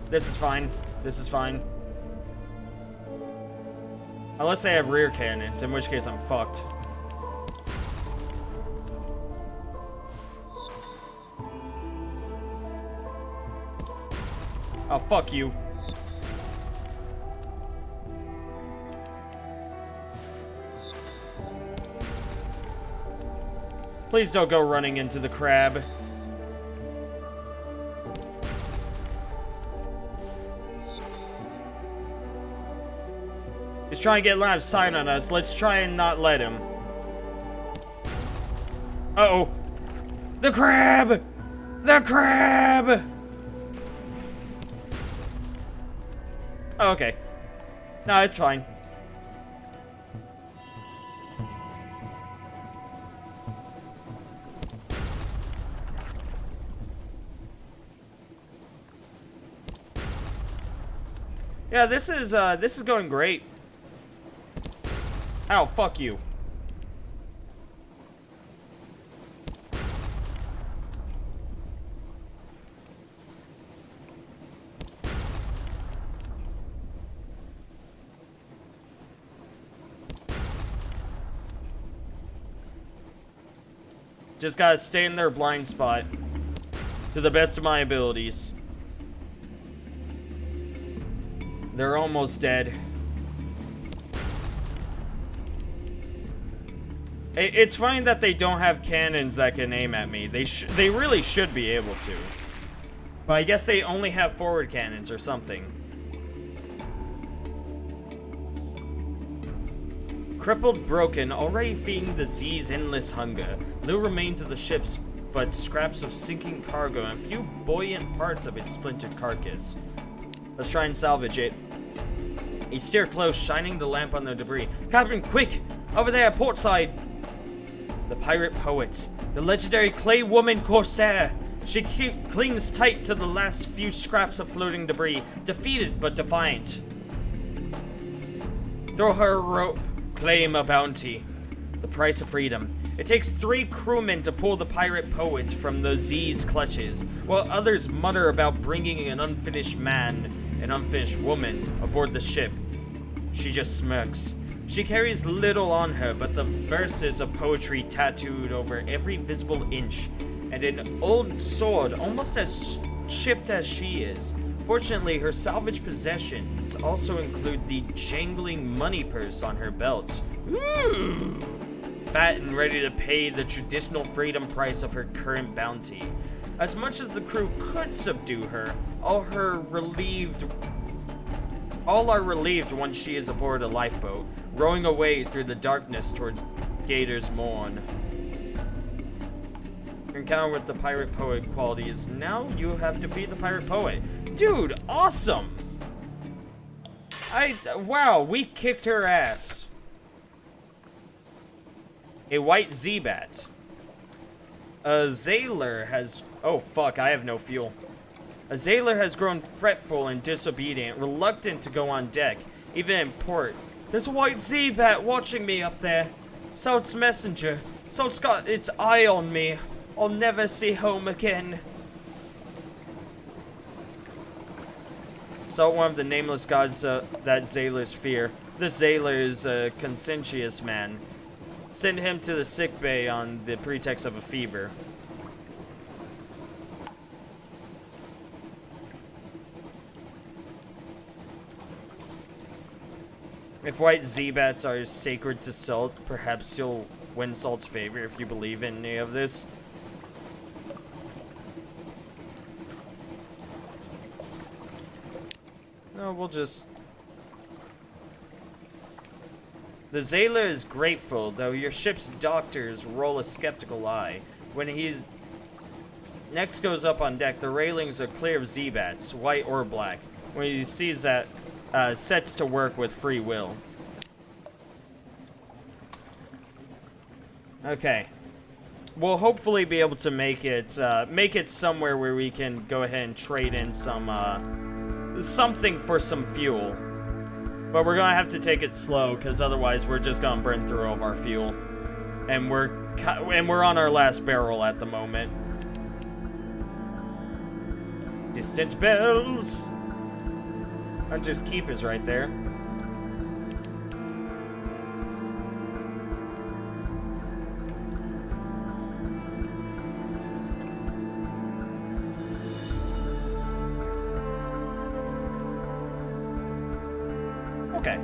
This is fine. This is fine. Unless they have rear cannons, in which case I'm fucked. Oh, fuck you. Please don't go running into the crab. He's trying to get line of sight on us. Let's try and not let him. Uh-oh. The crab! The crab! Oh, okay. No, it's fine. Yeah, this is going great. Ow, fuck you. Just gotta stay in their blind spot to the best of my abilities. They're almost dead. It's fine that they don't have cannons that can aim at me. They really should be able to. But I guess they only have forward cannons or something. Crippled, broken, already feeding the Z's endless hunger. Little remains of the ships, but scraps of sinking cargo and a few buoyant parts of its splintered carcass. Let's try and salvage it. You steer close, shining the lamp on the debris. Captain, quick! Over there, port side! The pirate poet. The legendary clay woman corsair. She clings tight to the last few scraps of floating debris. Defeated, but defiant. Throw her a rope. Claim a bounty. The price of freedom. It takes 3 crewmen to pull the pirate poet from the Z's clutches, while others mutter about bringing an unfinished man, an unfinished woman, aboard the ship. She just smirks. She carries little on her but the verses of poetry tattooed over every visible inch, and an old sword almost as chipped as she is. Fortunately, her salvaged possessions also include the jangling money purse on her belt. Ooh! Fat and ready to pay the traditional freedom price of her current bounty. As much as the crew could subdue her, all are relieved once she is aboard a lifeboat, rowing away through the darkness towards Gator's Morn. Your encounter with the pirate poet qualities. Now you have defeated the pirate poet. Dude, awesome! Wow, we kicked her ass. A white Z-Bat. A Zailer has... Oh, fuck, I have no fuel. A Zailer has grown fretful and disobedient, reluctant to go on deck, even in port. There's a white Z-Bat watching me up there. So it's messenger. So it's got its eye on me. I'll never see home again. So one of the nameless gods that Zailers fear. This Zailer is a conscientious man. Send him to the sick bay on the pretext of a fever. If white Z-Bats are sacred to Salt, perhaps you'll win Salt's favor if you believe in any of this. No, we'll just... The Zailer is grateful, though your ship's doctors roll a skeptical eye. When he next goes up on deck, the railings are clear of Z-Bats, white or black. When he sees that, sets to work with free will. Okay. We'll hopefully be able to make it somewhere where we can go ahead and trade in some, something for some fuel. But we're gonna have to take it slow, because otherwise we're just gonna burn through all of our fuel. And we're on our last barrel at the moment. Distant bells! Hunter's Keep is right there. Okay.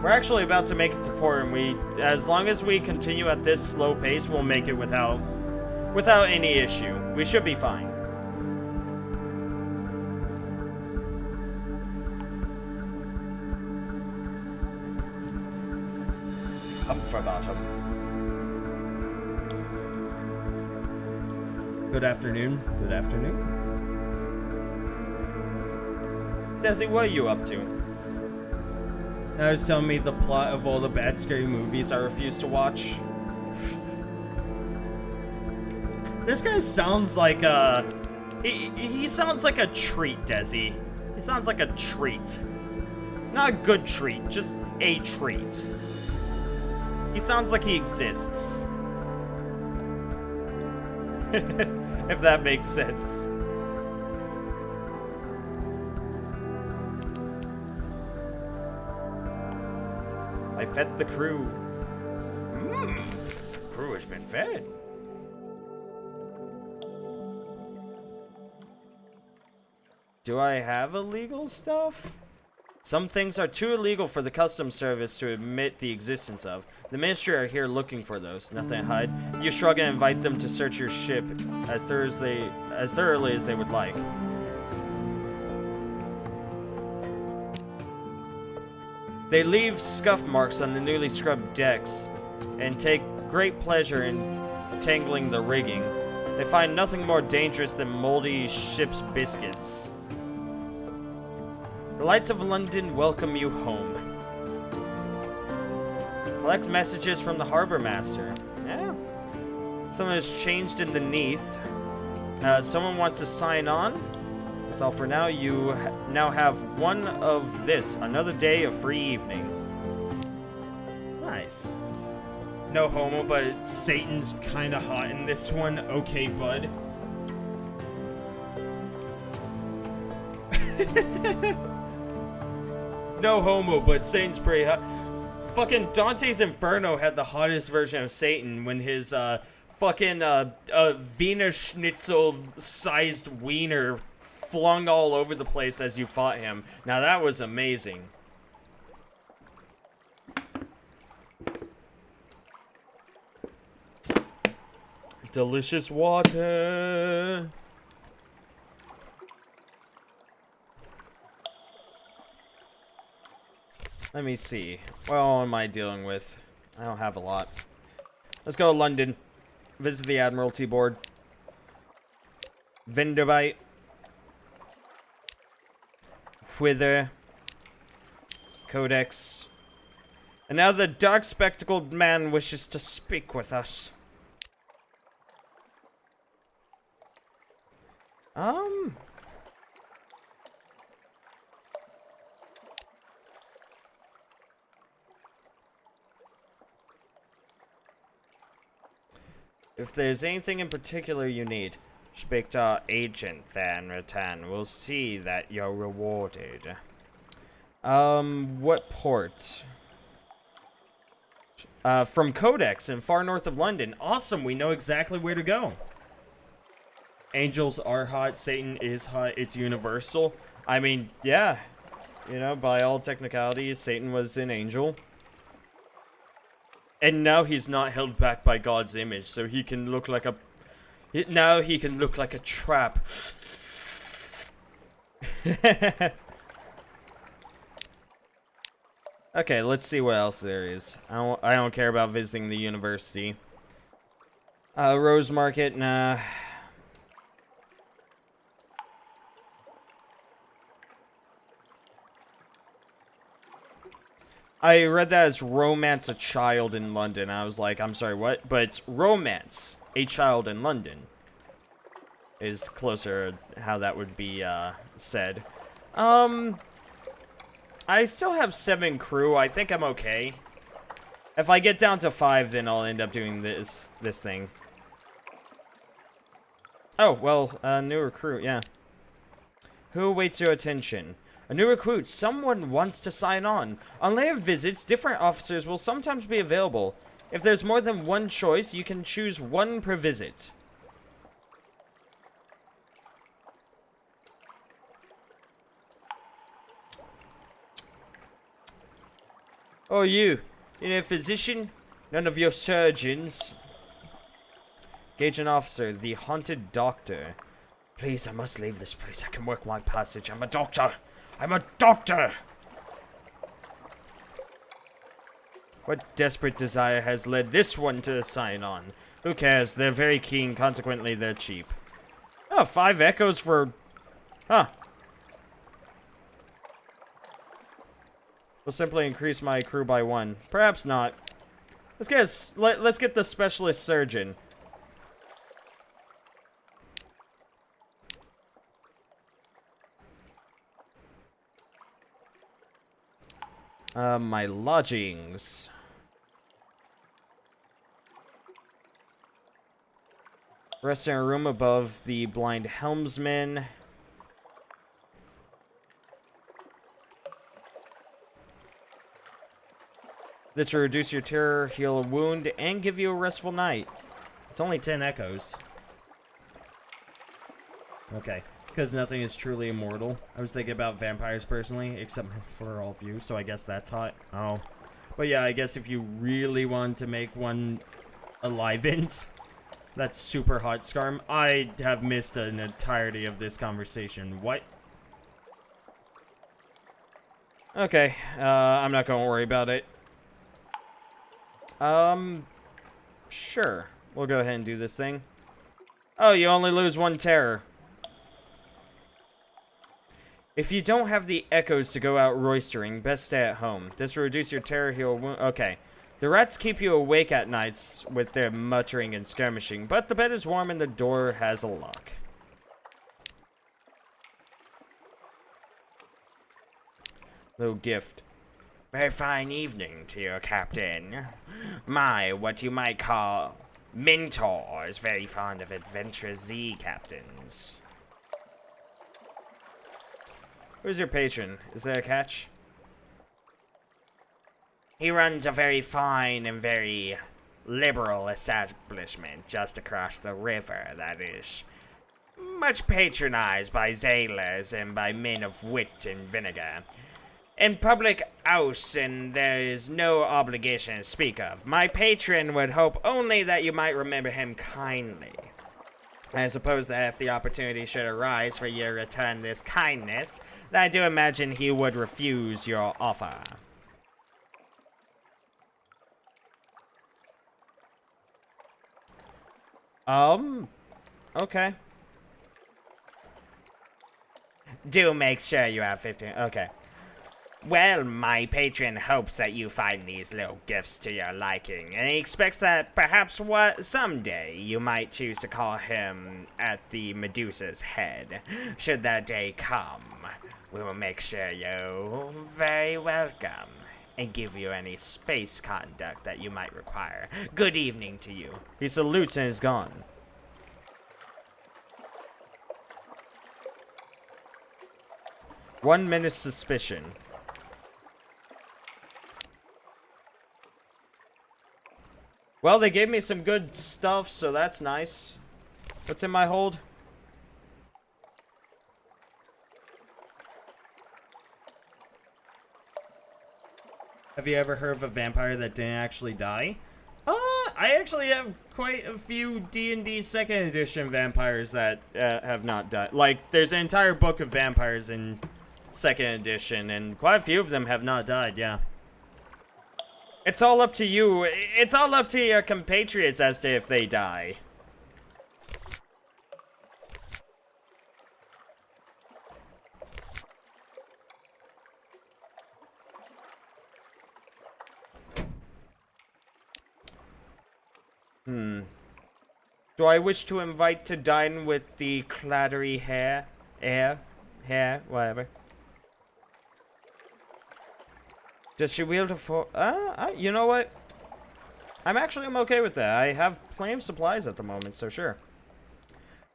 We're actually about to make it to port, and as long as we continue at this slow pace, we'll make it without any issue. We should be fine. Up for bottom. Good afternoon. Good afternoon. Desi, what are you up to? Now he's telling me the plot of all the bad scary movies I refuse to watch. This guy sounds like a... He sounds like a treat, Desi. He sounds like a treat. Not a good treat, just a treat. He sounds like he exists. If that makes sense. I fed the crew. Crew has been fed. Do I have illegal stuff? Some things are too illegal for the customs service to admit the existence of. The ministry are here looking for those. Nothing to hide. You shrug and invite them to search your ship as thoroughly as they would like. They leave scuff marks on the newly scrubbed decks and take great pleasure in tangling the rigging. They find nothing more dangerous than moldy ship's biscuits. The lights of London welcome you home. Collect messages from the harbor master. Yeah. Something has changed underneath. Someone wants to sign on. That's all for now. You now have one of this. Another day of free evening. Nice. No homo, but Satan's kinda hot in this one. Okay, bud. No homo, but Satan's pretty hot. Fucking Dante's Inferno had the hottest version of Satan when his fucking Wiener Schnitzel sized wiener flung all over the place as you fought him. Now that was amazing. Delicious water. Let me see. What all am I dealing with? I don't have a lot. Let's go to London. Visit the Admiralty Board. Vinderbite. Whither. Codex. And now the dark spectacled man wishes to speak with us. If there's anything in particular you need, speak to our agent there in return. We'll see that you're rewarded. What port? From Codex in far north of London. Awesome, we know exactly where to go. Angels are hot, Satan is hot, it's universal. I mean, yeah. You know, by all technicalities, Satan was an angel. And now he's not held back by God's image, so he can look like a... Now he can look like a trap. Okay, let's see what else there is. I don't care about visiting the university. Rose Market, nah. I read that as romance a child in London. I was like, I'm sorry, what? But it's romance a child in London. Is closer how that would be said. I still have 7 crew. I think I'm okay. If I get down to 5, then I'll end up doing this thing. Oh, well, new recruit, yeah. Who awaits your attention? A new recruit. Someone wants to sign on. On later visits, different officers will sometimes be available. If there's more than one choice, you can choose one per visit. Oh, you a physician? None of your surgeons. Engage an officer. The haunted doctor. Please, I must leave this place. I can work my passage. I'm a doctor. I'm a doctor! What desperate desire has led this one to sign on? Who cares? They're very keen, consequently they're cheap. Oh, 5 echoes for... Huh. Will simply increase my crew by 1. Perhaps not. Let's get the specialist surgeon. My lodgings. Rest in a room above the blind helmsman. This will reduce your terror, heal a wound, and give you a restful night. It's only 10 echoes. Okay. Because nothing is truly immortal. I was thinking about vampires personally, except for all of you, so I guess that's hot. Oh. But yeah, I guess if you really want to make one alive-int, that's super hot, Scarm. I have missed an entirety of this conversation. What? Okay, I'm not gonna worry about it. Sure. We'll go ahead and do this thing. Oh, you only lose 1 terror. If you don't have the echoes to go out roistering, best stay at home. This will reduce your terror heal wound. Okay. The rats keep you awake at nights with their muttering and skirmishing, but the bed is warm and the door has a lock. Little gift. Very fine evening to you, Captain. My, what you might call mentor is very fond of Adventure Z captains. Who's your patron? Is there a catch? He runs a very fine and very liberal establishment just across the river that is much patronized by sailors and by men of wit and vinegar. In public house, and there is no obligation to speak of. My patron would hope only that you might remember him kindly. I suppose that if the opportunity should arise for you to return this kindness, I do imagine he would refuse your offer. Okay. Do make sure you have 15. Okay. Well, my patron hopes that you find these little gifts to your liking, and he expects that perhaps someday you might choose to call him at the Medusa's head. Should that day come, we will make sure you're very welcome and give you any space conduct that you might require. Good evening to you. He salutes and is gone. One minute's suspicion. Well, they gave me some good stuff, so that's nice. What's in my hold? Have you ever heard of a vampire that didn't actually die? I actually have quite a few D&D 2nd edition vampires that have not died. Like, there's an entire book of vampires in 2nd edition, and quite a few of them have not died, yeah. It's all up to you. It's all up to your compatriots as to if they die. Do I wish to invite to dine with the clattery hair, whatever. Does she wield a you know what? I'm okay with that. I have plenty of supplies at the moment, so sure.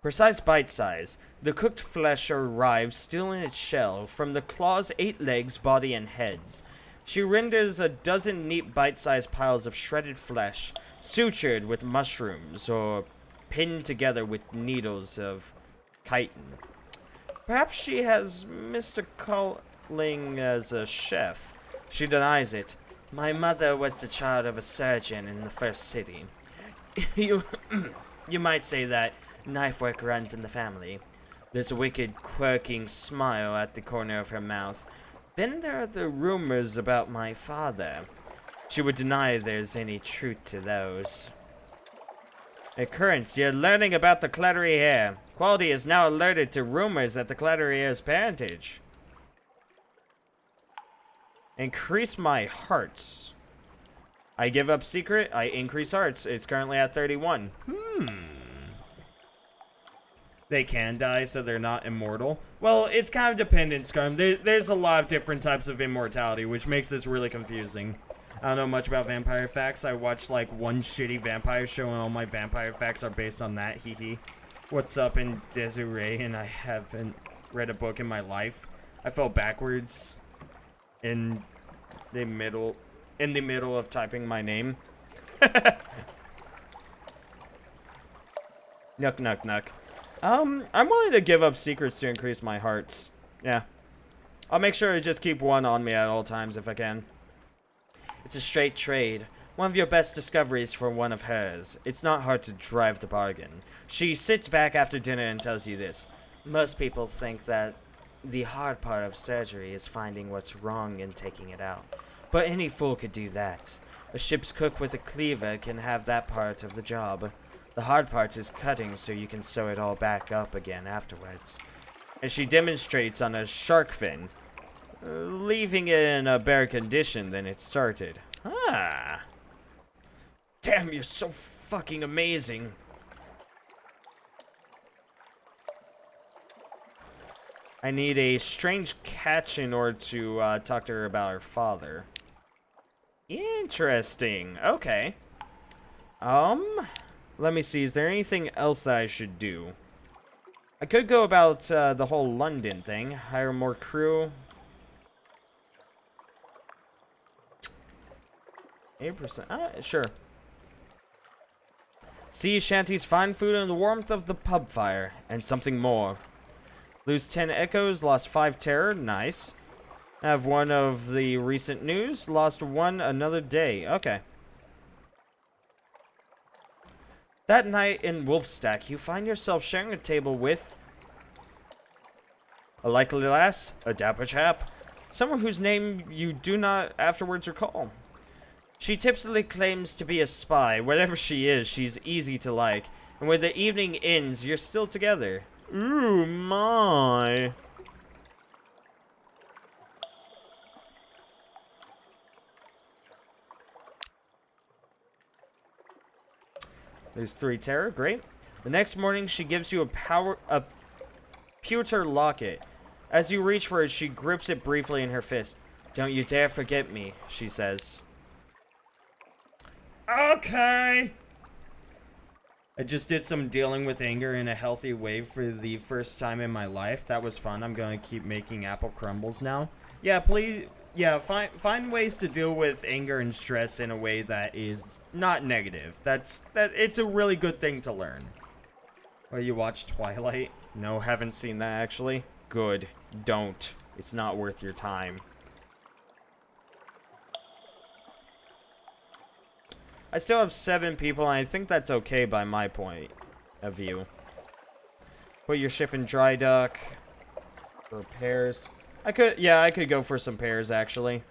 Precise bite size. The cooked flesh arrives still in its shell, from the claw's 8 legs, body, and heads. She renders a dozen neat bite-sized piles of shredded flesh, sutured with mushrooms, or pinned together with needles of chitin. Perhaps she has Mr. Culling as a chef. She denies it. My mother was the child of a surgeon in the first city. You might say that knife work runs in the family. There's a wicked, quirking smile at the corner of her mouth. Then there are the rumors about my father. She would deny there's any truth to those. Occurrence, you're learning about the Clattery Hair. Quality is now alerted to rumors at the Clattery Hair's parentage. Increase my hearts. I give up secret, I increase hearts. It's currently at 31. They can die, so they're not immortal. Well, it's kind of dependent, Scarm. There's a lot of different types of immortality, which makes this really confusing. I don't know much about vampire facts. I watched like one shitty vampire show, and all my vampire facts are based on that. Hee. What's up in Desiree? And I haven't read a book in my life. I fell backwards in the middle of typing my name. Nuck. I'm willing to give up secrets to increase my hearts. Yeah. I'll make sure to just keep one on me at all times if I can. It's a straight trade. One of your best discoveries for one of hers. It's not hard to drive the bargain. She sits back after dinner and tells you this. Most people think that the hard part of surgery is finding what's wrong and taking it out. But any fool could do that. A ship's cook with a cleaver can have that part of the job. The hard part is cutting so you can sew it all back up again afterwards. And she demonstrates on a shark fin, leaving it in a better condition than it started. Ah. Damn, you're so fucking amazing. I need a strange catch in order to talk to her about her father. Interesting. Okay. Let me see. Is there anything else that I should do? I could go about the whole London thing. Hire more crew. 8%. Sure. Sea shanties, fine food, and the warmth of the pub fire. And something more. Lose 10 echoes, lost 5 terror. Nice. Have one of the recent news. Lost 1 another day. Okay. That night in Wolfstack, you find yourself sharing a table with a likely lass, a dapper chap, someone whose name you do not afterwards recall. She typically claims to be a spy. Whatever she is, she's easy to like. And when the evening ends, you're still together. Ooh, my. There's 3 terror, great. The next morning, she gives you a pewter locket. As you reach for it, she grips it briefly in her fist. Don't you dare forget me, she says. Okay. I just did some dealing with anger in a healthy way for the first time in my life. That was fun. I'm gonna keep making apple crumbles now. Yeah, please. Yeah, find ways to deal with anger and stress in a way that is not negative. It's a really good thing to learn. Well, you watch Twilight? No, haven't seen that actually. Good. Don't. It's not worth your time. I still have 7 people, and I think that's okay by my point of view. Put your ship in dry dock. Repairs. I could go for some pairs, actually.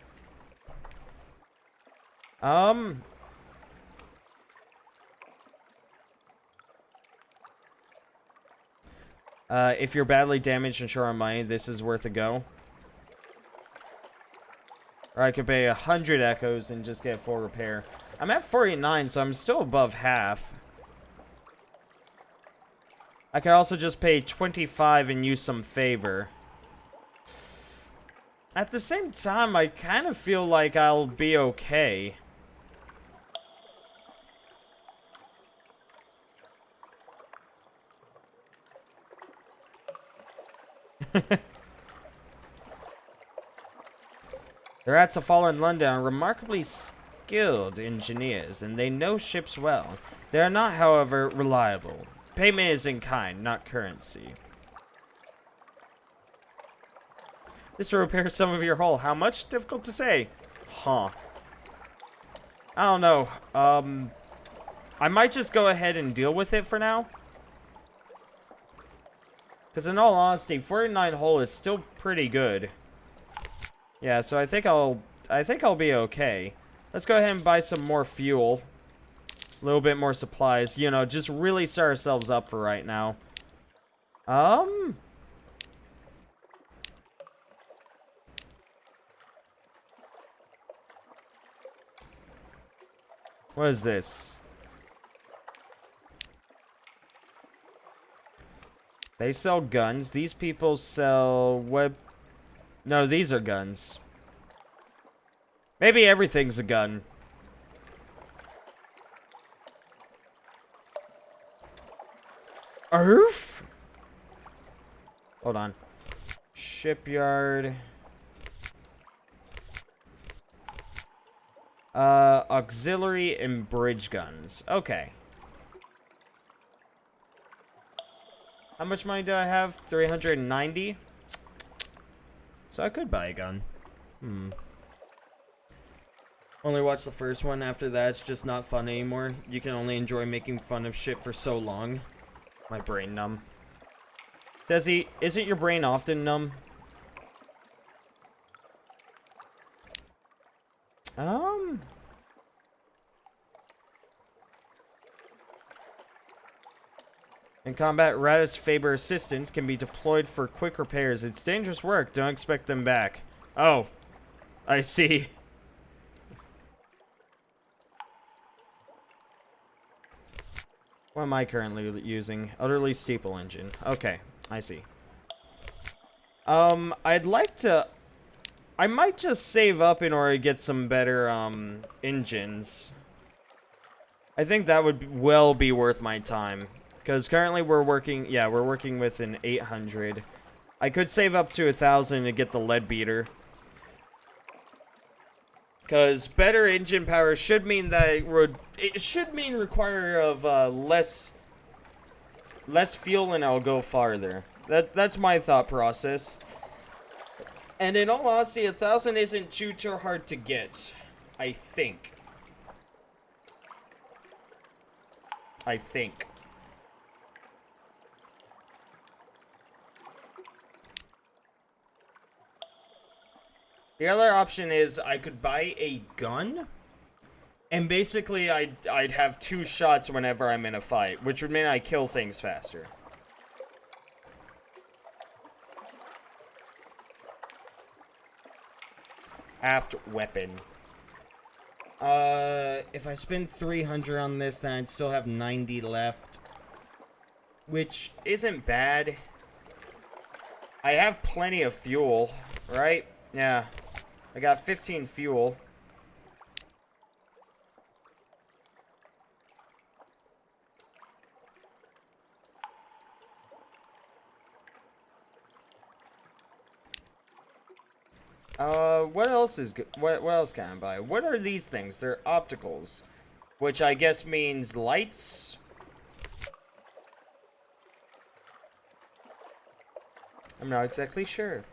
If you're badly damaged and short on money, this is worth a go. Or I could pay 100 echoes and just get full repair. I'm at 49, so I'm still above half. I could also just pay 25 and use some favor. At the same time, I kind of feel like I'll be okay. The rats of fallen London are remarkably skilled engineers, and they know ships well. They are not, however, reliable. Payment is in kind, not currency. This will repair some of your hull. How much? Difficult to say. Huh. I don't know. I might just go ahead and deal with it for now. Because in all honesty, 49 hull is still pretty good. Yeah, so I think I'll be okay. Let's go ahead and buy some more fuel. A little bit more supplies. You know, just really set ourselves up for right now. What is this? They sell guns. These people sell No, these are guns. Maybe everything's a gun. Earth? Hold on. Shipyard. Auxiliary and bridge guns. Okay. How much money do I have? 390? So I could buy a gun. Only watch the first one. After that, it's just not fun anymore. You can only enjoy making fun of shit for so long. My brain numb. Desi, isn't your brain often numb? In combat, Radis Faber assistants can be deployed for quick repairs. It's dangerous work. Don't expect them back. Oh, I see. What am I currently using? Utterly Steeple Engine. Okay, I see. I'd like to... I might just save up in order to get some better, engines. I think that would well be worth my time. Because currently we're working... Yeah, we're working with an 800. I could save up to 1,000 to get the lead beater. Because better engine power should mean that it should mean require of less fuel, and I'll go farther. That's my thought process. And in all honesty, 1,000 isn't too hard to get. I think. The other option is I could buy a gun, and basically I'd have 2 shots whenever I'm in a fight, which would mean I kill things faster. Aft weapon. If I spend 300 on this, then I'd still have 90 left, which isn't bad. I have plenty of fuel, right? Yeah. I got 15 fuel. What else is good? What else can I buy? What are these things? They're opticals, which I guess means lights. I'm not exactly sure.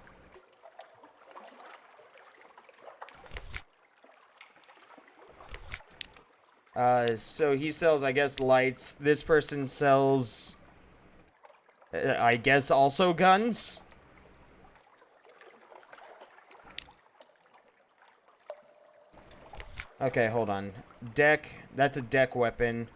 So he sells, I guess, lights. This person sells, I guess, also guns? Okay, hold on. Deck, that's a deck weapon.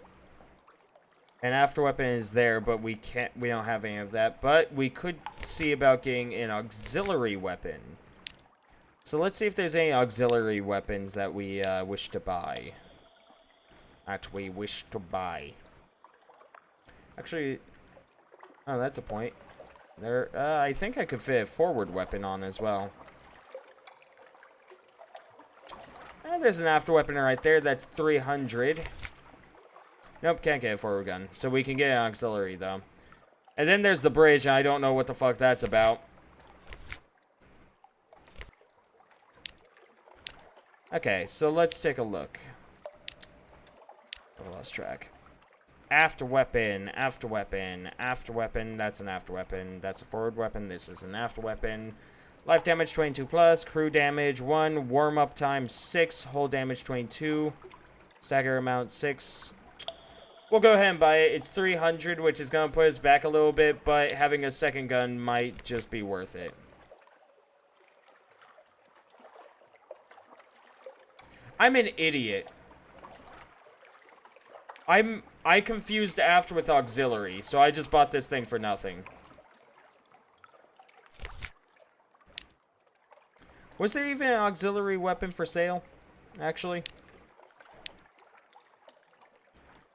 An after weapon is there, but we don't have any of that. But we could see about getting an auxiliary weapon. So let's see if there's any auxiliary weapons that we wish to buy. Actually, oh, that's a point. There, I think I could fit a forward weapon on as well. There's an after weapon right there. That's 300. Nope, can't get a forward gun. So we can get an auxiliary, though. And then there's the bridge, and I don't know what the fuck that's about. Okay, so let's take a look. I lost track. After weapon, after weapon, after weapon. That's an after weapon. That's a forward weapon. This is an after weapon. Life damage 22 plus. Crew damage 1. Warm up time 6. Hull damage 22. Stagger amount 6. We'll go ahead and buy it. It's 300, which is going to put us back a little bit, but having a second gun might just be worth it. I'm an idiot. I confused after with auxiliary, so I just bought this thing for nothing. Was there even an auxiliary weapon for sale? Actually,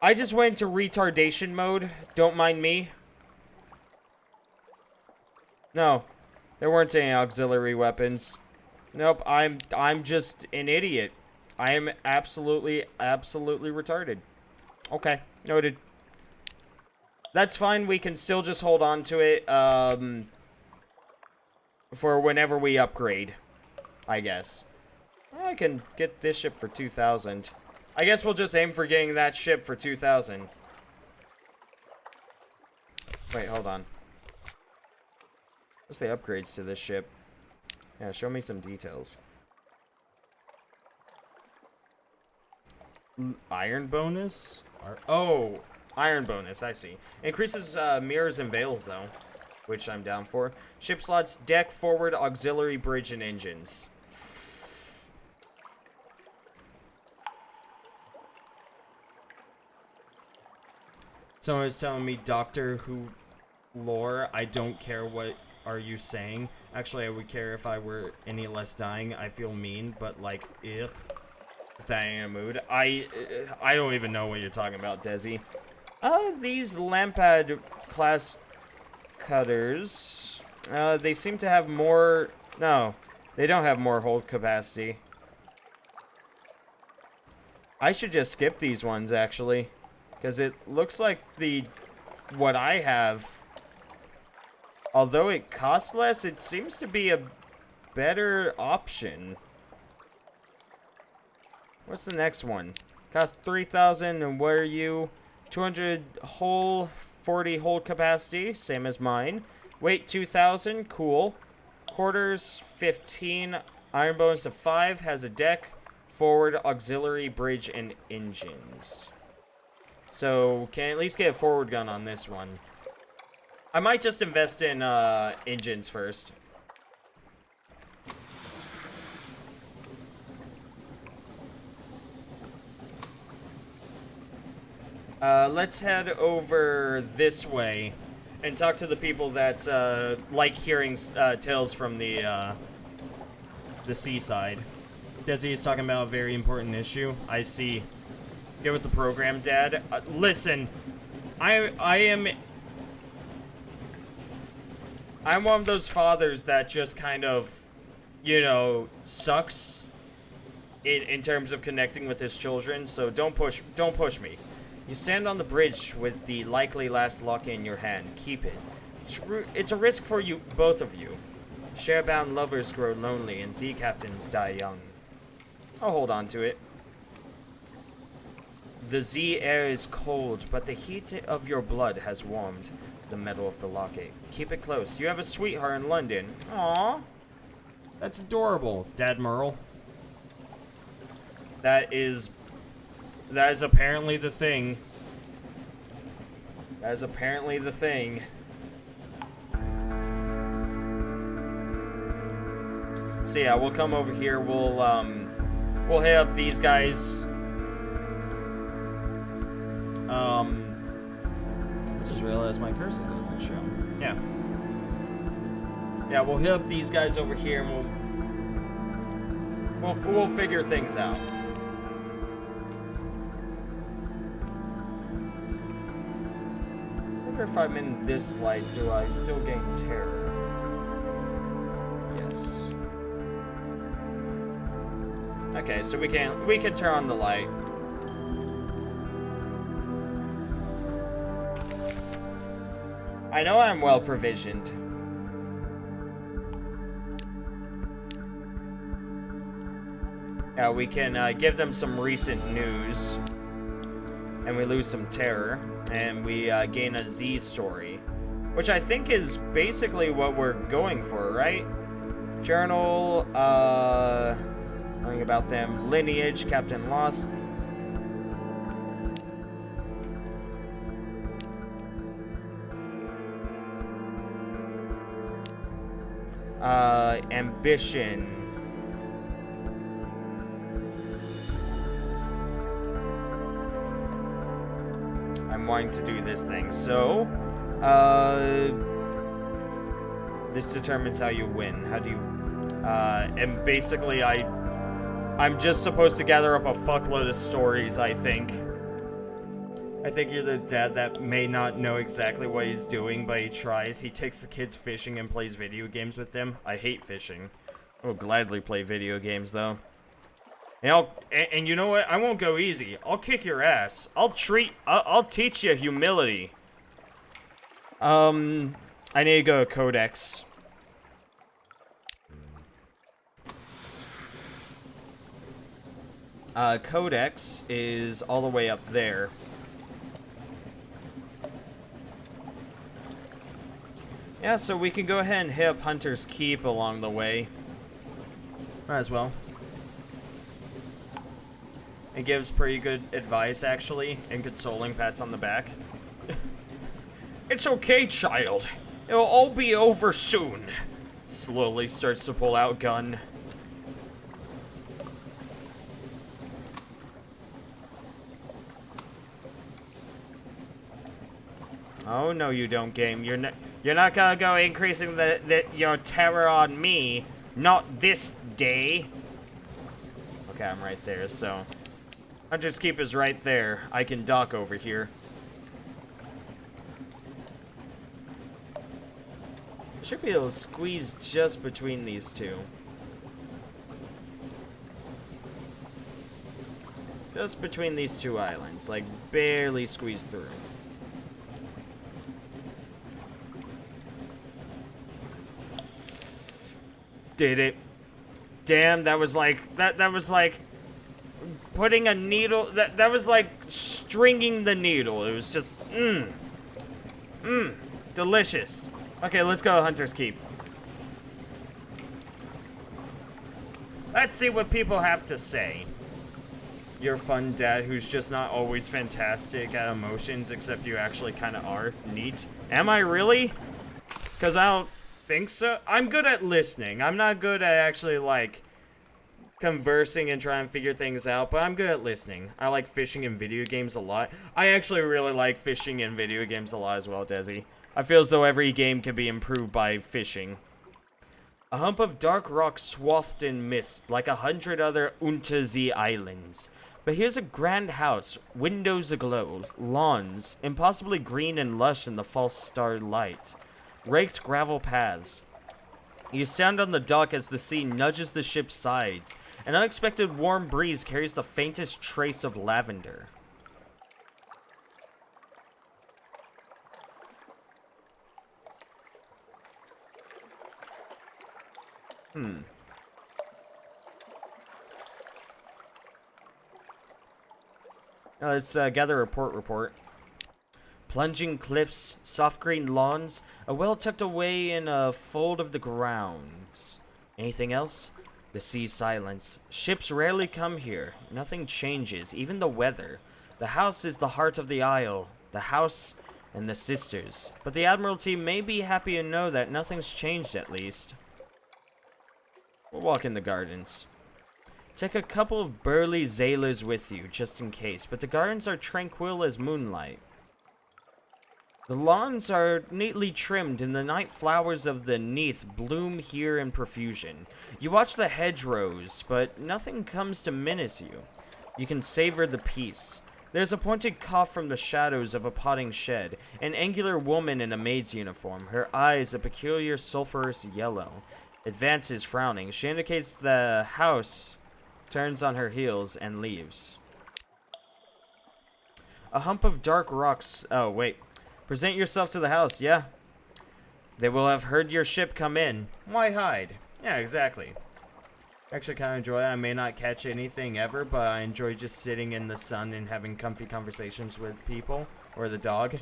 I just went into retardation mode. Don't mind me. No, there weren't any auxiliary weapons. Nope, I'm just an idiot. I am absolutely retarded. Okay, noted. That's fine. We can still just hold on to it for whenever we upgrade, I guess. I can get this ship for 2,000. I guess we'll just aim for getting that ship for 2,000. Wait, hold on. What's the upgrades to this ship? Yeah, show me some details. Iron bonus? Oh, iron bonus, I see. Increases mirrors and veils, though, which I'm down for. Ship slots, deck, forward, auxiliary, bridge, and engines. Someone was telling me Doctor Who lore. I don't care what are you saying. Actually, I would care if I were any less dying. I feel mean, but like, ugh. If that ain't a mood. I don't even know what you're talking about, Desi. These Lampad class cutters. They seem to have more... No, they don't have more hold capacity. I should just skip these ones, actually. Because it looks like what I have... Although it costs less, it seems to be a better option. What's the next one? Cost 3,000, and where are you? 200 hull, 40 hold capacity, same as mine. Weight 2,000, cool. Quarters 15, iron bonus of 5, has a deck, forward, auxiliary, bridge, and engines. So, can I at least get a forward gun on this one? I might just invest in engines first. Let's head over this way and talk to the people that like hearing tales from the seaside. Desi is talking about a very important issue. I see. Get with the program, Dad. Listen, I'm one of those fathers that just kind of, you know, sucks in terms of connecting with his children. So don't push me. You stand on the bridge with the likely last luck in your hand. Keep it. It's a risk for you, both of you. Sharebound lovers grow lonely, and sea captains die young. I'll hold on to it. The Z air is cold, but the heat of your blood has warmed the metal of the locket. Keep it close. You have a sweetheart in London. Aww. That's adorable, Dad Merle. That is apparently the thing. That is apparently the thing. So yeah, we'll come over here. We'll hit up these guys. I just realized my cursor doesn't show. Yeah. Yeah, we'll hit up these guys over here, and we'll figure things out. I wonder if I'm in this light, do I still gain terror? Yes. Okay, so we can turn on the light. I know I'm well provisioned. Yeah, we can give them some recent news, and we lose some terror, and we gain a Z story, which I think is basically what we're going for, right? Journal, learning about them, lineage, Captain Lost. Ambition. I'm wanting to do this thing, so this determines how you win. How do you and basically I'm just supposed to gather up a fuckload of stories, I think. I think you're the dad that may not know exactly what he's doing, but he tries. He takes the kids fishing and plays video games with them. I hate fishing. I will gladly play video games, though. And you know what? I won't go easy. I'll kick your ass. I'll teach you humility. I need to go to Codex. Codex is all the way up there. Yeah, so we can go ahead and hit up Hunter's Keep along the way. Might as well. It gives pretty good advice, actually, and consoling pats on the back. It's okay, child. It'll all be over soon. Slowly starts to pull out gun. Oh no, you don't, game. You're not gonna go increasing your terror on me. Not this day. Okay, I'm right there. So, Hunter's Keep is right there. I can dock over here. Should be able to squeeze just between these two. Just between these two islands, like barely squeeze through. Did it. Damn, that was like that was like putting a needle that was like stringing the needle. It was just delicious. Okay, let's go Hunter's Keep. Let's see what people have to say. Your fun dad who's just not always fantastic at emotions, except you actually kind of are. Neat. Am I really? Because I don't think so. I'm good at listening. I'm not good at actually, like, conversing and trying to figure things out, but I'm good at listening. I like fishing in video games a lot. I actually really like fishing in video games a lot as well, Desi. I feel as though every game can be improved by fishing. A hump of dark rock swathed in mist, like 100 other Untersee islands. But here's a grand house, windows aglow, lawns, impossibly green and lush in the false starlight. Raked gravel paths. You stand on the dock as the sea nudges the ship's sides. An unexpected warm breeze carries the faintest trace of lavender. Let's gather a report. Plunging cliffs, soft green lawns, a well tucked away in a fold of the grounds. Anything else? The sea's silence. Ships rarely come here. Nothing changes, even the weather. The house is the heart of the isle. The house and the sisters. But the Admiralty may be happy to know that nothing's changed at least. We'll walk in the gardens. Take a couple of burly sailors with you, just in case, but the gardens are tranquil as moonlight. The lawns are neatly trimmed, and the night flowers of the Neath bloom here in profusion. You watch the hedgerows, but nothing comes to menace you. You can savor the peace. There's a pointed cough from the shadows of a potting shed, an angular woman in a maid's uniform, her eyes a peculiar sulphurous yellow. Advances, frowning. She indicates the house, turns on her heels, and leaves. A hump of dark rocks. Oh, wait. Present yourself to the house, yeah. They will have heard your ship come in. Why hide? Yeah, exactly. Actually kind of enjoy it. I may not catch anything ever, but I enjoy just sitting in the sun and having comfy conversations with people. Or the dog.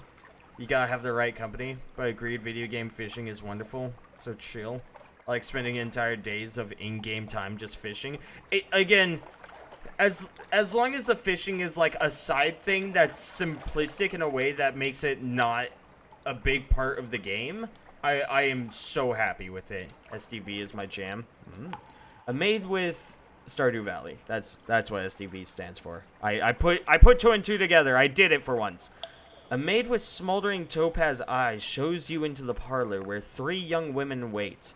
You gotta have the right company. But agreed, video game fishing is wonderful. So chill. I like spending entire days of in-game time just fishing. Again, as long as the fishing is like a side thing that's simplistic in a way that makes it not a big part of the game, I am so happy with it. SDV is my jam. A maid with Stardew Valley. That's what SDV stands for. I put two and two together. I did it for once. A maid with smoldering topaz eyes shows you into the parlor where 3 young women wait.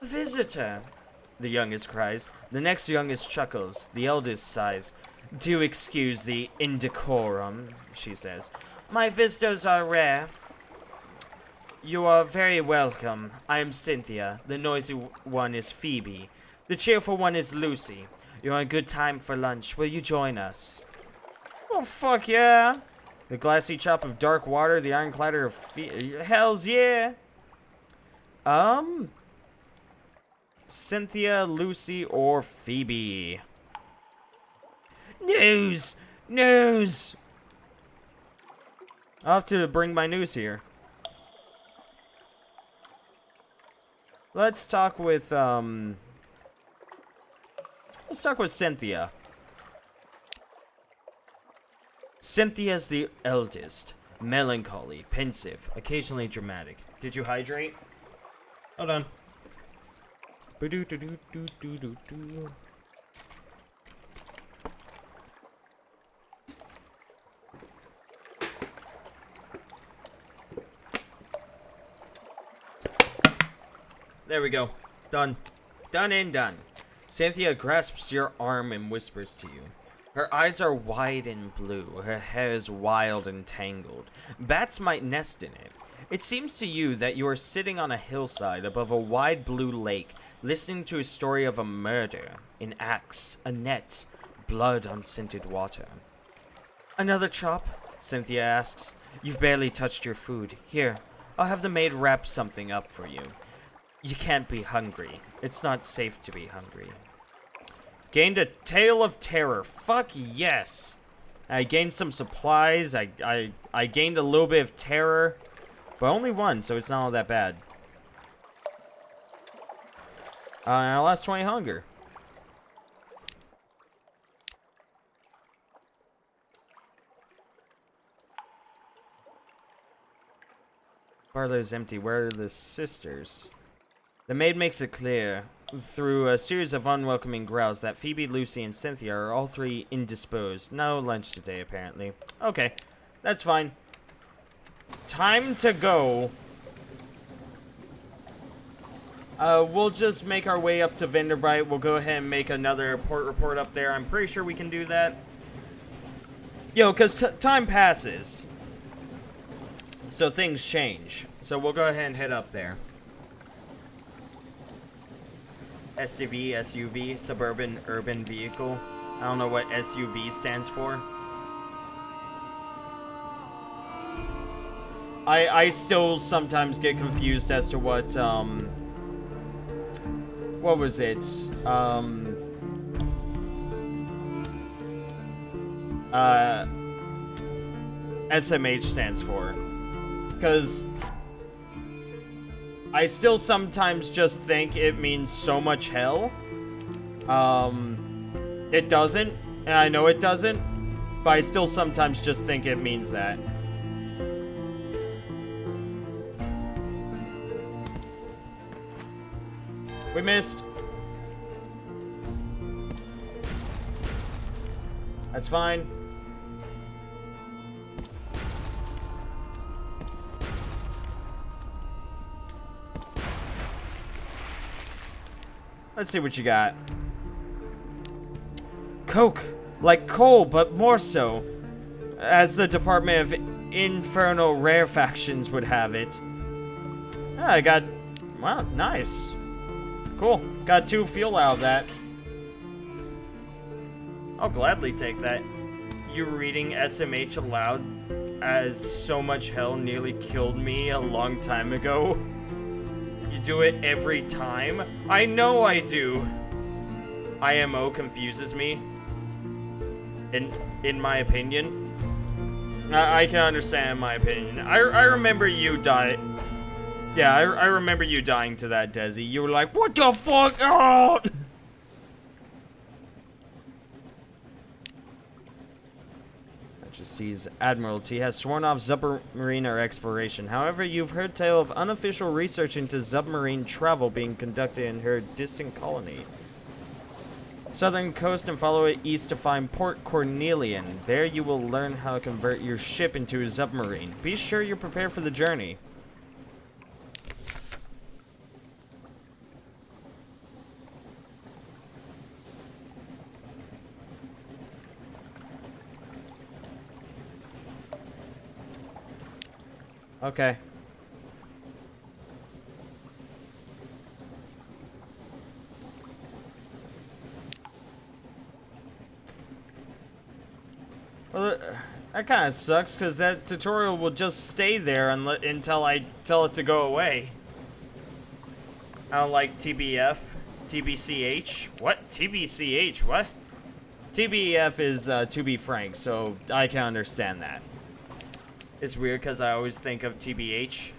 A visitor, the youngest cries. The next youngest chuckles. The eldest sighs. Do excuse the indecorum, she says. My visitors are rare. You are very welcome. I am Cynthia. The noisy one is Phoebe. The cheerful one is Lucy. You're in good time for lunch. Will you join us? Oh, fuck yeah. The glassy chop of dark water. The iron clatter of Hells yeah. Cynthia, Lucy, or Phoebe? News! News! I'll have to bring my news here. Let's talk with, let's talk with Cynthia. Cynthia's the eldest. Melancholy, pensive, occasionally dramatic. Did you hydrate? Hold on. Ba-do-do-do-do-do-do-do. There we go. Done. Done and done. Cynthia grasps your arm and whispers to you. Her eyes are wide and blue. Her hair is wild and tangled. Bats might nest in it. It seems to you that you are sitting on a hillside above a wide blue lake, listening to a story of a murder, an axe, a net, blood on scented water. Another chop? Cynthia asks. You've barely touched your food. Here, I'll have the maid wrap something up for you. You can't be hungry. It's not safe to be hungry. Gained a tale of terror. Fuck yes. I gained some supplies. I gained a little bit of terror. But only one, so it's not all that bad. And I lost 20 hunger. Parlor's empty. Where are the sisters? The maid makes it clear, through a series of unwelcoming growls, that Phoebe, Lucy, and Cynthia are all three indisposed. No lunch today, apparently. Okay, that's fine. Time to go. We'll just make our way up to Vanderbilt. We'll go ahead and make another port report up there. I'm pretty sure we can do that. Yo, because time passes. So things change. So we'll go ahead and head up there. SUV, SUV, suburban urban vehicle. I don't know what SUV stands for. I still sometimes get confused as to what was it? SMH stands for. Because I still sometimes just think it means so much hell. It doesn't, and I know it doesn't, but I still sometimes just think it means that. We missed. That's fine. Let's see what you got. Coke, like coal, but more so. As the Department of Infernal Rarefactions would have it. Yeah, I got... Wow, nice. Cool. Got 2 fuel out of that. I'll gladly take that. You reading SMH aloud as so much hell nearly killed me a long time ago. You do it every time? I know I do. IMO confuses me. In my opinion. I can understand my opinion. I remember you dying. Yeah, I remember you dying to that, Desi. You were like, what the fuck? Oh! Majesty's Admiralty has sworn off submariner exploration. However, you've heard tale of unofficial research into submarine travel being conducted in her distant colony. Southern coast and follow it east to find Port Cornelian. There you will learn how to convert your ship into a submarine. Be sure you're prepared for the journey. Okay. Well, that kind of sucks, because that tutorial will just stay there until I tell it to go away. I don't like TBF. TBCH? What? TBCH? What? TBF is, to be frank, so I can understand that. It's weird, because I always think of TBH.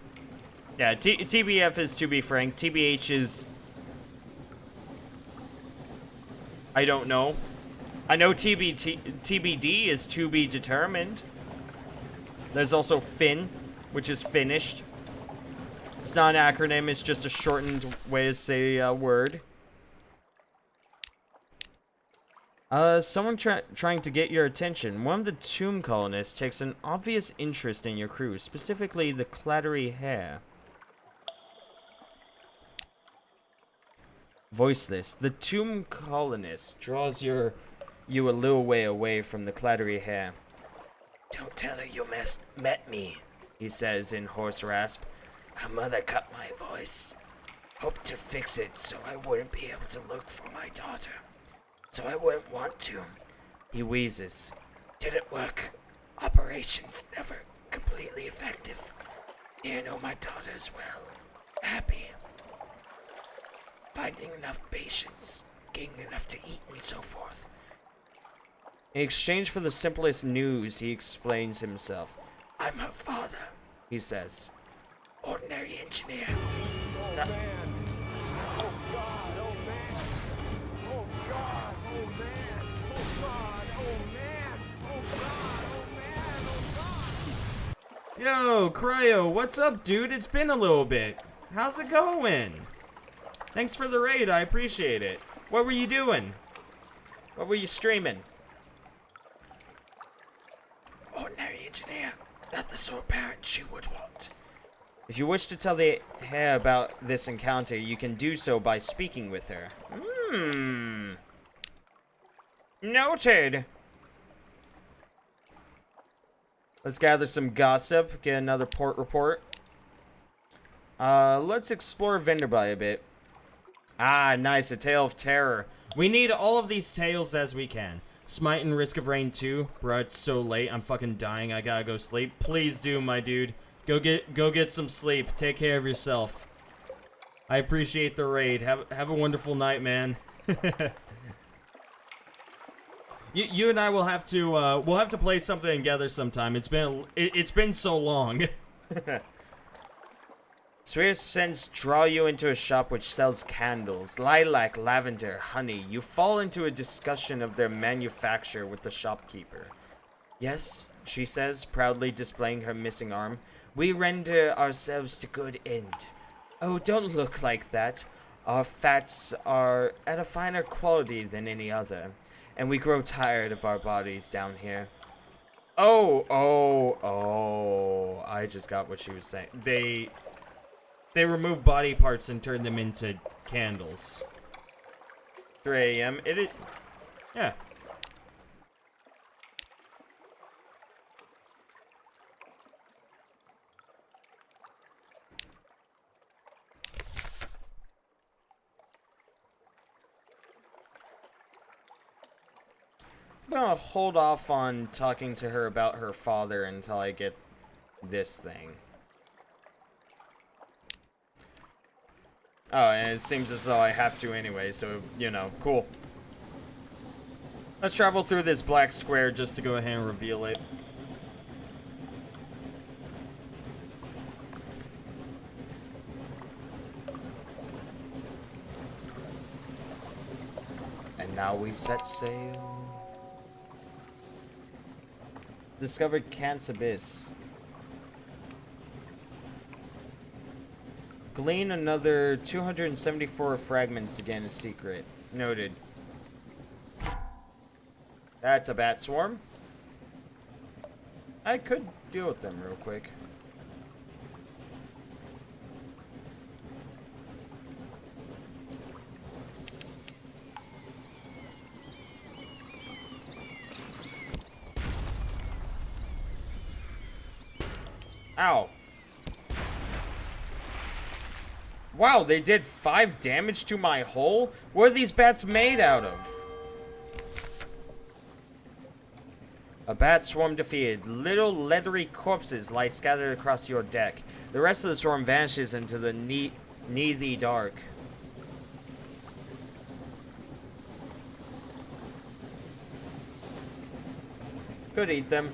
Yeah, TBF is to be frank. TBH is... I don't know. I know TBD is to be determined. There's also Fin, which is finished. It's not an acronym, it's just a shortened way to say a word. Someone trying to get your attention. One of the tomb colonists takes an obvious interest in your crew, specifically the clattery hair. Voiceless. The tomb colonist draws you a little way away from the clattery hair. Don't tell her you met me, he says in hoarse rasp. Her mother cut my voice. Hoped to fix it so I wouldn't be able to look for my daughter. So I wouldn't want to. He wheezes. Didn't work. Operations never completely effective. Didn't know my daughter as well. Happy. Finding enough patience, getting enough to eat, and so forth. In exchange for the simplest news, he explains himself. I'm her father, He says. Ordinary engineer. Oh man. Oh God. Oh man. Oh God. Oh man. Oh God. Oh man. Oh God. Oh man. Oh God. Yo, Cryo, what's up, dude? It's been a little bit. How's it going? Thanks for the raid, I appreciate it. What were you doing? What were you streaming? Ordinary engineer. Not the sort of parent she would want. If you wish to tell the hair about this encounter, you can do so by speaking with her. Noted. Let's gather some gossip, get another port report. Let's explore Venderby a bit. Ah, nice, a tale of terror. We need all of these tales as we can. Smite and Risk of Rain 2. Bro, it's so late, I'm fucking dying, I gotta go sleep. Please do, my dude. Go get some sleep. Take care of yourself. I appreciate the raid. Have a wonderful night, man. you and I will have to we'll have to play something together sometime. It's been so long. Swear scents draw you into a shop which sells candles, lilac, lavender, honey. You fall into a discussion of their manufacture with the shopkeeper. Yes, she says, proudly displaying her missing arm. We render ourselves to good end. Oh, don't look like that. Our fats are at a finer quality than any other, and we grow tired of our bodies down here. Oh, I just got what she was saying. They remove body parts and turn them into candles. 3 a.m. Yeah. I'm gonna hold off on talking to her about her father until I get this thing. Oh, and it seems as though I have to anyway, so, you know, cool. Let's travel through this black square just to go ahead and reveal it. And now we set sail. Discovered Kant's Abyss. Glean another 274 fragments to gain a secret. Noted. That's a bat swarm. I could deal with them real quick. Ow. Wow, they did 5 damage to my hull? What are these bats made out of? A bat swarm defeated. Little leathery corpses lie scattered across your deck. The rest of the swarm vanishes into the neathly dark. Could eat them.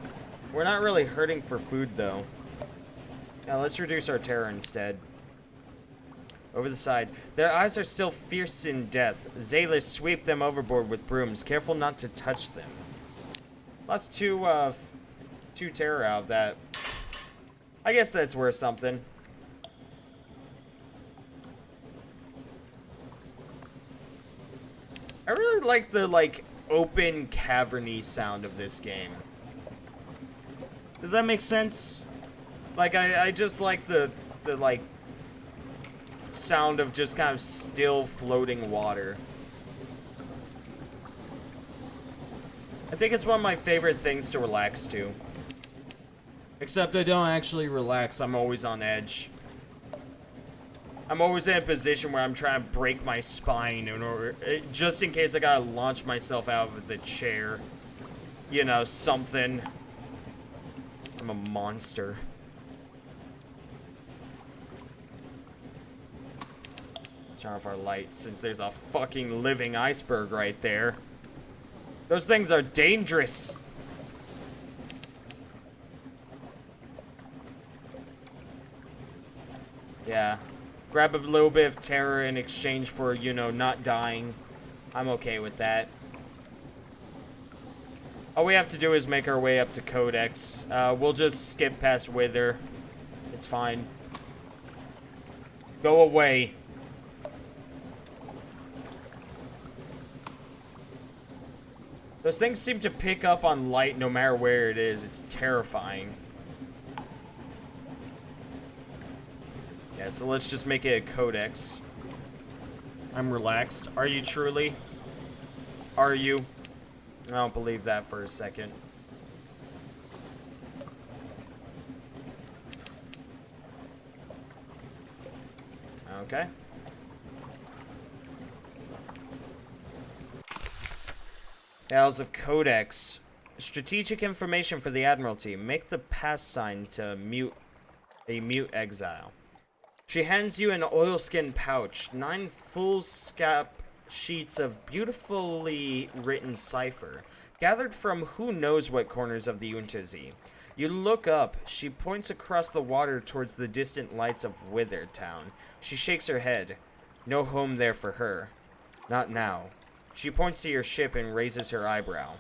We're not really hurting for food, though. Now let's reduce our terror instead. Over the side. Their eyes are still fierce in death. Zaylers sweep them overboard with brooms, careful not to touch them. Lost two terror out of that. I guess that's worth something. I really like the, open, cavern-y sound of this game. Does that make sense? Like, I just like the sound of just kind of still floating water. I think it's one of my favorite things to relax to. Except I don't actually relax, I'm always on edge. I'm always in a position where I'm trying to break my spine in order, just in case I gotta launch myself out of the chair. You know, something. I'm a monster. Let's turn off our light since there's a fucking living iceberg right there. Those things are dangerous. Yeah. Grab a little bit of terror in exchange for, you know, not dying. I'm okay with that. All we have to do is make our way up to Codex. We'll just skip past Wither. It's fine. Go away. Those things seem to pick up on light no matter where it is. It's terrifying. Yeah, so let's just make it a Codex. I'm relaxed. Are you truly? Are you? I don't believe that for a second. Okay. Isles of Codex. Strategic information for the Admiralty. Make the pass sign to mute exile. She hands you an oilskin pouch, 9 foolscap sheets of beautifully written cipher, gathered from who knows what corners of the Untersee. You look up. She points across the water towards the distant lights of Wither Town. She shakes her head. No home there for her. Not now. She points to your ship and raises her eyebrow.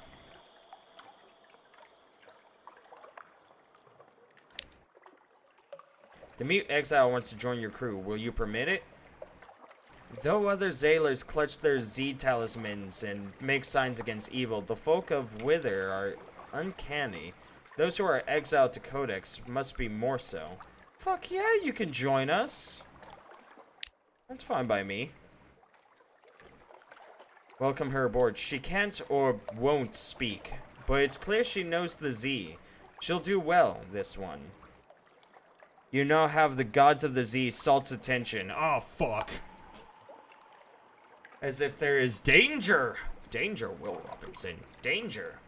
The mute exile wants to join your crew. Will you permit it? Though other Zaylers clutch their Z talismans and make signs against evil, the folk of Wither are uncanny. Those who are exiled to Codex must be more so. Fuck yeah, you can join us. That's fine by me. Welcome her aboard. She can't or won't speak, but it's clear she knows the Z. She'll do well, this one. You now have the gods of the Z Salt's attention. Oh, fuck. As if there is danger. Danger, Will Robinson. Danger.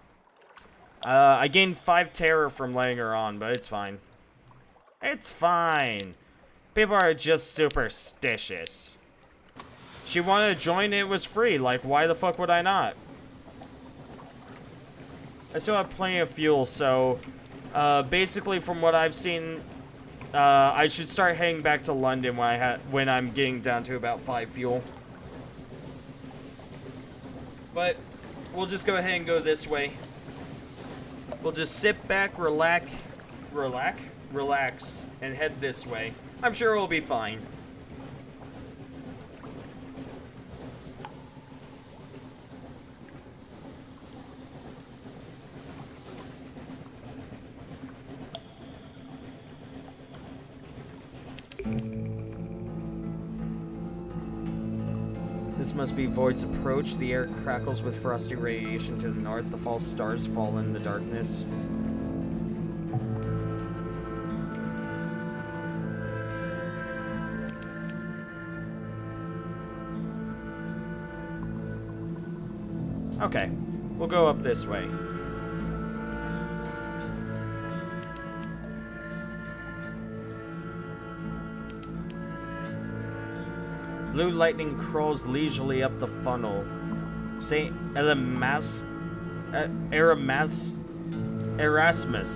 I gained 5 terror from letting her on, but it's fine. It's fine. People are just superstitious. She wanted to join, it was free. Like, why the fuck would I not? I still have plenty of fuel, so... basically, from what I've seen... I should start heading back to London when I'm getting down to about 5 fuel. But we'll just go ahead and go this way. We'll just sit back, relax, and head this way. I'm sure we'll be fine. This must be Void's approach. The air crackles with frosty radiation to the north. The false stars fall in the darkness. Okay, we'll go up this way. Blue lightning crawls leisurely up the funnel. St. Erasmus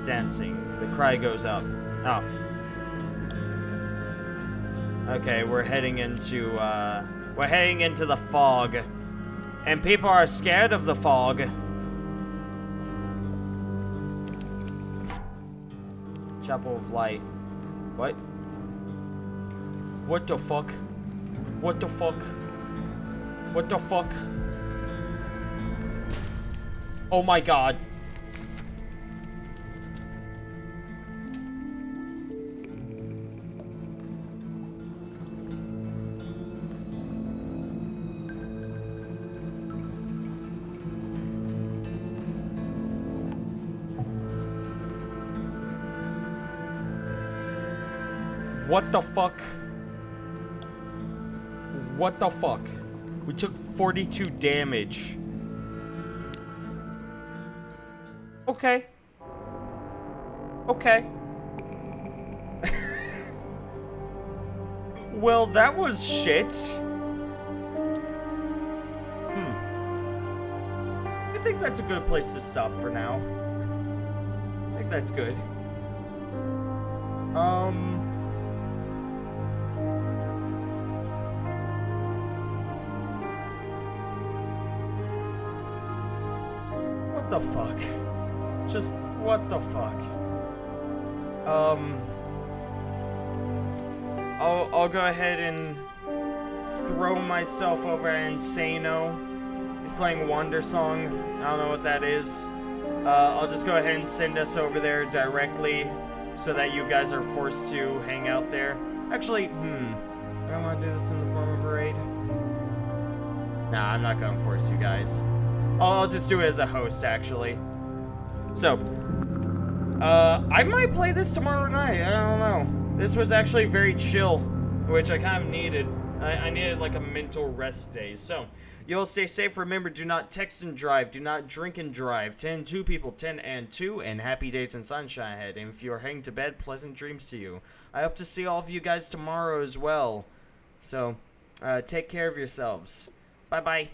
dancing. The cry goes up. Oh. Okay, we're heading into the fog. And people are scared of the fog. Chapel of Light. What? What the fuck? What the fuck? What the fuck? Oh my god. What the fuck? What the fuck? We took 42 damage. Okay. Okay. Well, that was shit. I think that's a good place to stop for now. I think that's good. What the fuck? Just what the fuck? I'll go ahead and throw myself over at Insano. He's playing Wonder Song. I don't know what that is. I'll just go ahead and send us over there directly so that you guys are forced to hang out there. Actually, I don't want to do this in the form of a raid. Nah, I'm not gonna force you guys. I'll just do it as a host, actually. So, I might play this tomorrow night. I don't know. This was actually very chill, which I kind of needed. I needed like a mental rest day. So, you all stay safe. Remember, do not text and drive. Do not drink and drive. 10-2 people, 10 and 2, and happy days and sunshine ahead. And if you are heading to bed, pleasant dreams to you. I hope to see all of you guys tomorrow as well. So, take care of yourselves. Bye-bye.